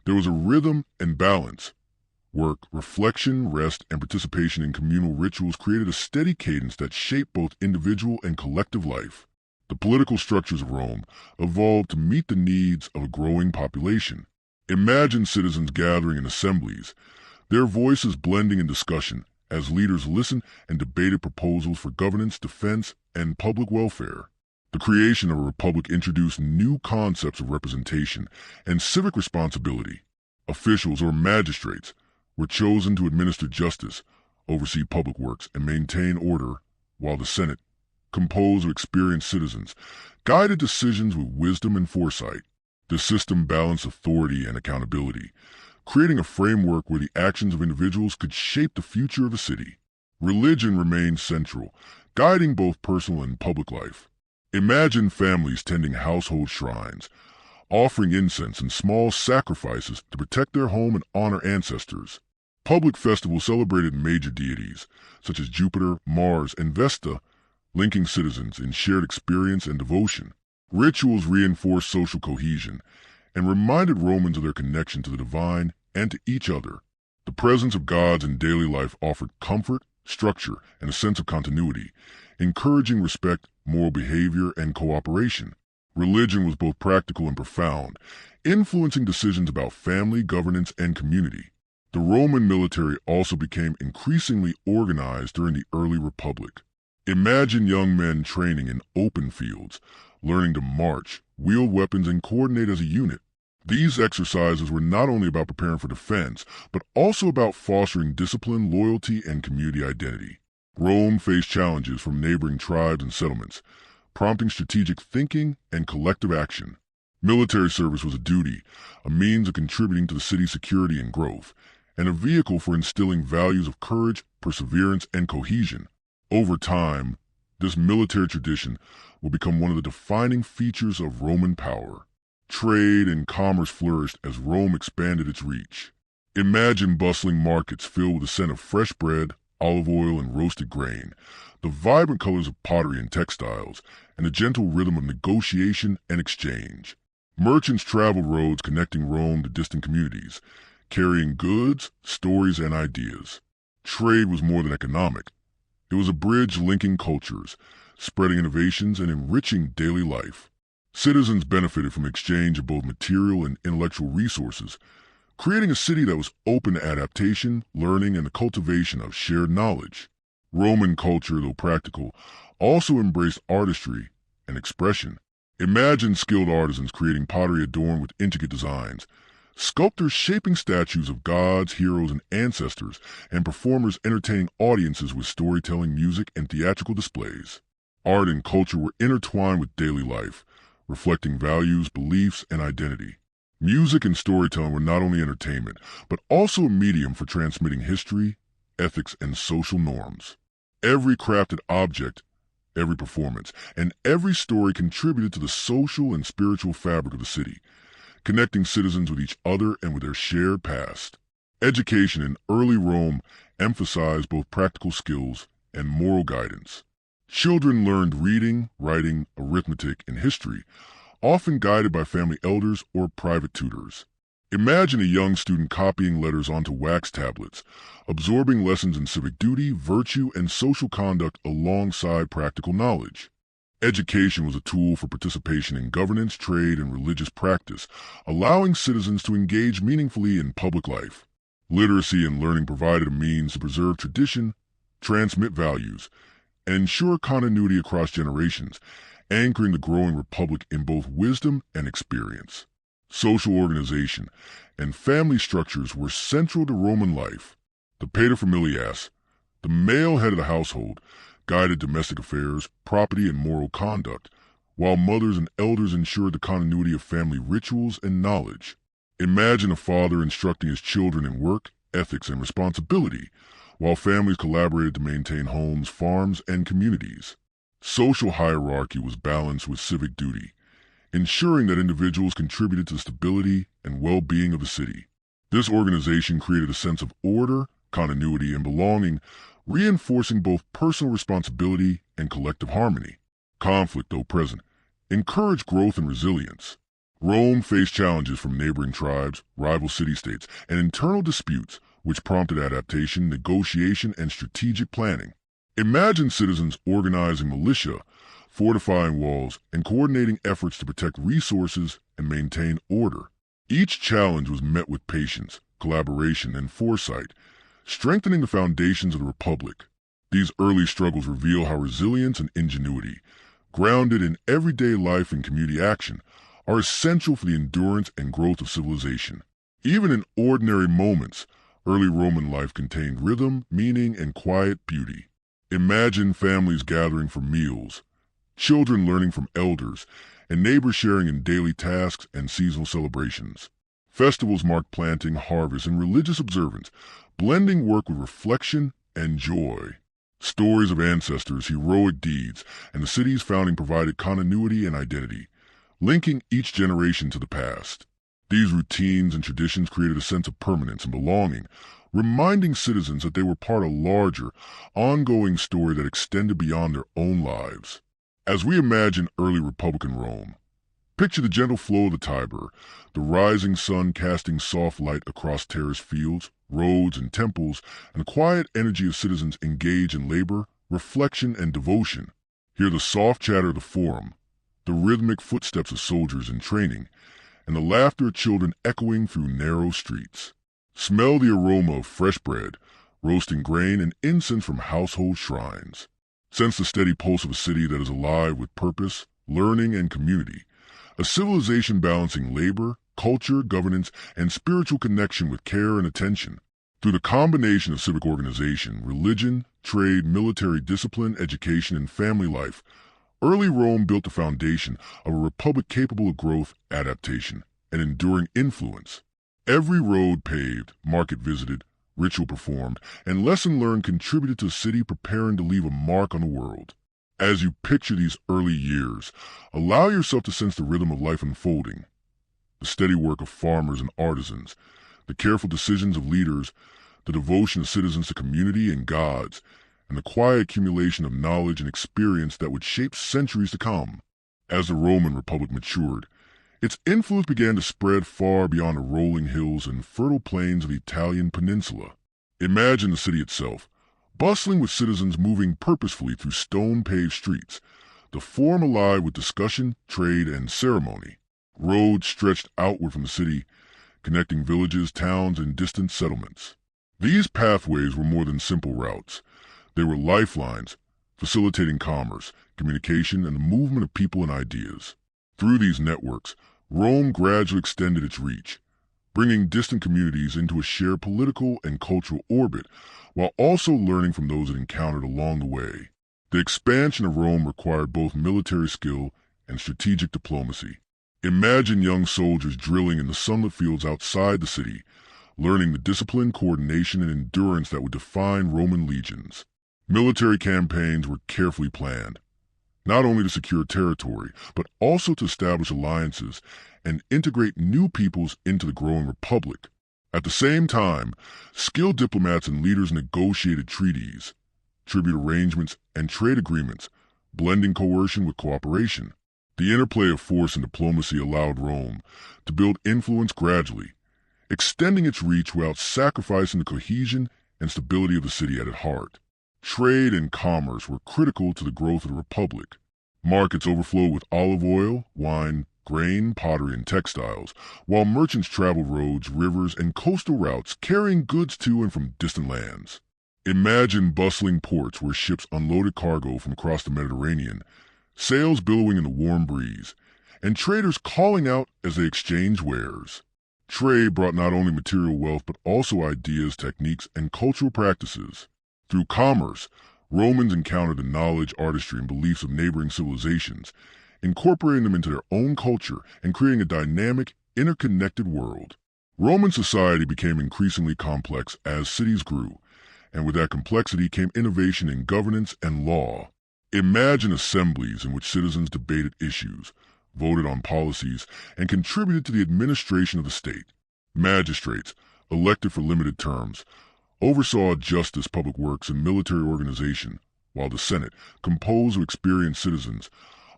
there was a rhythm and balance. Work, reflection, rest, and participation in communal rituals created a steady cadence that shaped both individual and collective life. The political structures of Rome evolved to meet the needs of a growing population. Imagine citizens gathering in assemblies, their voices blending in discussion as leaders listened and debated proposals for governance, defense, and public welfare. The creation of a republic introduced new concepts of representation and civic responsibility. Officials or magistrates were chosen to administer justice, oversee public works, and maintain order, while the Senate, composed of experienced citizens, guided decisions with wisdom and foresight. The system balanced authority and accountability, creating a framework where the actions of individuals could shape the future of a city. Religion remained central, guiding both personal and public life. Imagine families tending household shrines, offering incense and small sacrifices to protect their home and honor ancestors. Public festivals celebrated major deities, such as Jupiter, Mars, and Vesta, linking citizens in shared experience and devotion. Rituals reinforced social cohesion and reminded Romans of their connection to the divine and to each other. The presence of gods in daily life offered comfort, structure, and a sense of continuity, encouraging respect, moral behavior, and cooperation. Religion was both practical and profound, influencing decisions about family, governance, and community. The Roman military also became increasingly organized during the early republic. Imagine young men training in open fields, learning to march, wield weapons, and coordinate as a unit. These exercises were not only about preparing for defense, but also about fostering discipline, loyalty, and community identity. Rome faced challenges from neighboring tribes and settlements, prompting strategic thinking and collective action. Military service was a duty, a means of contributing to the city's security and growth, and a vehicle for instilling values of courage, perseverance, and cohesion. Over time, this military tradition will become one of the defining features of Roman power. Trade and commerce flourished as Rome expanded its reach. Imagine bustling markets filled with the scent of fresh bread, olive oil, and roasted grain, the vibrant colors of pottery and textiles, and the gentle rhythm of negotiation and exchange. Merchants traveled roads connecting Rome to distant communities, carrying goods, stories, and ideas. Trade was more than economic. It was a bridge linking cultures, spreading innovations, and enriching daily life. Citizens benefited from exchange of both material and intellectual resources, creating a city that was open to adaptation, learning, and the cultivation of shared knowledge. Roman culture, though practical, also embraced artistry and expression. Imagine skilled artisans creating pottery adorned with intricate designs, sculptors shaping statues of gods, heroes, and ancestors, and performers entertaining audiences with storytelling, music, and theatrical displays. Art and culture were intertwined with daily life, reflecting values, beliefs, and identity. Music and storytelling were not only entertainment, but also a medium for transmitting history, ethics, and social norms. Every crafted object, every performance, and every story contributed to the social and spiritual fabric of the city, connecting citizens with each other and with their shared past. Education in early Rome emphasized both practical skills and moral guidance. Children learned reading, writing, arithmetic, and history, often guided by family elders or private tutors. Imagine a young student copying letters onto wax tablets, absorbing lessons in civic duty, virtue, and social conduct alongside practical knowledge. Education was a tool for participation in governance, trade, and religious practice, allowing citizens to engage meaningfully in public life. Literacy and learning provided a means to preserve tradition, transmit values, and ensure continuity across generations, anchoring the growing republic in both wisdom and experience. Social organization and family structures were central to Roman life. The paterfamilias, the male head of the household, guided domestic affairs, property, and moral conduct, while mothers and elders ensured the continuity of family rituals and knowledge. Imagine a father instructing his children in work, ethics, and responsibility, while families collaborated to maintain homes, farms, and communities. Social hierarchy was balanced with civic duty, ensuring that individuals contributed to the stability and well-being of the city. This organization created a sense of order, continuity, and belonging, reinforcing both personal responsibility and collective harmony. Conflict, though present, encouraged growth and resilience. Rome faced challenges from neighboring tribes, rival city-states, and internal disputes, which prompted adaptation, negotiation, and strategic planning. Imagine citizens organizing militia, fortifying walls, and coordinating efforts to protect resources and maintain order. Each challenge was met with patience, collaboration, and foresight, strengthening the foundations of the Republic. These early struggles reveal how resilience and ingenuity, grounded in everyday life and community action, are essential for the endurance and growth of civilization. Even in ordinary moments, early Roman life contained rhythm, meaning, and quiet beauty. Imagine families gathering for meals, children learning from elders, and neighbors sharing in daily tasks and seasonal celebrations. Festivals marked planting, harvest, and religious observance, blending work with reflection and joy. Stories of ancestors, heroic deeds, and the city's founding provided continuity and identity, linking each generation to the past. These routines and traditions created a sense of permanence and belonging, reminding citizens that they were part of a larger, ongoing story that extended beyond their own lives. As we imagine early Republican Rome, picture the gentle flow of the Tiber, the rising sun casting soft light across terraced fields, roads, and temples, and the quiet energy of citizens engaged in labor, reflection, and devotion. Hear the soft chatter of the forum, the rhythmic footsteps of soldiers in training, and the laughter of children echoing through narrow streets. Smell the aroma of fresh bread, roasting grain, and incense from household shrines. Sense the steady pulse of a city that is alive with purpose, learning, and community. A civilization balancing labor, culture, governance, and spiritual connection with care and attention. Through the combination of civic organization, religion, trade, military discipline, education, and family life, early Rome built the foundation of a republic capable of growth, adaptation, and enduring influence. Every road paved, market visited, ritual performed, and lesson learned contributed to a city preparing to leave a mark on the world. As you picture these early years, allow yourself to sense the rhythm of life unfolding. The steady work of farmers and artisans, the careful decisions of leaders, the devotion of citizens to community and gods, and the quiet accumulation of knowledge and experience that would shape centuries to come. As the Roman Republic matured, its influence began to spread far beyond the rolling hills and fertile plains of the Italian peninsula. Imagine the city itself, bustling with citizens moving purposefully through stone-paved streets, the forum alive with discussion, trade, and ceremony. Roads stretched outward from the city, connecting villages, towns, and distant settlements. These pathways were more than simple routes. They were lifelines, facilitating commerce, communication, and the movement of people and ideas. Through these networks, Rome gradually extended its reach, bringing distant communities into a shared political and cultural orbit, while also learning from those it encountered along the way. The expansion of Rome required both military skill and strategic diplomacy. Imagine young soldiers drilling in the sunlit fields outside the city, learning the discipline, coordination, and endurance that would define Roman legions. Military campaigns were carefully planned, not only to secure territory, but also to establish alliances and integrate new peoples into the growing republic. At the same time, skilled diplomats and leaders negotiated treaties, tribute arrangements, and trade agreements, blending coercion with cooperation. The interplay of force and diplomacy allowed Rome to build influence gradually, extending its reach without sacrificing the cohesion and stability of the city at its heart. Trade and commerce were critical to the growth of the republic. Markets overflowed with olive oil, wine, grain, pottery, and textiles, while merchants traveled roads, rivers, and coastal routes carrying goods to and from distant lands. Imagine bustling ports where ships unloaded cargo from across the Mediterranean, sails billowing in the warm breeze, and traders calling out as they exchanged wares. Trade brought not only material wealth but also ideas, techniques, and cultural practices. Through commerce, Romans encountered the knowledge, artistry, and beliefs of neighboring civilizations, incorporating them into their own culture and creating a dynamic, interconnected world. Roman society became increasingly complex as cities grew, and with that complexity came innovation in governance and law. Imagine assemblies in which citizens debated issues, voted on policies, and contributed to the administration of the state. Magistrates, elected for limited terms, oversaw justice, public works, and military organization, while the Senate, composed of experienced citizens,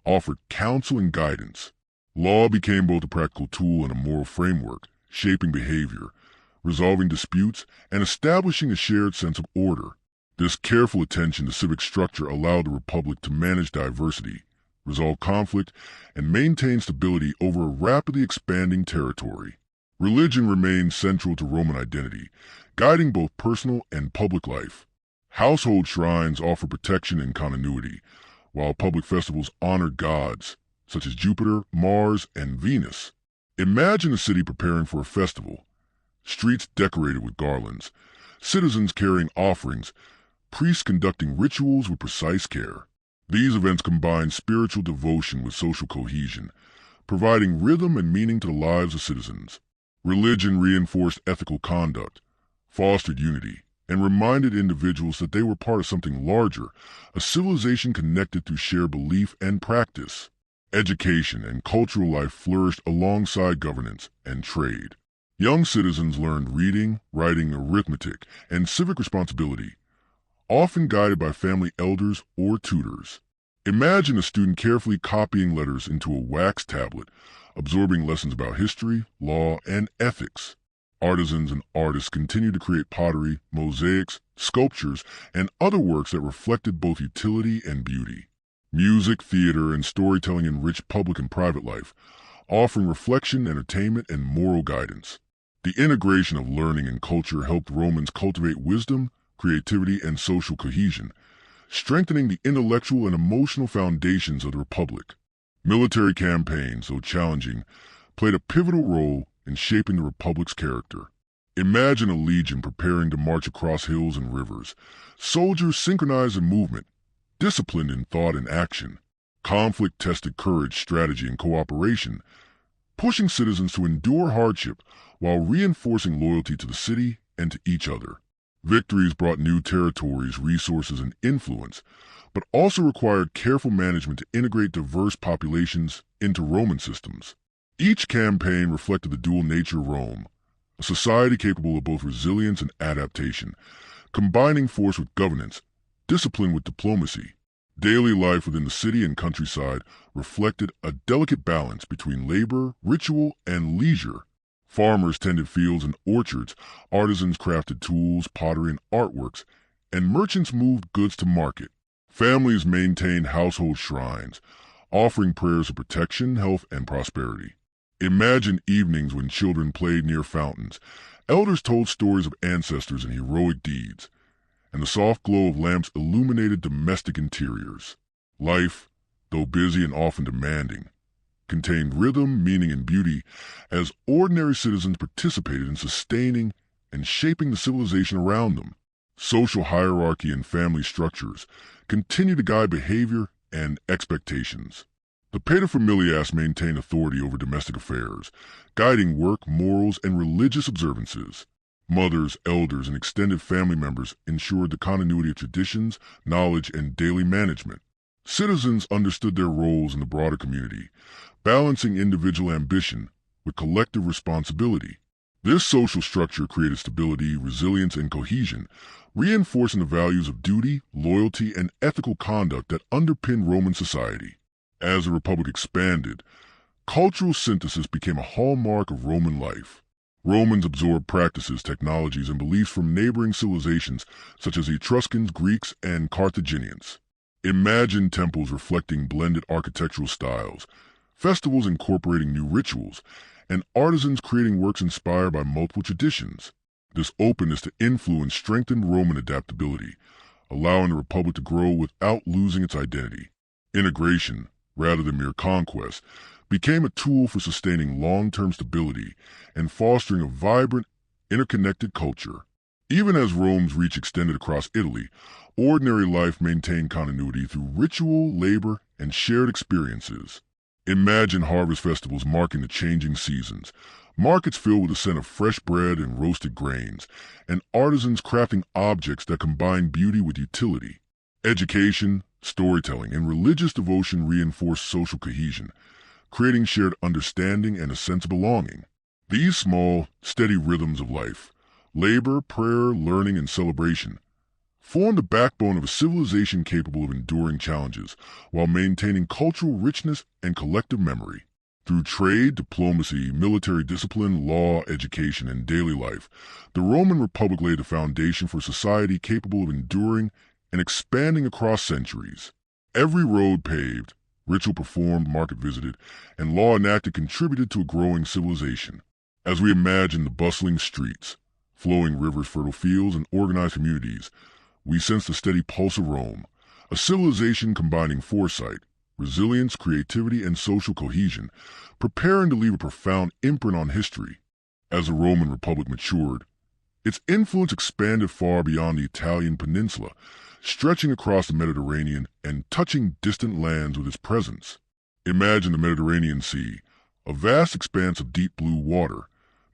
offered counsel and guidance. Law became both a practical tool and a moral framework, shaping behavior, resolving disputes, and establishing a shared sense of order. This careful attention to civic structure allowed the Republic to manage diversity, resolve conflict, and maintain stability over a rapidly expanding territory. Religion remained central to Roman identity, guiding both personal and public life. Household shrines offered protection and continuity, while public festivals honored gods, such as Jupiter, Mars, and Venus. Imagine a city preparing for a festival, streets decorated with garlands, citizens carrying offerings, priests conducting rituals with precise care. These events combined spiritual devotion with social cohesion, providing rhythm and meaning to the lives of citizens. Religion reinforced ethical conduct, fostered unity, and reminded individuals that they were part of something larger, a civilization connected through shared belief and practice. Education and cultural life flourished alongside governance and trade. Young citizens learned reading, writing, arithmetic, and civic responsibility, often guided by family elders or tutors. Imagine a student carefully copying letters into a wax tablet, absorbing lessons about history, law, and ethics. Artisans and artists continued to create pottery, mosaics, sculptures, and other works that reflected both utility and beauty. Music, theater, and storytelling enriched public and private life, offering reflection, entertainment, and moral guidance. The integration of learning and culture helped Romans cultivate wisdom, creativity, and social cohesion, strengthening the intellectual and emotional foundations of the Republic. Military campaigns, though challenging, played a pivotal role in shaping the Republic's character. Imagine a legion preparing to march across hills and rivers, soldiers synchronized in movement, disciplined in thought and action. Conflict tested courage, strategy, and cooperation, pushing citizens to endure hardship while reinforcing loyalty to the city and to each other. Victories brought new territories, resources, and influence, but also required careful management to integrate diverse populations into Roman systems. Each campaign reflected the dual nature of Rome, a society capable of both resilience and adaptation, combining force with governance, discipline with diplomacy. Daily life within the city and countryside reflected a delicate balance between labor, ritual, and leisure. Farmers tended fields and orchards, artisans crafted tools, pottery, and artworks, and merchants moved goods to market. Families maintained household shrines, offering prayers of protection, health, and prosperity. Imagine evenings when children played near fountains, elders told stories of ancestors and heroic deeds, and the soft glow of lamps illuminated domestic interiors. Life, though busy and often demanding, contained rhythm, meaning, and beauty as ordinary citizens participated in sustaining and shaping the civilization around them. Social hierarchy and family structures continue to guide behavior and expectations. The paterfamilias maintained authority over domestic affairs, guiding work, morals, and religious observances. Mothers, elders, and extended family members ensured the continuity of traditions, knowledge, and daily management. Citizens understood their roles in the broader community, balancing individual ambition with collective responsibility. This social structure created stability, resilience, and cohesion, reinforcing the values of duty, loyalty, and ethical conduct that underpinned Roman society. As the Republic expanded, cultural synthesis became a hallmark of Roman life. Romans absorbed practices, technologies, and beliefs from neighboring civilizations such as the Etruscans, Greeks, and Carthaginians. Imagine temples reflecting blended architectural styles, festivals incorporating new rituals, and artisans creating works inspired by multiple traditions. This openness to influence strengthened Roman adaptability, allowing the Republic to grow without losing its identity. Integration, rather than mere conquest, became a tool for sustaining long-term stability and fostering a vibrant, interconnected culture. Even as Rome's reach extended across Italy, ordinary life maintained continuity through ritual, labor, and shared experiences. Imagine harvest festivals marking the changing seasons, markets filled with the scent of fresh bread and roasted grains, and artisans crafting objects that combine beauty with utility. Education, storytelling, and religious devotion reinforced social cohesion, creating shared understanding and a sense of belonging. These small, steady rhythms of life, labor, prayer, learning, and celebration, formed the backbone of a civilization capable of enduring challenges while maintaining cultural richness and collective memory. Through trade, diplomacy, military discipline, law, education, and daily life, the Roman Republic laid the foundation for a society capable of enduring and expanding across centuries. Every road paved, ritual performed, market visited, and law enacted contributed to a growing civilization. As we imagine the bustling streets, flowing rivers, fertile fields, and organized communities, we sense the steady pulse of Rome, a civilization combining foresight, resilience, creativity, and social cohesion, preparing to leave a profound imprint on history. As the Roman Republic matured, its influence expanded far beyond the Italian peninsula, stretching across the Mediterranean and touching distant lands with its presence. Imagine the Mediterranean Sea, a vast expanse of deep blue water,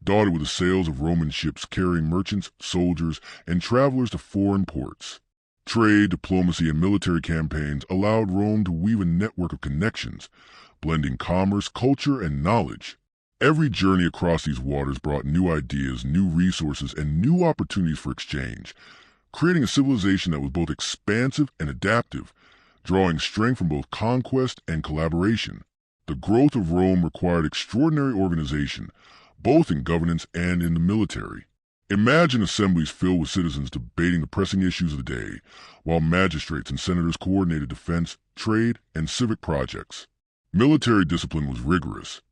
dotted with the sails of Roman ships carrying merchants, soldiers, and travelers to foreign ports. Trade, diplomacy, and military campaigns allowed Rome to weave a network of connections, blending commerce, culture, and knowledge. Every journey across these waters brought new ideas, new resources, and new opportunities for exchange, creating a civilization that was both expansive and adaptive, drawing strength from both conquest and collaboration. The growth of Rome required extraordinary organization, both in governance and in the military. Imagine assemblies filled with citizens debating the pressing issues of the day, while magistrates and senators coordinated defense, trade, and civic projects. Military discipline was rigorous.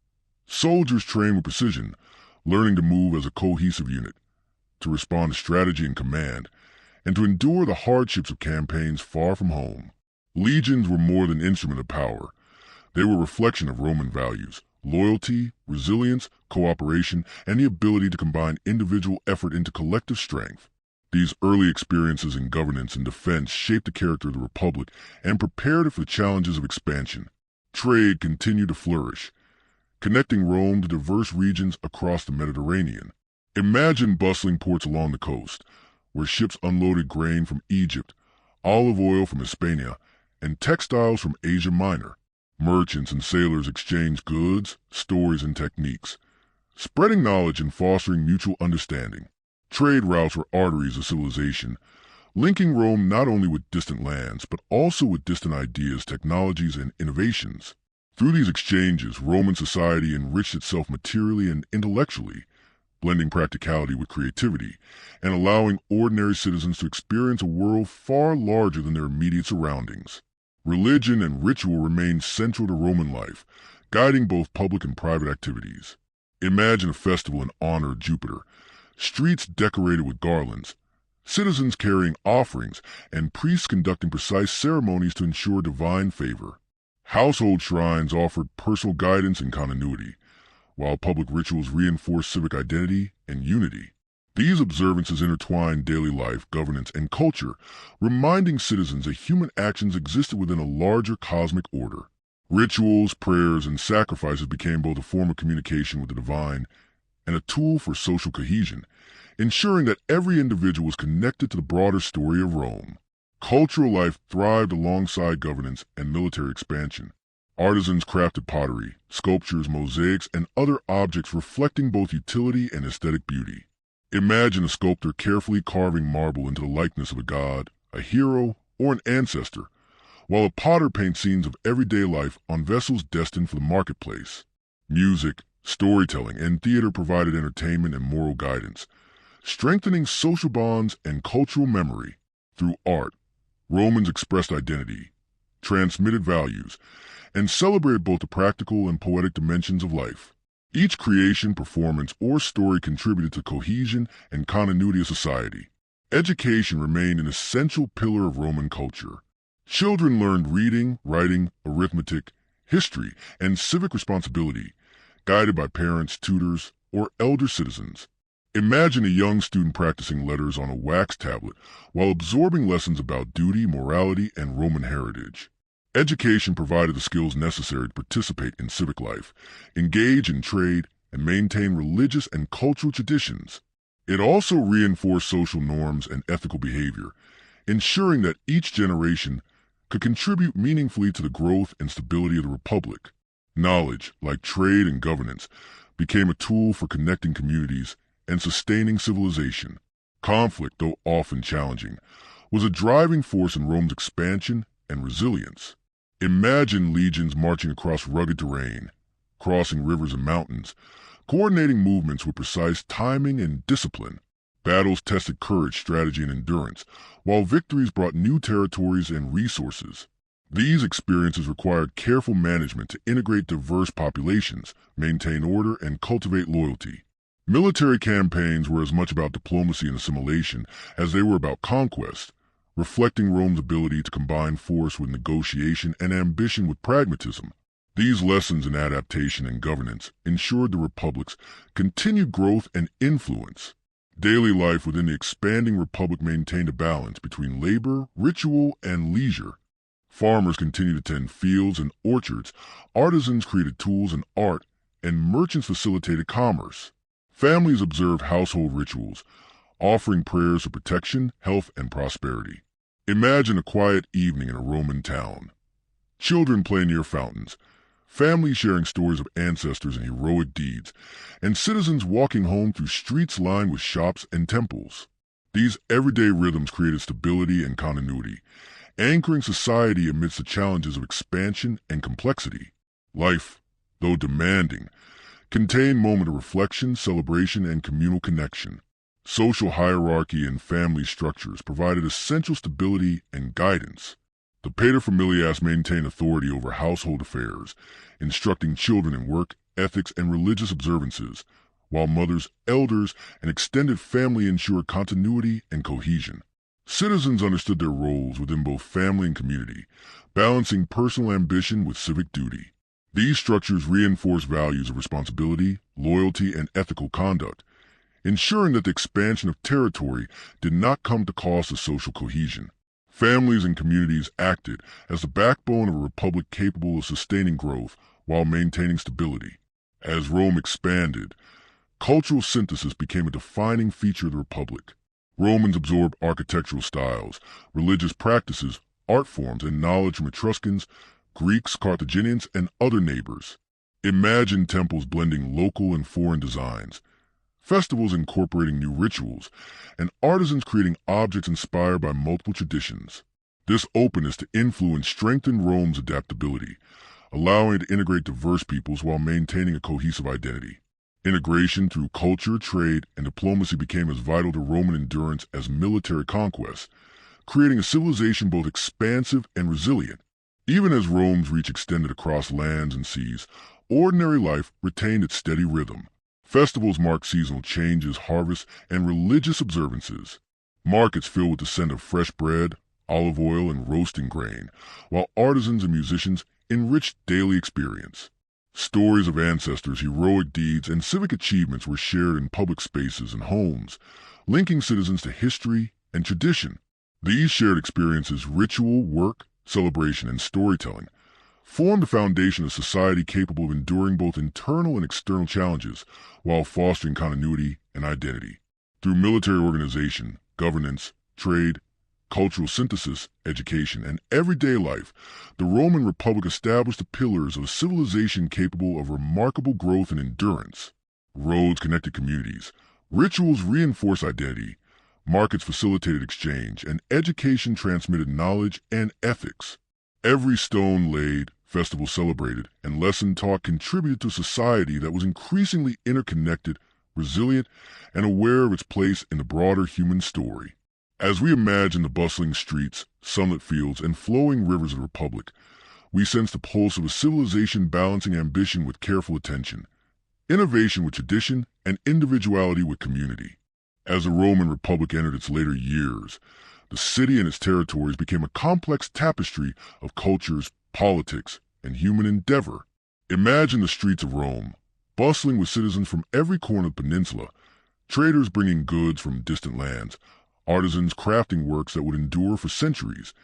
Soldiers trained with precision, learning to move as a cohesive unit, to respond to strategy and command, and to endure the hardships of campaigns far from home. Legions were more than instruments of power. They were a reflection of Roman values: loyalty, resilience, cooperation, and the ability to combine individual effort into collective strength. These early experiences in governance and defense shaped the character of the Republic and prepared it for the challenges of expansion. Trade continued to flourish, connecting Rome to diverse regions across the Mediterranean. Imagine bustling ports along the coast, where ships unloaded grain from Egypt, olive oil from Hispania, and textiles from Asia Minor. Merchants and sailors exchanged goods, stories, and techniques, spreading knowledge and fostering mutual understanding. Trade routes were arteries of civilization, linking Rome not only with distant lands, but also with distant ideas, technologies, and innovations. Through these exchanges, Roman society enriched itself materially and intellectually, blending practicality with creativity, and allowing ordinary citizens to experience a world far larger than their immediate surroundings. Religion and ritual remained central to Roman life, guiding both public and private activities. Imagine a festival in honor of Jupiter, streets decorated with garlands, citizens carrying offerings, and priests conducting precise ceremonies to ensure divine favor. Household shrines offered personal guidance and continuity, while public rituals reinforced civic identity and unity. These observances intertwined daily life, governance, and culture, reminding citizens that human actions existed within a larger cosmic order. Rituals, prayers, and sacrifices became both a form of communication with the divine and a tool for social cohesion, ensuring that every individual was connected to the broader story of Rome. Cultural life thrived alongside governance and military expansion. Artisans crafted pottery, sculptures, mosaics, and other objects reflecting both utility and aesthetic beauty. Imagine a sculptor carefully carving marble into the likeness of a god, a hero, or an ancestor, while a potter paints scenes of everyday life on vessels destined for the marketplace. Music, storytelling, and theater provided entertainment and moral guidance, strengthening social bonds and cultural memory. Through art, Romans expressed identity, transmitted values, and celebrated both the practical and poetic dimensions of life. Each creation, performance, or story contributed to cohesion and continuity of society. Education remained an essential pillar of Roman culture. Children learned reading, writing, arithmetic, history, and civic responsibility, guided by parents, tutors, or elder citizens. Imagine a young student practicing letters on a wax tablet while absorbing lessons about duty, morality, and Roman heritage. Education provided the skills necessary to participate in civic life, engage in trade, and maintain religious and cultural traditions. It also reinforced social norms and ethical behavior, ensuring that each generation could contribute meaningfully to the growth and stability of the Republic. Knowledge, like trade and governance, became a tool for connecting communities and sustaining civilization. Conflict, though often challenging, was a driving force in Rome's expansion and resilience. Imagine legions marching across rugged terrain, crossing rivers and mountains, coordinating movements with precise timing and discipline. Battles tested courage, strategy, and endurance, while victories brought new territories and resources. These experiences required careful management to integrate diverse populations, maintain order, and cultivate loyalty. Military campaigns were as much about diplomacy and assimilation as they were about conquest, reflecting Rome's ability to combine force with negotiation and ambition with pragmatism. These lessons in adaptation and governance ensured the Republic's continued growth and influence. Daily life within the expanding Republic maintained a balance between labor, ritual, and leisure. Farmers continued to tend fields and orchards, artisans created tools and art, and merchants facilitated commerce. Families observed household rituals, offering prayers for protection, health, and prosperity. Imagine a quiet evening in a Roman town. Children play near fountains, families sharing stories of ancestors and heroic deeds, and citizens walking home through streets lined with shops and temples. These everyday rhythms created stability and continuity, anchoring society amidst the challenges of expansion and complexity. Life, though demanding, contained moments of reflection, celebration, and communal connection. Social hierarchy and family structures provided essential stability and guidance. The paterfamilias maintained authority over household affairs, instructing children in work, ethics, and religious observances, while mothers, elders, and extended family ensured continuity and cohesion. Citizens understood their roles within both family and community, balancing personal ambition with civic duty. These structures reinforced values of responsibility, loyalty, and ethical conduct, ensuring that the expansion of territory did not come at the cost of social cohesion. Families and communities acted as the backbone of a republic capable of sustaining growth while maintaining stability. As Rome expanded, cultural synthesis became a defining feature of the republic. Romans absorbed architectural styles, religious practices, art forms, and knowledge from Etruscans, Greeks, Carthaginians, and other neighbors. Imagine temples blending local and foreign designs, festivals incorporating new rituals, and artisans creating objects inspired by multiple traditions. This openness to influence strengthened Rome's adaptability, allowing it to integrate diverse peoples while maintaining a cohesive identity. Integration through culture, trade, and diplomacy became as vital to Roman endurance as military conquest, creating a civilization both expansive and resilient. Even as Rome's reach extended across lands and seas, ordinary life retained its steady rhythm. Festivals marked seasonal changes, harvests, and religious observances. Markets filled with the scent of fresh bread, olive oil, and roasting grain, while artisans and musicians enriched daily experience. Stories of ancestors, heroic deeds, and civic achievements were shared in public spaces and homes, linking citizens to history and tradition. These shared experiences, ritual, work, celebration, and storytelling, formed the foundation of a society capable of enduring both internal and external challenges while fostering continuity and identity. Through military organization, governance, trade, cultural synthesis, education, and everyday life, the Roman Republic established the pillars of a civilization capable of remarkable growth and endurance. Roads connected communities, rituals reinforced identity, markets facilitated exchange, and education transmitted knowledge and ethics. Every stone laid, festival celebrated, and lesson taught contributed to a society that was increasingly interconnected, resilient, and aware of its place in the broader human story. As we imagine the bustling streets, sunlit fields, and flowing rivers of the Republic, we sense the pulse of a civilization balancing ambition with careful attention, innovation with tradition, and individuality with community. As the Roman Republic entered its later years, the city and its territories became a complex tapestry of cultures, politics, and human endeavor. Imagine the streets of Rome, bustling with citizens from every corner of the peninsula, traders bringing goods from distant lands, artisans crafting works that would endure for centuries,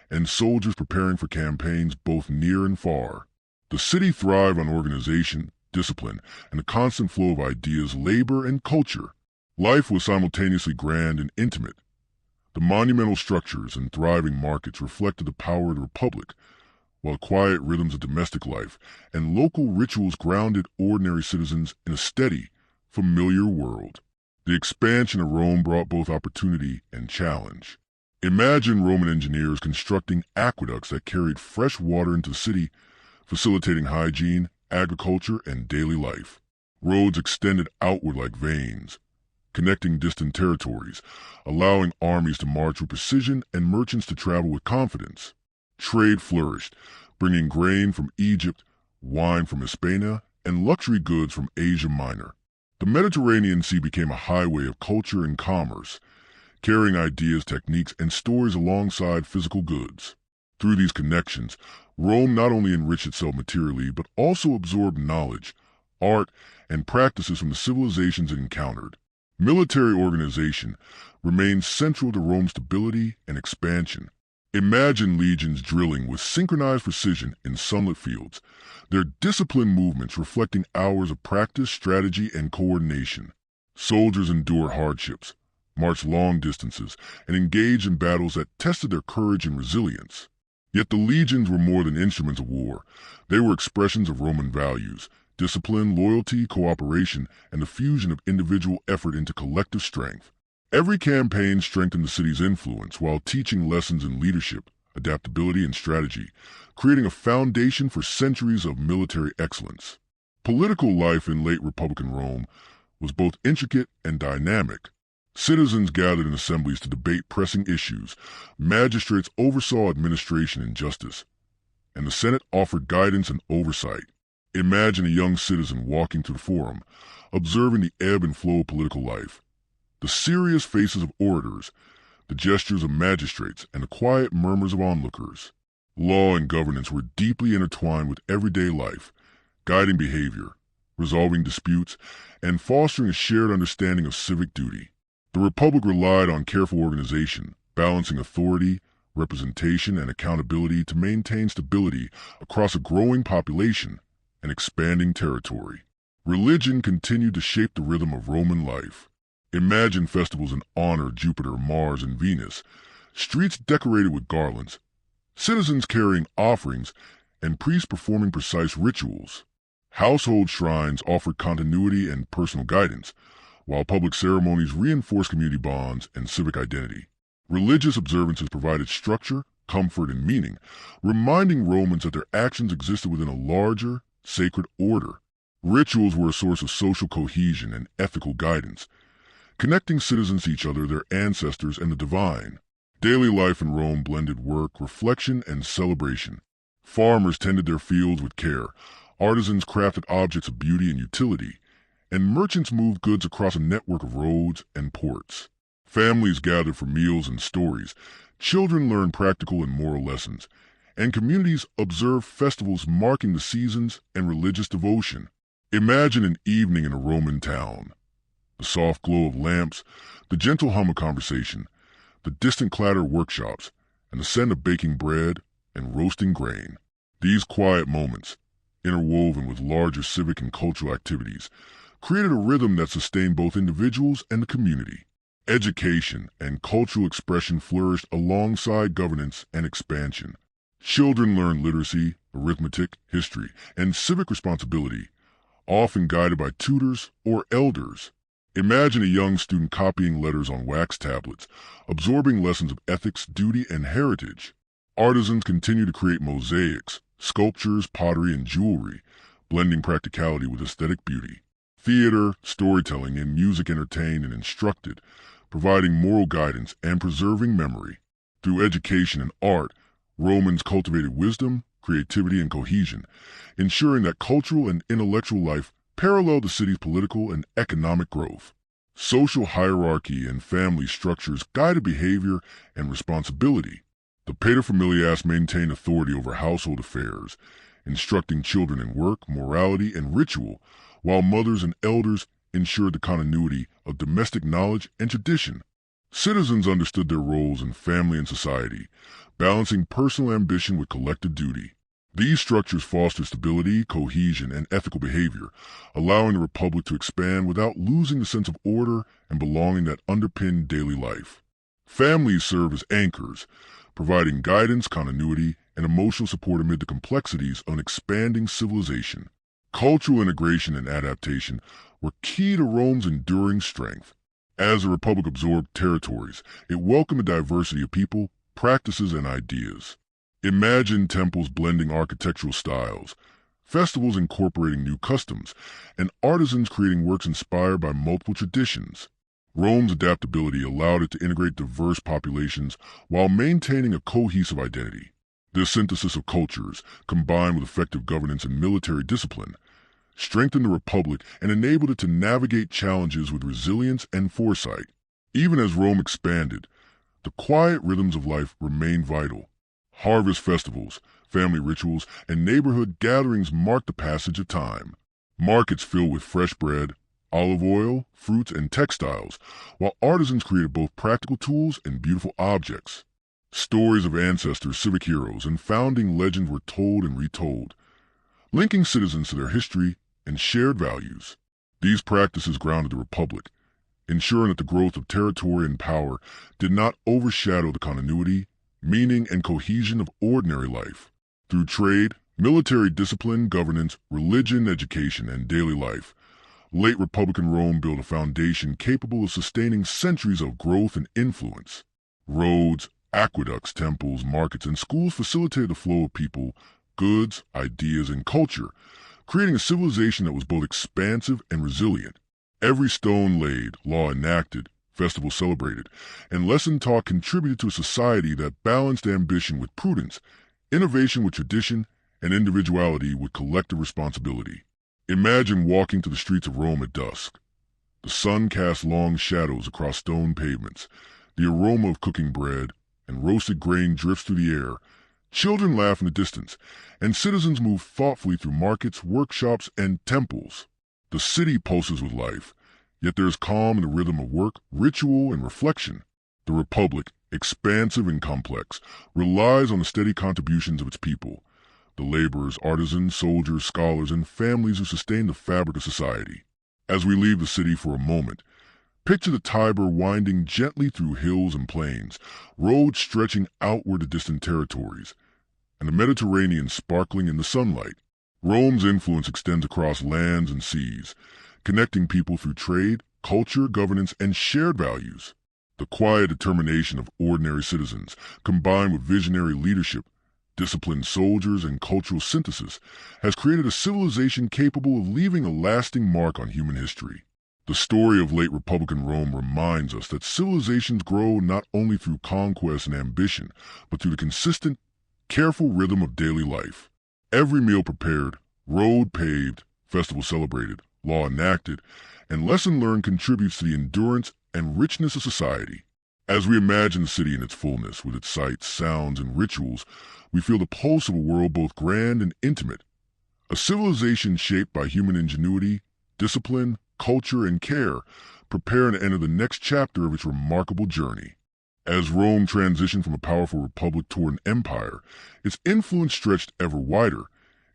and soldiers preparing for campaigns both near and far. The city thrived on organization, discipline, and the constant flow of ideas, labor, and culture. Life was simultaneously grand and intimate. The monumental structures and thriving markets reflected the power of the Republic, while quiet rhythms of domestic life and local rituals grounded ordinary citizens in a steady, familiar world. The expansion of Rome brought both opportunity and challenge. Imagine Roman engineers constructing aqueducts that carried fresh water into the city, facilitating hygiene, agriculture, and daily life. Roads extended outward like veins, connecting distant territories, allowing armies to march with precision and merchants to travel with confidence. Trade flourished, bringing grain from Egypt, wine from Hispania, and luxury goods from Asia Minor. The Mediterranean Sea became a highway of culture and commerce, carrying ideas, techniques, and stories alongside physical goods. Through these connections, Rome not only enriched itself materially, but also absorbed knowledge, art, and practices from the civilizations it encountered. Military organization remained central to Rome's stability and expansion. Imagine legions drilling with synchronized precision in sunlit fields, their disciplined movements reflecting hours of practice, strategy, and coordination. Soldiers endured hardships, marched long distances, and engaged in battles that tested their courage and resilience. Yet the legions were more than instruments of war. They were expressions of Roman values, discipline, loyalty, cooperation, and the fusion of individual effort into collective strength. Every campaign strengthened the city's influence while teaching lessons in leadership, adaptability, and strategy, creating a foundation for centuries of military excellence. Political life in late Republican Rome was both intricate and dynamic. Citizens gathered in assemblies to debate pressing issues, magistrates oversaw administration and justice, and the Senate offered guidance and oversight. Imagine a young citizen walking through the forum, observing the ebb and flow of political life, the serious faces of orators, the gestures of magistrates, and the quiet murmurs of onlookers. Law and governance were deeply intertwined with everyday life, guiding behavior, resolving disputes, and fostering a shared understanding of civic duty. The Republic relied on careful organization, balancing authority, representation, and accountability to maintain stability across a growing population and expanding territory. Religion continued to shape the rhythm of Roman life. Imagine festivals in honor of Jupiter, Mars, and Venus, streets decorated with garlands, citizens carrying offerings, and priests performing precise rituals. Household shrines offered continuity and personal guidance, while public ceremonies reinforced community bonds and civic identity. Religious observances provided structure, comfort, and meaning, reminding Romans that their actions existed within a larger, sacred order. Rituals were a source of social cohesion and ethical guidance, connecting citizens to each other, their ancestors, and the divine. Daily life in Rome blended work, reflection, and celebration. Farmers tended their fields with care, artisans crafted objects of beauty and utility, and merchants moved goods across a network of roads and ports. Families gathered for meals and stories, children learned practical and moral lessons, and communities observed festivals marking the seasons and religious devotion. Imagine an evening in a Roman town. The soft glow of lamps, the gentle hum of conversation, the distant clatter of workshops, and the scent of baking bread and roasting grain. These quiet moments, interwoven with larger civic and cultural activities, created a rhythm that sustained both individuals and the community. Education and cultural expression flourished alongside governance and expansion. Children learned literacy, arithmetic, history, and civic responsibility, often guided by tutors or elders. Imagine a young student copying letters on wax tablets, absorbing lessons of ethics, duty, and heritage. Artisans continue to create mosaics, sculptures, pottery, and jewelry, blending practicality with aesthetic beauty. Theater, storytelling, and music entertained and instructed, providing moral guidance and preserving memory. Through education and art, Romans cultivated wisdom, creativity, and cohesion, ensuring that cultural and intellectual life paralleled the city's political and economic growth. Social hierarchy and family structures guided behavior and responsibility. The paterfamilias maintained authority over household affairs, instructing children in work, morality, and ritual, while mothers and elders ensured the continuity of domestic knowledge and tradition. Citizens understood their roles in family and society, balancing personal ambition with collective duty. These structures fostered stability, cohesion, and ethical behavior, allowing the Republic to expand without losing the sense of order and belonging that underpinned daily life. Families serve as anchors, providing guidance, continuity, and emotional support amid the complexities of an expanding civilization. Cultural integration and adaptation were key to Rome's enduring strength. As the Republic absorbed territories, it welcomed a diversity of people, practices, and ideas. Imagine temples blending architectural styles, festivals incorporating new customs, and artisans creating works inspired by multiple traditions. Rome's adaptability allowed it to integrate diverse populations while maintaining a cohesive identity. This synthesis of cultures, combined with effective governance and military discipline, strengthened the Republic and enabled it to navigate challenges with resilience and foresight. Even as Rome expanded, the quiet rhythms of life remained vital. Harvest festivals, family rituals, and neighborhood gatherings marked the passage of time. Markets filled with fresh bread, olive oil, fruits, and textiles, while artisans created both practical tools and beautiful objects. Stories of ancestors, civic heroes, and founding legends were told and retold, linking citizens to their history and shared values. These practices grounded the Republic, ensuring that the growth of territory and power did not overshadow the continuity, meaning, and cohesion of ordinary life. Through trade, military discipline, governance, religion, education, and daily life, late Republican Rome built a foundation capable of sustaining centuries of growth and influence. Roads, aqueducts, temples, markets, and schools facilitated the flow of people, goods, ideas, and culture, creating a civilization that was both expansive and resilient. Every stone laid, law enacted, festivals celebrated, and lesson taught contributed to a society that balanced ambition with prudence, innovation with tradition, and individuality with collective responsibility. Imagine walking to the streets of Rome at dusk. The sun casts long shadows across stone pavements. The aroma of cooking bread and roasted grain drifts through the air. Children laugh in the distance, and citizens move thoughtfully through markets, workshops, and temples. The city pulses with life, yet there is calm in the rhythm of work, ritual, and reflection. The Republic, expansive and complex, relies on the steady contributions of its people, the laborers, artisans, soldiers, scholars, and families who sustain the fabric of society. As we leave the city for a moment, picture the Tiber winding gently through hills and plains, roads stretching outward to distant territories, and the Mediterranean sparkling in the sunlight. Rome's influence extends across lands and seas, connecting people through trade, culture, governance, and shared values. The quiet determination of ordinary citizens, combined with visionary leadership, disciplined soldiers, and cultural synthesis, has created a civilization capable of leaving a lasting mark on human history. The story of late Republican Rome reminds us that civilizations grow not only through conquest and ambition, but through the consistent, careful rhythm of daily life. Every meal prepared, road paved, festival celebrated, law enacted, and lesson learned contributes to the endurance and richness of society. As we imagine the city in its fullness, with its sights, sounds, and rituals, we feel the pulse of a world both grand and intimate. A civilization shaped by human ingenuity, discipline, culture, and care, preparing to enter the next chapter of its remarkable journey. As Rome transitioned from a powerful republic toward an empire, its influence stretched ever wider,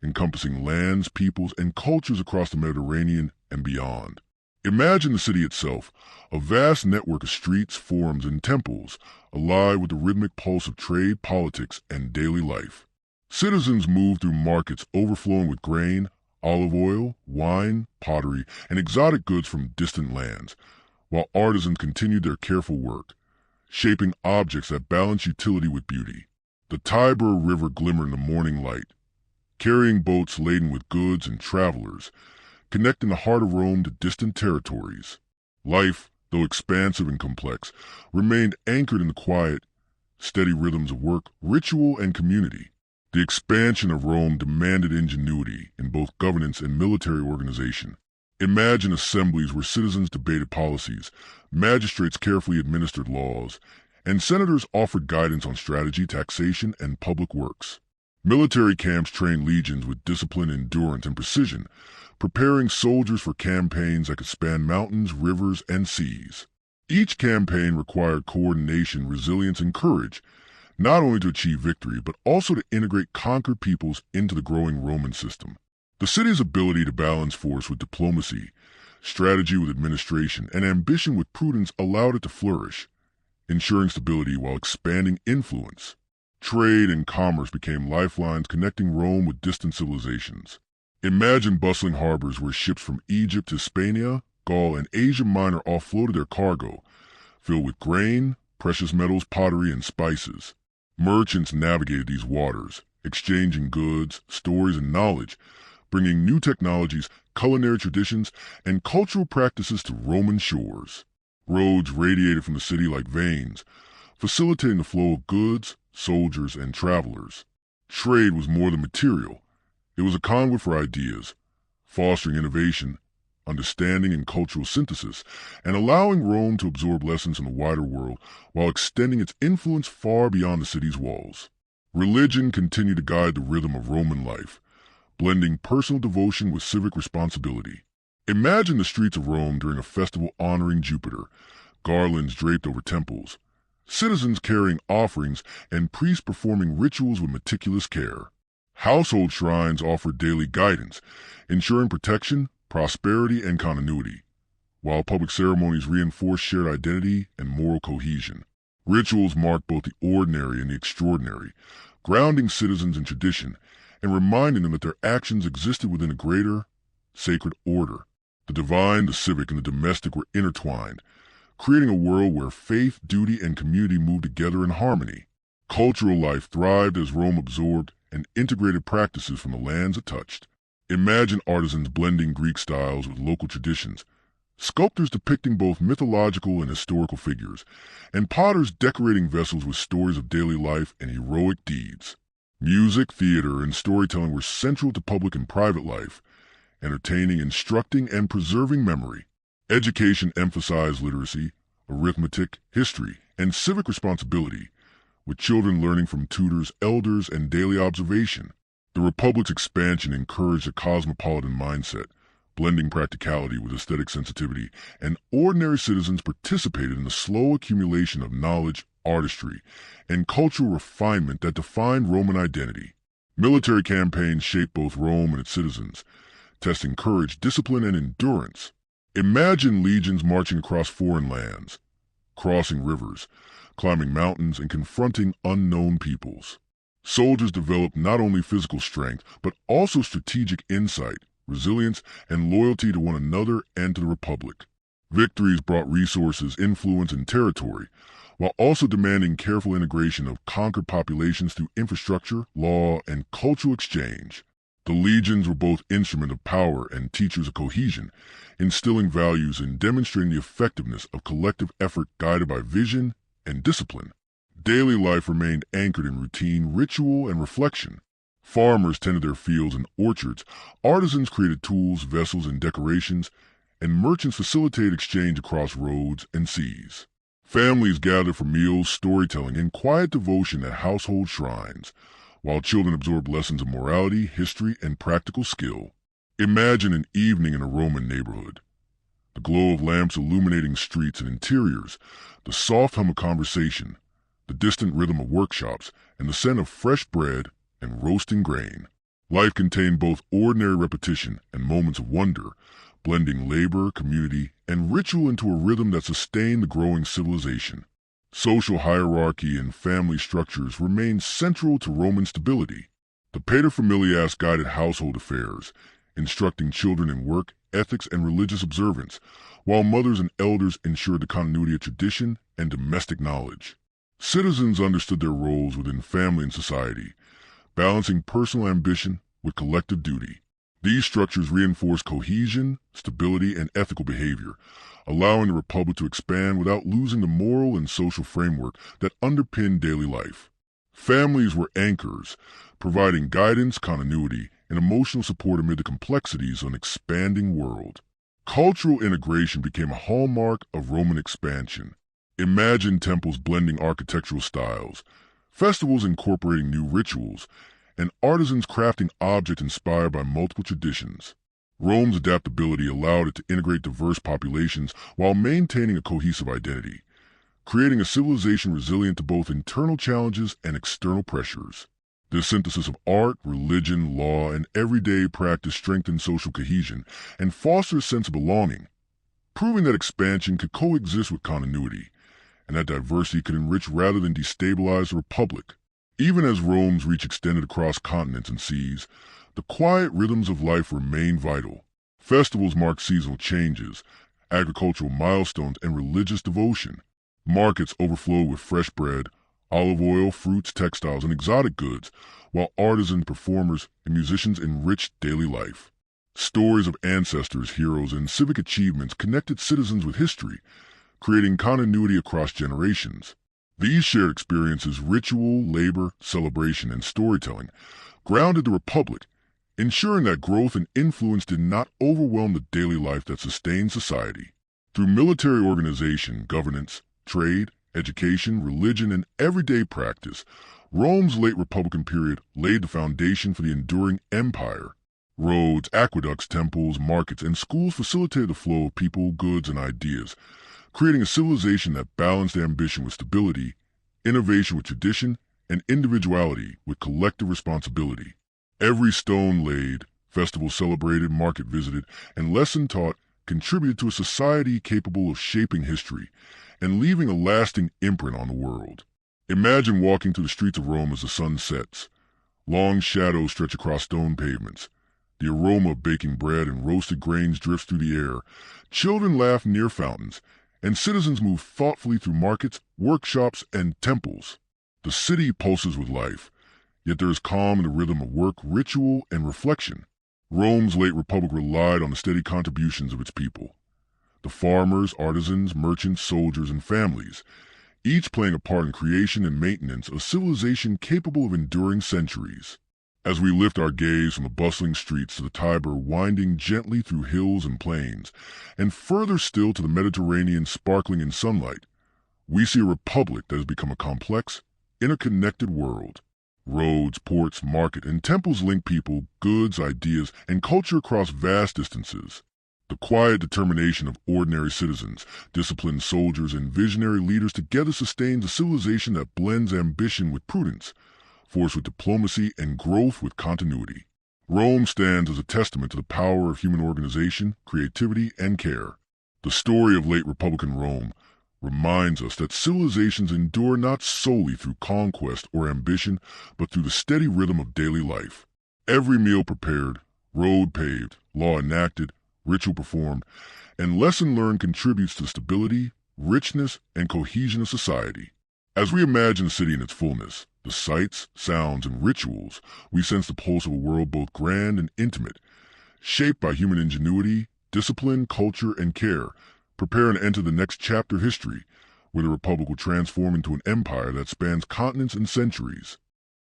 encompassing lands, peoples, and cultures across the Mediterranean and beyond. Imagine the city itself, a vast network of streets, forums, and temples, alive with the rhythmic pulse of trade, politics, and daily life. Citizens move through markets overflowing with grain, olive oil, wine, pottery, and exotic goods from distant lands, while artisans continue their careful work, shaping objects that balance utility with beauty. The Tiber River glimmered in the morning light, carrying boats laden with goods and travelers, connecting the heart of Rome to distant territories. Life, though expansive and complex, remained anchored in the quiet, steady rhythms of work, ritual, and community. The expansion of Rome demanded ingenuity in both governance and military organization. Imagine assemblies where citizens debated policies, magistrates carefully administered laws, and senators offered guidance on strategy, taxation, and public works. Military camps trained legions with discipline, endurance, and precision, preparing soldiers for campaigns that could span mountains, rivers, and seas. Each campaign required coordination, resilience, and courage, not only to achieve victory, but also to integrate conquered peoples into the growing Roman system. The city's ability to balance force with diplomacy, strategy with administration, and ambition with prudence allowed it to flourish, ensuring stability while expanding influence. Trade and commerce became lifelines connecting Rome with distant civilizations. Imagine bustling harbors where ships from Egypt, Hispania, Gaul, and Asia Minor offloaded their cargo, filled with grain, precious metals, pottery, and spices. Merchants navigated these waters, exchanging goods, stories, and knowledge, bringing new technologies, culinary traditions, and cultural practices to Roman shores. Roads radiated from the city like veins, facilitating the flow of goods, soldiers, and travelers. Trade was more than material. It was a conduit for ideas, fostering innovation, understanding, and cultural synthesis, and allowing Rome to absorb lessons from the wider world while extending its influence far beyond the city's walls. Religion continued to guide the rhythm of Roman life, blending personal devotion with civic responsibility. Imagine the streets of Rome during a festival honoring Jupiter, garlands draped over temples, citizens carrying offerings, and priests performing rituals with meticulous care. Household shrines offered daily guidance, ensuring protection, prosperity, and continuity, while public ceremonies reinforced shared identity and moral cohesion. Rituals marked both the ordinary and the extraordinary, grounding citizens in tradition and reminding them that their actions existed within a greater, sacred order. The divine, the civic, and the domestic were intertwined, creating a world where faith, duty, and community moved together in harmony. Cultural life thrived as Rome absorbed and integrated practices from the lands it touched. Imagine artisans blending Greek styles with local traditions, sculptors depicting both mythological and historical figures, and potters decorating vessels with stories of daily life and heroic deeds. Music, theater, and storytelling were central to public and private life, entertaining, instructing, and preserving memory. Education emphasized literacy, arithmetic, history, and civic responsibility, with children learning from tutors, elders, and daily observation. The Republic's expansion encouraged a cosmopolitan mindset, blending practicality with aesthetic sensitivity, and ordinary citizens participated in the slow accumulation of knowledge, artistry, and cultural refinement that defined Roman identity. Military campaigns shaped both Rome and its citizens, testing courage, discipline, and endurance. Imagine legions marching across foreign lands, crossing rivers, climbing mountains, and confronting unknown peoples. Soldiers developed not only physical strength, but also strategic insight, resilience, and loyalty to one another and to the Republic. Victories brought resources, influence, and territory, while also demanding careful integration of conquered populations through infrastructure, law, and cultural exchange. The legions were both instruments of power and teachers of cohesion, instilling values and demonstrating the effectiveness of collective effort guided by vision and discipline. Daily life remained anchored in routine, ritual, and reflection. Farmers tended their fields and orchards, artisans created tools, vessels, and decorations, and merchants facilitated exchange across roads and seas. Families gathered for meals, storytelling, and quiet devotion at household shrines, while children absorbed lessons of morality, history, and practical skill. Imagine an evening in a Roman neighborhood. The glow of lamps illuminating streets and interiors, the soft hum of conversation, the distant rhythm of workshops, and the scent of fresh bread and roasting grain. Life contained both ordinary repetition and moments of wonder, blending labor, community, and ritual into a rhythm that sustained the growing civilization. Social hierarchy and family structures remained central to Roman stability. The paterfamilias guided household affairs, instructing children in work, ethics, and religious observance, while mothers and elders ensured the continuity of tradition and domestic knowledge. Citizens understood their roles within family and society, balancing personal ambition with collective duty. These structures reinforced cohesion, stability, and ethical behavior, allowing the Republic to expand without losing the moral and social framework that underpinned daily life. Families were anchors, providing guidance, continuity, and emotional support amid the complexities of an expanding world. Cultural integration became a hallmark of Roman expansion. Imagine temples blending architectural styles, festivals incorporating new rituals, and artisans crafting objects inspired by multiple traditions. Rome's adaptability allowed it to integrate diverse populations while maintaining a cohesive identity, creating a civilization resilient to both internal challenges and external pressures. This synthesis of art, religion, law, and everyday practice strengthened social cohesion and fostered a sense of belonging, proving that expansion could coexist with continuity, and that diversity could enrich rather than destabilize the Republic. Even as Rome's reach extended across continents and seas, the quiet rhythms of life remained vital. Festivals marked seasonal changes, agricultural milestones, and religious devotion. Markets overflowed with fresh bread, olive oil, fruits, textiles, and exotic goods, while artisans, performers, and musicians enriched daily life. Stories of ancestors, heroes, and civic achievements connected citizens with history, creating continuity across generations. These shared experiences, ritual, labor, celebration, and storytelling, grounded the Republic, ensuring that growth and influence did not overwhelm the daily life that sustained society. Through military organization, governance, trade, education, religion, and everyday practice, Rome's late Republican period laid the foundation for the enduring empire. Roads, aqueducts, temples, markets, and schools facilitated the flow of people, goods, and ideas, creating a civilization that balanced ambition with stability, innovation with tradition, and individuality with collective responsibility. Every stone laid, festival celebrated, market visited, and lesson taught contributed to a society capable of shaping history and leaving a lasting imprint on the world. Imagine walking through the streets of Rome as the sun sets. Long shadows stretch across stone pavements. The aroma of baking bread and roasted grains drifts through the air. Children laugh near fountains, and citizens move thoughtfully through markets, workshops, and temples. The city pulses with life, yet there is calm in the rhythm of work, ritual, and reflection. Rome's late republic relied on the steady contributions of its people. the farmers, artisans, merchants, soldiers, and families, each playing a part in creation and maintenance of civilization capable of enduring centuries. As we lift our gaze from the bustling streets to the Tiber winding gently through hills and plains, and further still to the Mediterranean sparkling in sunlight, we see a republic that has become a complex, interconnected world. Roads, ports, market, and temples link people, goods, ideas, and culture across vast distances. The quiet determination of ordinary citizens, disciplined soldiers, and visionary leaders together sustains a civilization that blends ambition with prudence, force with diplomacy, and growth with continuity. Rome stands as a testament to the power of human organization, creativity, and care. The story of late Republican Rome reminds us that civilizations endure not solely through conquest or ambition, but through the steady rhythm of daily life. Every meal prepared, road paved, law enacted, ritual performed, and lesson learned contributes to the stability, richness, and cohesion of society. As we imagine the city in its fullness, the sights, sounds, and rituals, we sense the pulse of a world both grand and intimate, shaped by human ingenuity, discipline, culture, and care, preparing to enter the next chapter of history, where the Republic will transform into an empire that spans continents and centuries.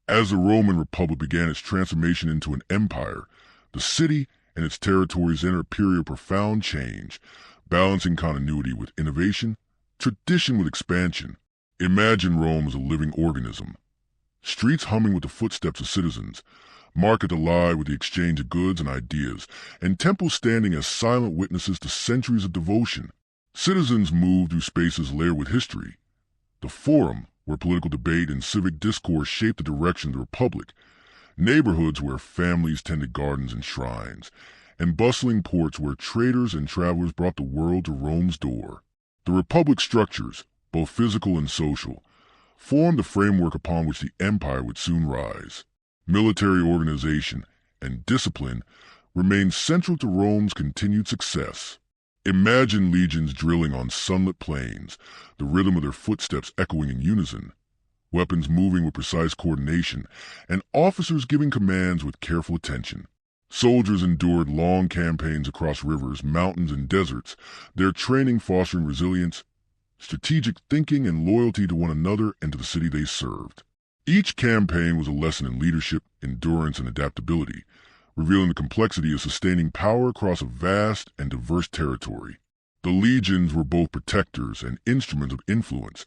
As the Roman Republic began its transformation into an empire, the city and its territories entered a period of profound change, balancing continuity with innovation, tradition with expansion. Imagine Rome as a living organism. Streets humming with the footsteps of citizens, markets alive with the exchange of goods and ideas, and temples standing as silent witnesses to centuries of devotion. Citizens move through spaces layered with history. The Forum, where political debate and civic discourse shaped the direction of the Republic, neighborhoods where families tended gardens and shrines, and bustling ports where traders and travelers brought the world to Rome's door. The Republic's structures, both physical and social, formed the framework upon which the empire would soon rise. Military organization and discipline remained central to Rome's continued success. Imagine legions drilling on sunlit plains, the rhythm of their footsteps echoing in unison, weapons moving with precise coordination, and officers giving commands with careful attention. Soldiers endured long campaigns across rivers, mountains, and deserts, their training fostering resilience, strategic thinking, and loyalty to one another and to the city they served. Each campaign was a lesson in leadership, endurance, and adaptability, revealing the complexity of sustaining power across a vast and diverse territory. The legions were both protectors and instruments of influence,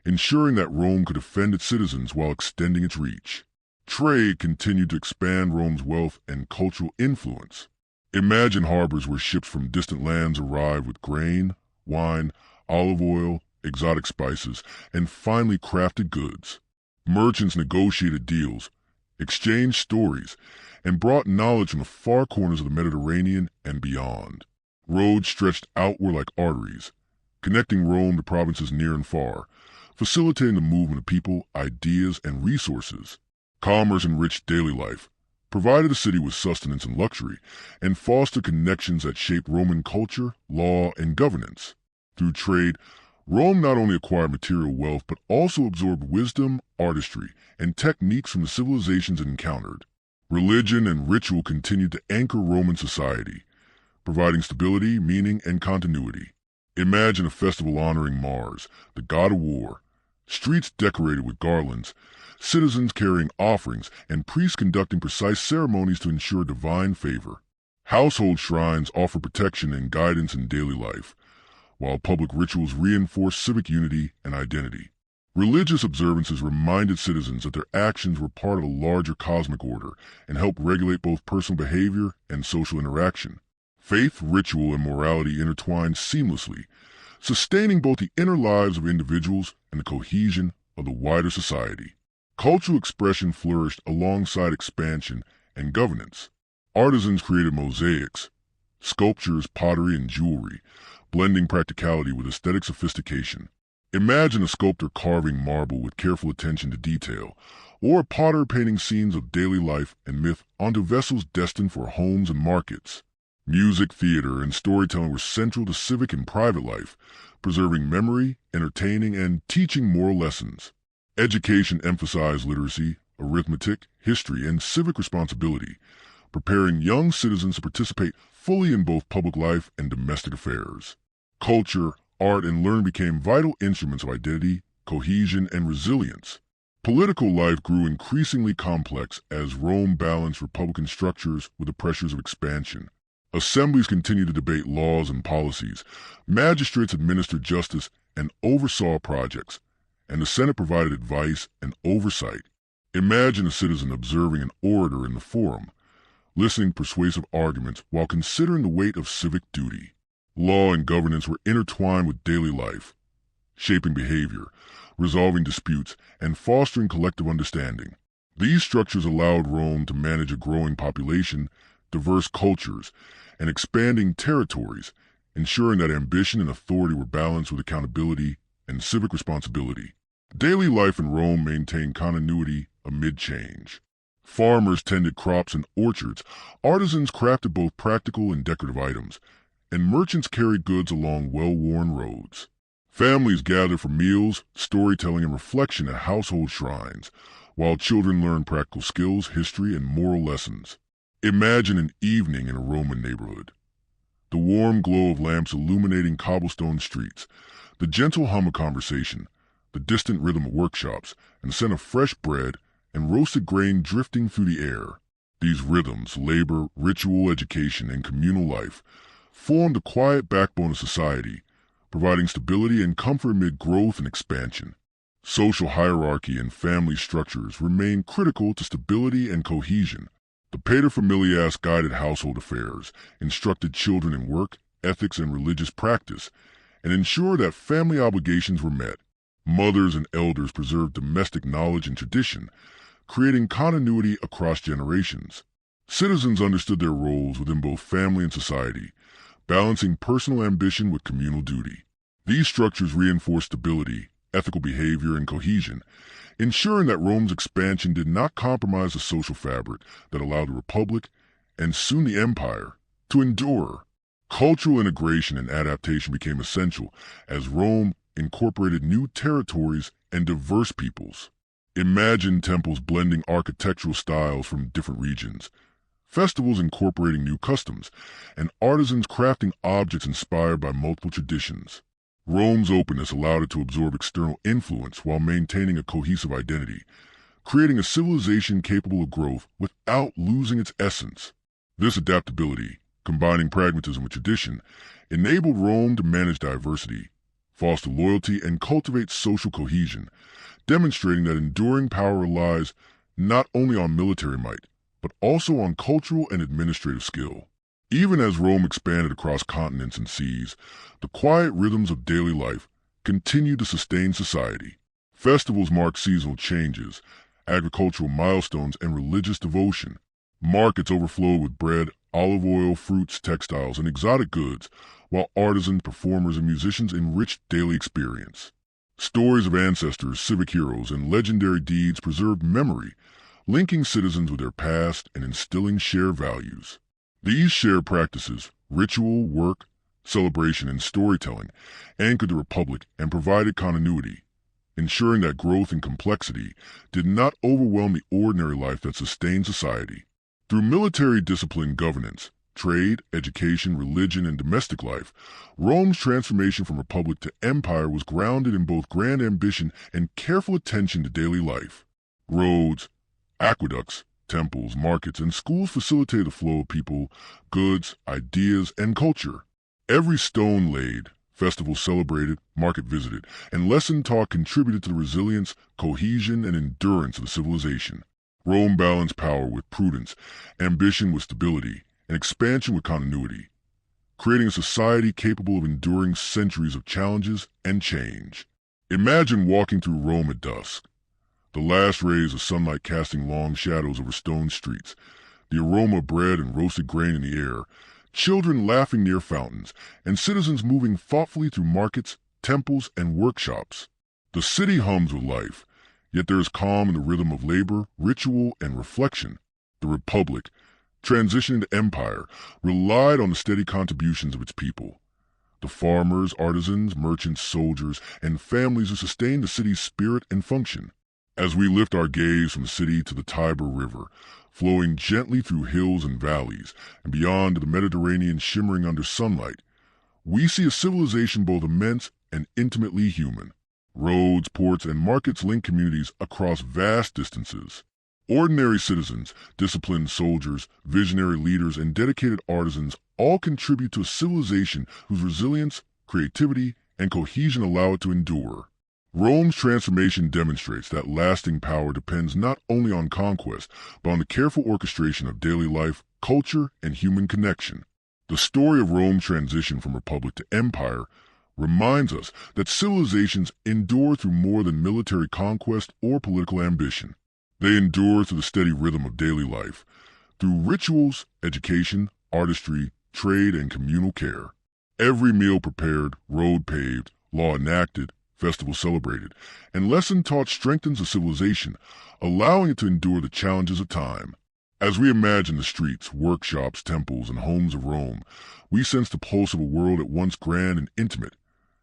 ensuring that Rome could defend its citizens while extending its reach. Trade continued to expand Rome's wealth and cultural influence. Imagine harbors where ships from distant lands arrived with grain, wine, olive oil, exotic spices, and finely crafted goods. Merchants negotiated deals, exchanged stories, and brought knowledge from the far corners of the Mediterranean and beyond. Roads stretched outward like arteries, connecting Rome to provinces near and far, facilitating the movement of people, ideas, and resources. Commerce enriched daily life, provided the city with sustenance and luxury, and fostered connections that shaped Roman culture, law, and governance. Through trade, Rome not only acquired material wealth but also absorbed wisdom, artistry, and techniques from the civilizations it encountered. Religion and ritual continued to anchor Roman society, providing stability, meaning, and continuity. Imagine a festival honoring Mars, the god of war, streets decorated with garlands, citizens carrying offerings, and priests conducting precise ceremonies to ensure divine favor. Household shrines offer protection and guidance in daily life, while public rituals reinforce civic unity and identity. Religious observances reminded citizens that their actions were part of a larger cosmic order and helped regulate both personal behavior and social interaction. Faith, ritual, and morality intertwined seamlessly, sustaining both the inner lives of individuals and the cohesion of the wider society. Cultural expression flourished alongside expansion and governance. Artisans created mosaics, sculptures, pottery, and jewelry, blending practicality with aesthetic sophistication. Imagine a sculptor carving marble with careful attention to detail, or a potter painting scenes of daily life and myth onto vessels destined for homes and markets. Music, theater, and storytelling were central to civic and private life, preserving memory, entertaining, and teaching moral lessons. Education emphasized literacy, arithmetic, history, and civic responsibility, preparing young citizens to participate fully in both public life and domestic affairs. Culture, art, and learning became vital instruments of identity, cohesion, and resilience. Political life grew increasingly complex as Rome balanced republican structures with the pressures of expansion. Assemblies continued to debate laws and policies, magistrates administered justice and oversaw projects, and the Senate provided advice and oversight. Imagine a citizen observing an orator in the forum, listening to persuasive arguments while considering the weight of civic duty. Law and governance were intertwined with daily life, shaping behavior, resolving disputes, and fostering collective understanding. These structures allowed Rome to manage a growing population, diverse cultures, and expanding territories, ensuring that ambition and authority were balanced with accountability and civic responsibility. Daily life in Rome maintained continuity amid change. Farmers tended crops and orchards, artisans crafted both practical and decorative items, and merchants carried goods along well-worn roads. Families gathered for meals, storytelling, and reflection at household shrines, while children learned practical skills, history, and moral lessons. Imagine an evening in a Roman neighborhood. The warm glow of lamps illuminating cobblestone streets, the gentle hum of conversation, the distant rhythm of workshops, and the scent of fresh bread and roasted grain drifting through the air. These rhythms, labor, ritual, education, and communal life, formed the quiet backbone of society, providing stability and comfort amid growth and expansion. Social hierarchy and family structures remain critical to stability and cohesion. The paterfamilias guided household affairs, instructed children in work, ethics, and religious practice, and ensured that family obligations were met. Mothers and elders preserved domestic knowledge and tradition, creating continuity across generations. Citizens understood their roles within both family and society, balancing personal ambition with communal duty. These structures reinforced stability, ethical behavior, and cohesion, ensuring that Rome's expansion did not compromise the social fabric that allowed the Republic, and soon the Empire, to endure. Cultural integration and adaptation became essential as Rome incorporated new territories and diverse peoples. Imagine temples blending architectural styles from different regions, festivals incorporating new customs, and artisans crafting objects inspired by multiple traditions. Rome's openness allowed it to absorb external influence while maintaining a cohesive identity, creating a civilization capable of growth without losing its essence. This adaptability, combining pragmatism with tradition, enabled Rome to manage diversity, foster loyalty, and cultivate social cohesion, demonstrating that enduring power relies not only on military might, but also on cultural and administrative skill. Even as Rome expanded across continents and seas, the quiet rhythms of daily life continued to sustain society. Festivals marked seasonal changes, agricultural milestones, and religious devotion. Markets overflowed with bread, olive oil, fruits, textiles, and exotic goods, while artisans, performers, and musicians enriched daily experience. Stories of ancestors, civic heroes, and legendary deeds preserved memory, linking citizens with their past and instilling shared values. These shared practices, ritual, work, celebration, and storytelling, anchored the Republic and provided continuity, ensuring that growth and complexity did not overwhelm the ordinary life that sustained society. Through military discipline and governance, trade, education, religion, and domestic life, Rome's transformation from republic to empire was grounded in both grand ambition and careful attention to daily life. Roads, aqueducts, temples, markets, and schools facilitated the flow of people, goods, ideas, and culture. Every stone laid, festival celebrated, market visited, and lesson taught contributed to the resilience, cohesion, and endurance of the civilization. Rome balanced power with prudence, ambition with stability, and expansion with continuity, creating a society capable of enduring centuries of challenges and change. Imagine walking through Rome at dusk, the last rays of sunlight casting long shadows over stone streets, the aroma of bread and roasted grain in the air, children laughing near fountains, and citizens moving thoughtfully through markets, temples, and workshops. The city hums with life, yet there is calm in the rhythm of labor, ritual, and reflection. The Republic, transitioning to empire, relied on the steady contributions of its people. The farmers, artisans, merchants, soldiers, and families who sustained the city's spirit and function. As we lift our gaze from the city to the Tiber River, flowing gently through hills and valleys, and beyond to the Mediterranean shimmering under sunlight, we see a civilization both immense and intimately human. Roads, ports, and markets link communities across vast distances. Ordinary citizens, disciplined soldiers, visionary leaders, and dedicated artisans all contribute to a civilization whose resilience, creativity, and cohesion allow it to endure. Rome's transformation demonstrates that lasting power depends not only on conquest, but on the careful orchestration of daily life, culture, and human connection. The story of Rome's transition from republic to empire reminds us that civilizations endure through more than military conquest or political ambition. They endure through the steady rhythm of daily life, through rituals, education, artistry, trade, and communal care. Every meal prepared, road paved, law enacted, festival celebrated, and lesson taught strengthens a civilization, allowing it to endure the challenges of time. As we imagine the streets, workshops, temples, and homes of Rome, we sense the pulse of a world at once grand and intimate,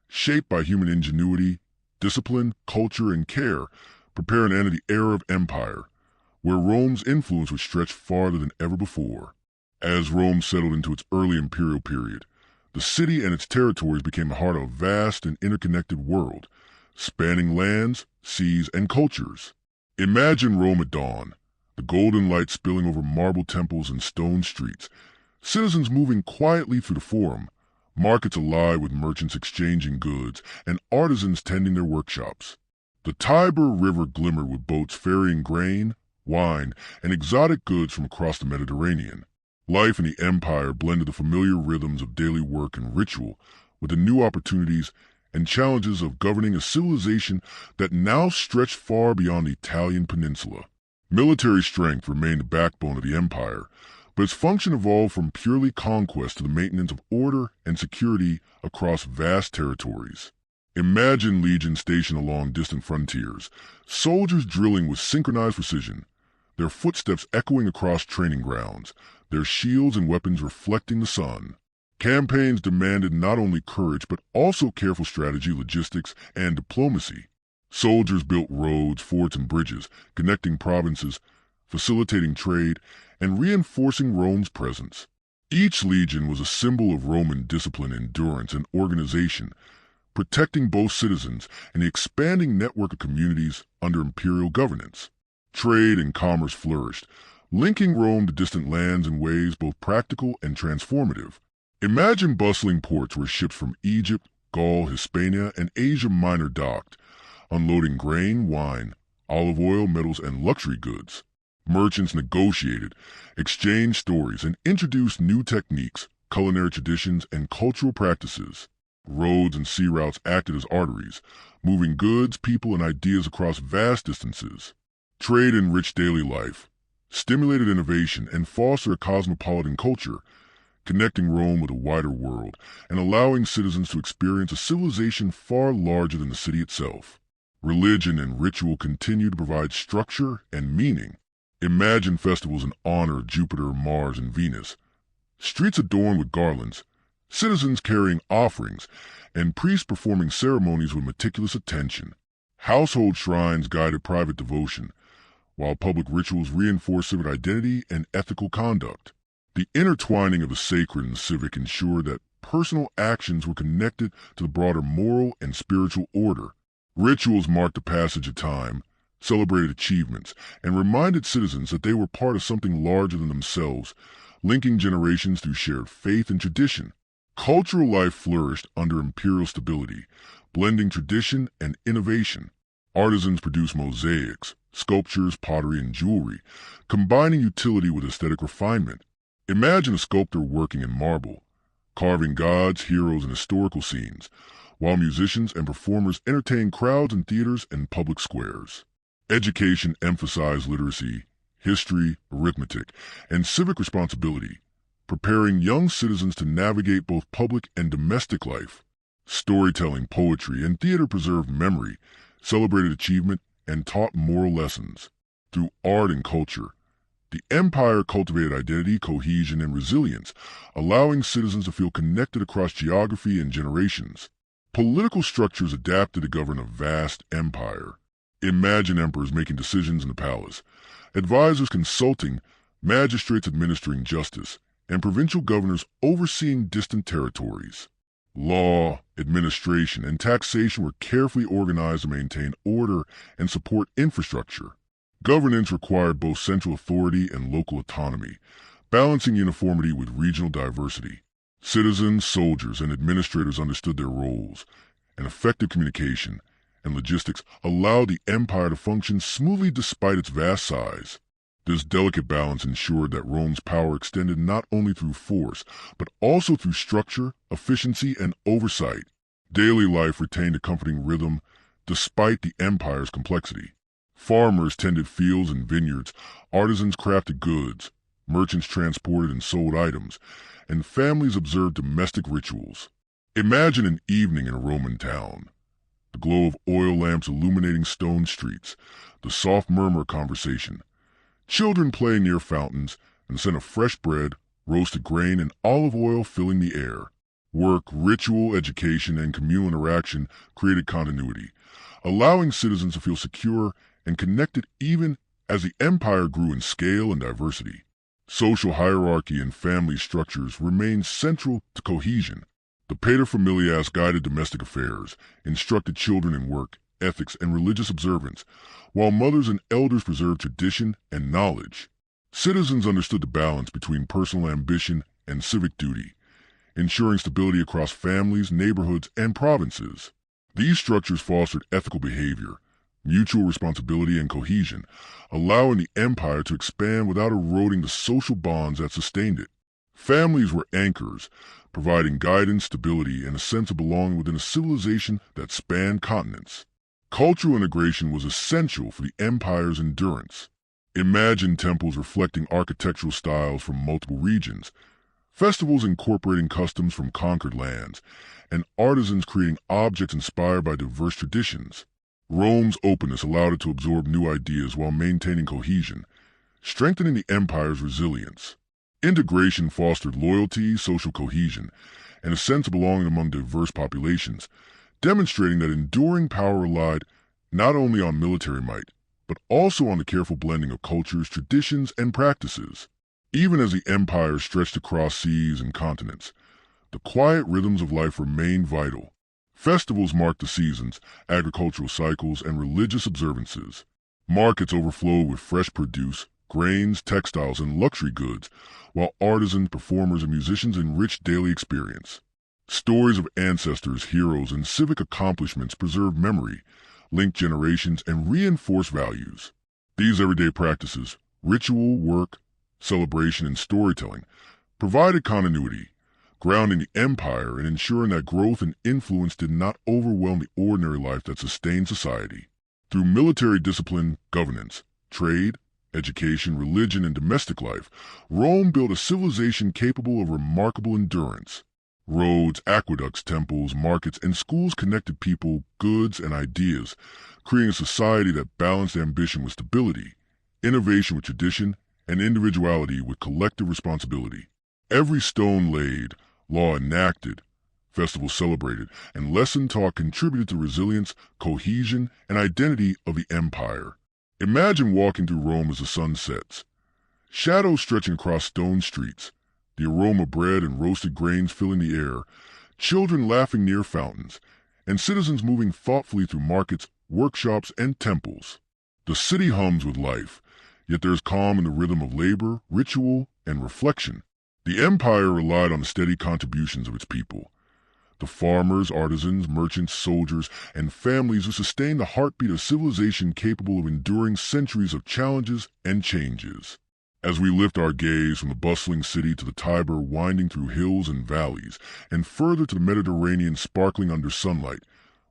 shaped by human ingenuity, discipline, culture, and care, prepare an end to the era of empire, where Rome's influence would stretch farther than ever before. As Rome settled into its early imperial period, the city and its territories became the heart of a vast and interconnected world, spanning lands, seas, and cultures. Imagine Rome at dawn, the golden light spilling over marble temples and stone streets, citizens moving quietly through the forum, markets alive with merchants exchanging goods, and artisans tending their workshops. The Tiber River glimmered with boats ferrying grain, wine, and exotic goods from across the Mediterranean. Life in the empire blended the familiar rhythms of daily work and ritual with the new opportunities and challenges of governing a civilization that now stretched far beyond the Italian peninsula. Military strength remained the backbone of the empire, but its function evolved from purely conquest to the maintenance of order and security across vast territories. Imagine legions stationed along distant frontiers, soldiers drilling with synchronized precision, their footsteps echoing across training grounds, their shields and weapons reflecting the sun. Campaigns demanded not only courage but also careful strategy, logistics, and diplomacy. Soldiers built roads, forts, and bridges, connecting provinces, facilitating trade, and reinforcing Rome's presence. Each legion was a symbol of Roman discipline, endurance, and organization, protecting both citizens and the expanding network of communities under imperial governance. Trade and commerce flourished, linking Rome to distant lands in ways both practical and transformative. Imagine bustling ports where ships from Egypt, Gaul, Hispania, and Asia Minor docked, unloading grain, wine, olive oil, metals, and luxury goods. Merchants negotiated, exchanged stories, and introduced new techniques, culinary traditions, and cultural practices. Roads and sea routes acted as arteries, moving goods, people, and ideas across vast distances. Trade enriched daily life, stimulated innovation, and fostered a cosmopolitan culture, connecting Rome with a wider world and allowing citizens to experience a civilization far larger than the city itself. Religion and ritual continued to provide structure and meaning. Imagine festivals in honor of Jupiter, Mars, and Venus. Streets adorned with garlands, citizens carrying offerings, and priests performing ceremonies with meticulous attention. Household shrines guided private devotion, while public rituals reinforced civic identity and ethical conduct. The intertwining of the sacred and civic ensured that personal actions were connected to the broader moral and spiritual order. Rituals marked the passage of time, celebrated achievements, and reminded citizens that they were part of something larger than themselves, linking generations through shared faith and tradition. Cultural life flourished under imperial stability, blending tradition and innovation. Artisans produced mosaics, sculptures, pottery, and jewelry, combining utility with aesthetic refinement. Imagine a sculptor working in marble, carving gods, heroes, and historical scenes, while musicians and performers entertained crowds in theaters and public squares. Education emphasized literacy, history, arithmetic, and civic responsibility, preparing young citizens to navigate both public and domestic life. Storytelling, poetry, and theater preserved memory, celebrated achievement, and taught moral lessons. Through art and culture, the empire cultivated identity, cohesion, and resilience, allowing citizens to feel connected across geography and generations. Political structures adapted to govern a vast empire. Imagine emperors making decisions in the palace, advisors consulting, magistrates administering justice, and provincial governors overseeing distant territories. Law, administration, and taxation were carefully organized to maintain order and support infrastructure. Governance required both central authority and local autonomy, balancing uniformity with regional diversity. Citizens, soldiers, and administrators understood their roles, and effective communication and logistics allowed the empire to function smoothly despite its vast size. This delicate balance ensured that Rome's power extended not only through force, but also through structure, efficiency, and oversight. Daily life retained a comforting rhythm despite the empire's complexity. Farmers tended fields and vineyards, artisans crafted goods, merchants transported and sold items, and families observed domestic rituals. Imagine an evening in a Roman town. The glow of oil lamps illuminating stone streets, the soft murmur of conversation, children playing near fountains, and the scent of fresh bread, roasted grain, and olive oil filling the air. Work, ritual, education, and communal interaction created continuity, allowing citizens to feel secure and connected even as the empire grew in scale and diversity. Social hierarchy and family structures remained central to cohesion. The paterfamilias guided domestic affairs, instructed children in work, ethics, and religious observance, while mothers and elders preserved tradition and knowledge. Citizens understood the balance between personal ambition and civic duty, ensuring stability across families, neighborhoods, and provinces. These structures fostered ethical behavior, mutual responsibility, and cohesion, allowing the empire to expand without eroding the social bonds that sustained it. Families were anchors, providing guidance, stability, and a sense of belonging within a civilization that spanned continents. Cultural integration was essential for the empire's endurance. Imagine temples reflecting architectural styles from multiple regions, festivals incorporating customs from conquered lands, and artisans creating objects inspired by diverse traditions. Rome's openness allowed it to absorb new ideas while maintaining cohesion, strengthening the empire's resilience. Integration fostered loyalty, social cohesion, and a sense of belonging among diverse populations, demonstrating that enduring power relied not only on military might, but also on the careful blending of cultures, traditions, and practices. Even as the empire stretched across seas and continents, the quiet rhythms of life remained vital. Festivals marked the seasons, agricultural cycles, and religious observances. Markets overflowed with fresh produce, grains, textiles, and luxury goods, while artisans, performers, and musicians enriched daily experience. Stories of ancestors, heroes, and civic accomplishments preserved memory, linked generations, and reinforced values. These everyday practices, ritual, work, celebration, and storytelling, provided continuity, grounding the empire and ensuring that growth and influence did not overwhelm the ordinary life that sustained society. Through military discipline, governance, trade, education, religion, and domestic life, Rome built a civilization capable of remarkable endurance. Roads, aqueducts, temples, markets, and schools connected people, goods, and ideas, creating a society that balanced ambition with stability, innovation with tradition, and individuality with collective responsibility. Every stone laid, law enacted, festival celebrated, and lesson taught contributed to resilience, cohesion, and identity of the empire. Imagine walking through Rome as the sun sets. Shadows stretching across stone streets, the aroma of bread and roasted grains filling the air, children laughing near fountains, and citizens moving thoughtfully through markets, workshops, and temples. The city hums with life, yet there is calm in the rhythm of labor, ritual, and reflection. The empire relied on the steady contributions of its people. The farmers, artisans, merchants, soldiers, and families who sustained the heartbeat of civilization capable of enduring centuries of challenges and changes. As we lift our gaze from the bustling city to the Tiber winding through hills and valleys, and further to the Mediterranean sparkling under sunlight,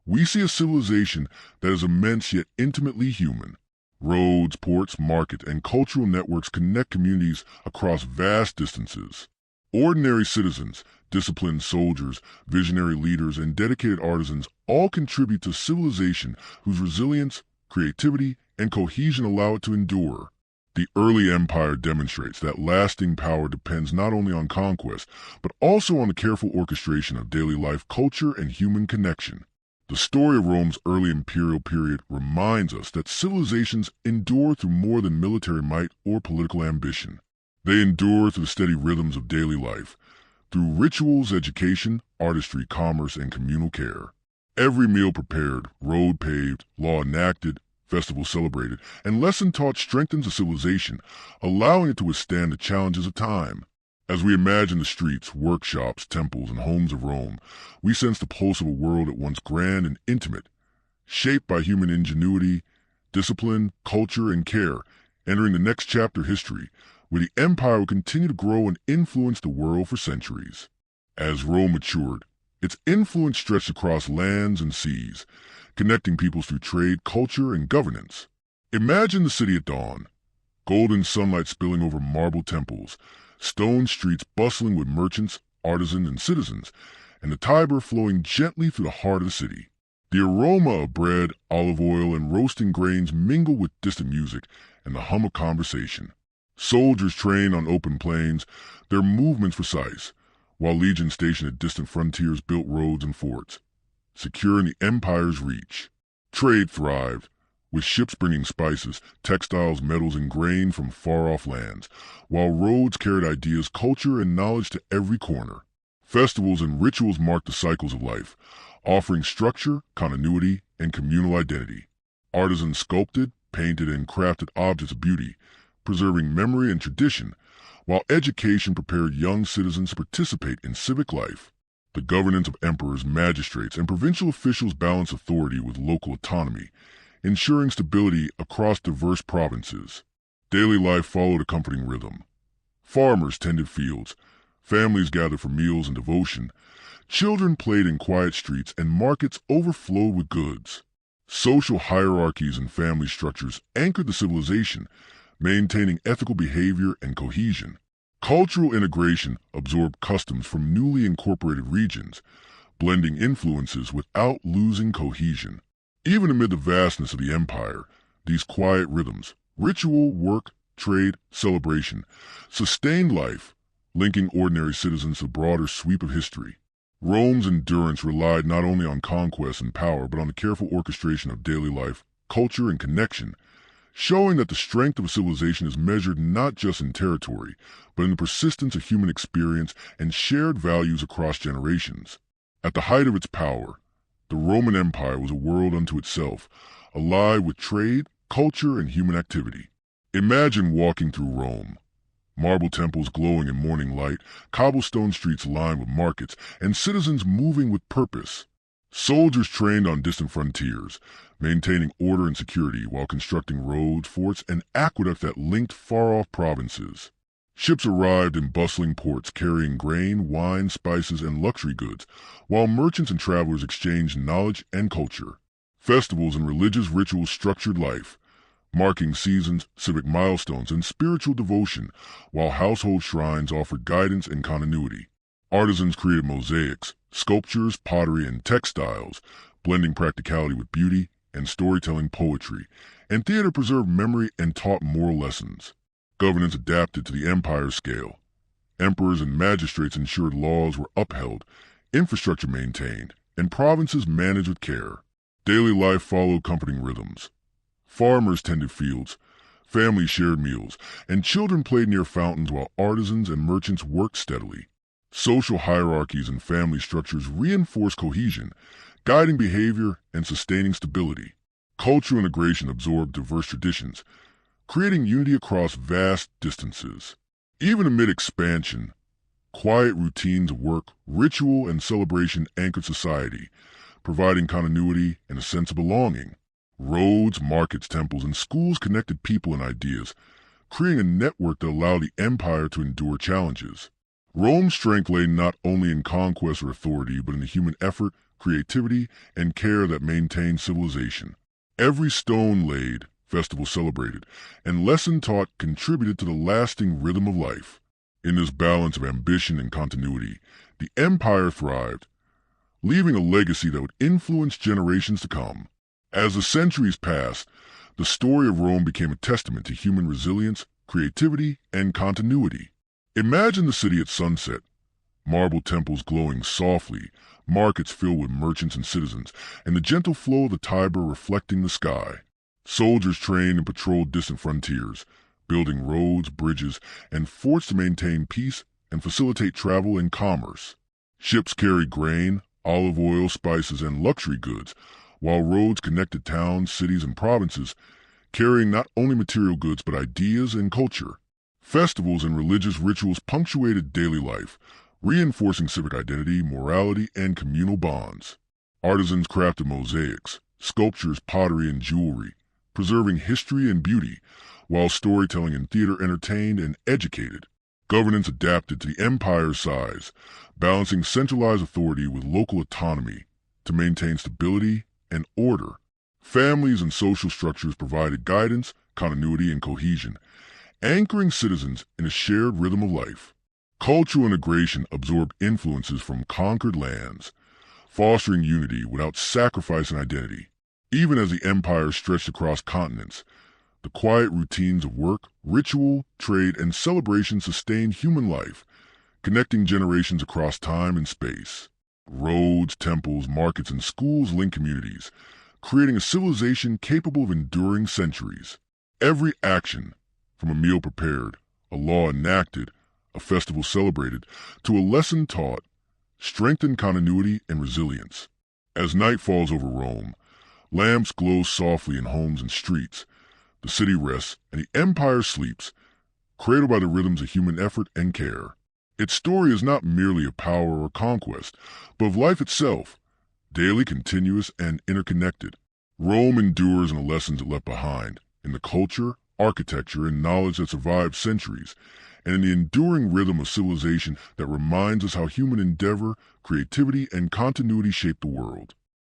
we see a civilization that is immense yet intimately human. Roads, ports, markets, and cultural networks connect communities across vast distances. Ordinary citizens, disciplined soldiers, visionary leaders, and dedicated artisans all contribute to civilization whose resilience, creativity, and cohesion allow it to endure. The early empire demonstrates that lasting power depends not only on conquest, but also on the careful orchestration of daily life, culture, and human connection. The story of Rome's early imperial period reminds us that civilizations endure through more than military might or political ambition. They endure through the steady rhythms of daily life, through rituals, education, artistry, commerce, and communal care. Every meal prepared, road paved, law enacted, festival celebrated, and lesson taught strengthens a civilization, allowing it to withstand the challenges of time. As we imagine the streets, workshops, temples, and homes of Rome, we sense the pulse of a world at once grand and intimate, shaped by human ingenuity, discipline, culture, and care, entering the next chapter of history, where the empire will continue to grow and influence the world for centuries. As Rome matured, its influence stretched across lands and seas, connecting peoples through trade, culture, and governance. Imagine the city at dawn, golden sunlight spilling over marble temples, stone streets bustling with merchants, artisans, and citizens, and the Tiber flowing gently through the heart of the city. The aroma of bread, olive oil, and roasting grains mingle with distant music and the hum of conversation. Soldiers trained on open plains, their movements precise, while legions stationed at distant frontiers built roads and forts, securing the empire's reach. Trade thrived, with ships bringing spices, textiles, metals, and grain from far-off lands, while roads carried ideas, culture, and knowledge to every corner. Festivals and rituals marked the cycles of life, offering structure, continuity, and communal identity. Artisans sculpted, painted, and crafted objects of beauty, preserving memory and tradition, while education prepared young citizens to participate in civic life. The governance of emperors, magistrates, and provincial officials balanced authority with local autonomy, ensuring stability across diverse provinces. Daily life followed a comforting rhythm. Farmers tended fields, families gathered for meals and devotion, children played in quiet streets, and markets overflowed with goods. Social hierarchies and family structures anchored the civilization, maintaining ethical behavior and cohesion. Cultural integration absorbed customs from newly incorporated regions, blending influences without losing cohesion. Even amid the vastness of the empire, these quiet rhythms, ritual, work, trade, celebration, sustained life, linking ordinary citizens to the broader sweep of history. Rome's endurance relied not only on conquest and power, but on the careful orchestration of daily life, culture, and connection, showing that the strength of a civilization is measured not just in territory, but in the persistence of human experience and shared values across generations. At the height of its power, the Roman Empire was a world unto itself, alive with trade, culture, and human activity. Imagine walking through Rome. Marble temples glowing in morning light, cobblestone streets lined with markets, and citizens moving with purpose. Soldiers trained on distant frontiers, maintaining order and security while constructing roads, forts, and aqueducts that linked far-off provinces. Ships arrived in bustling ports carrying grain, wine, spices, and luxury goods, while merchants and travelers exchanged knowledge and culture. Festivals and religious rituals structured life, marking seasons, civic milestones, and spiritual devotion, while household shrines offered guidance and continuity. Artisans created mosaics, sculptures, pottery, and textiles, blending practicality with beauty and storytelling poetry, and theater preserved memory and taught moral lessons. Governance adapted to the empire's scale. Emperors and magistrates ensured laws were upheld, infrastructure maintained, and provinces managed with care. Daily life followed comforting rhythms. Farmers tended fields, families shared meals, and children played near fountains while artisans and merchants worked steadily. Social hierarchies and family structures reinforced cohesion, guiding behavior and sustaining stability. Cultural integration absorbed diverse traditions, creating unity across vast distances. Even amid expansion, quiet routines of work, ritual, and celebration anchored society, providing continuity and a sense of belonging. Roads, markets, temples, and schools connected people and ideas, creating a network that allowed the empire to endure challenges. Rome's strength lay not only in conquest or authority, but in the human effort, creativity, and care that maintained civilization. Every stone laid, festival celebrated, and lesson taught contributed to the lasting rhythm of life. In this balance of ambition and continuity, the empire thrived, leaving a legacy that would influence generations to come. As the centuries passed, the story of Rome became a testament to human resilience, creativity, and continuity. Imagine the city at sunset, marble temples glowing softly, markets filled with merchants and citizens, and the gentle flow of the Tiber reflecting the sky. Soldiers trained and patrolled distant frontiers, building roads, bridges, and forts to maintain peace and facilitate travel and commerce. Ships carried grain, olive oil, spices, and luxury goods, while roads connected towns, cities, and provinces, carrying not only material goods but ideas and culture. Festivals and religious rituals punctuated daily life, reinforcing civic identity, morality, and communal bonds. Artisans crafted mosaics, sculptures, pottery, and jewelry, preserving history and beauty, while storytelling and theater entertained and educated. Governance adapted to the empire's size, balancing centralized authority with local autonomy to maintain stability and order. Families and social structures provided guidance, continuity, and cohesion, anchoring citizens in a shared rhythm of life. Cultural integration absorbed influences from conquered lands, fostering unity without sacrificing identity. Even as the empire stretched across continents, the quiet routines of work, ritual, trade, and celebration sustained human life, connecting generations across time and space. Roads, temples, markets, and schools link communities, creating a civilization capable of enduring centuries. Every action, from a meal prepared, a law enacted, a festival celebrated, to a lesson taught, strengthened continuity and resilience. As night falls over Rome, lamps glow softly in homes and streets. The city rests, and the empire sleeps, cradled by the rhythms of human effort and care. Its story is not merely of power or conquest, but of life itself, daily, continuous, and interconnected. Rome endures in the lessons it left behind, in the culture, architecture, and knowledge that survived centuries, and in the enduring rhythm of civilization that reminds us how human endeavor, creativity, and continuity shape the world.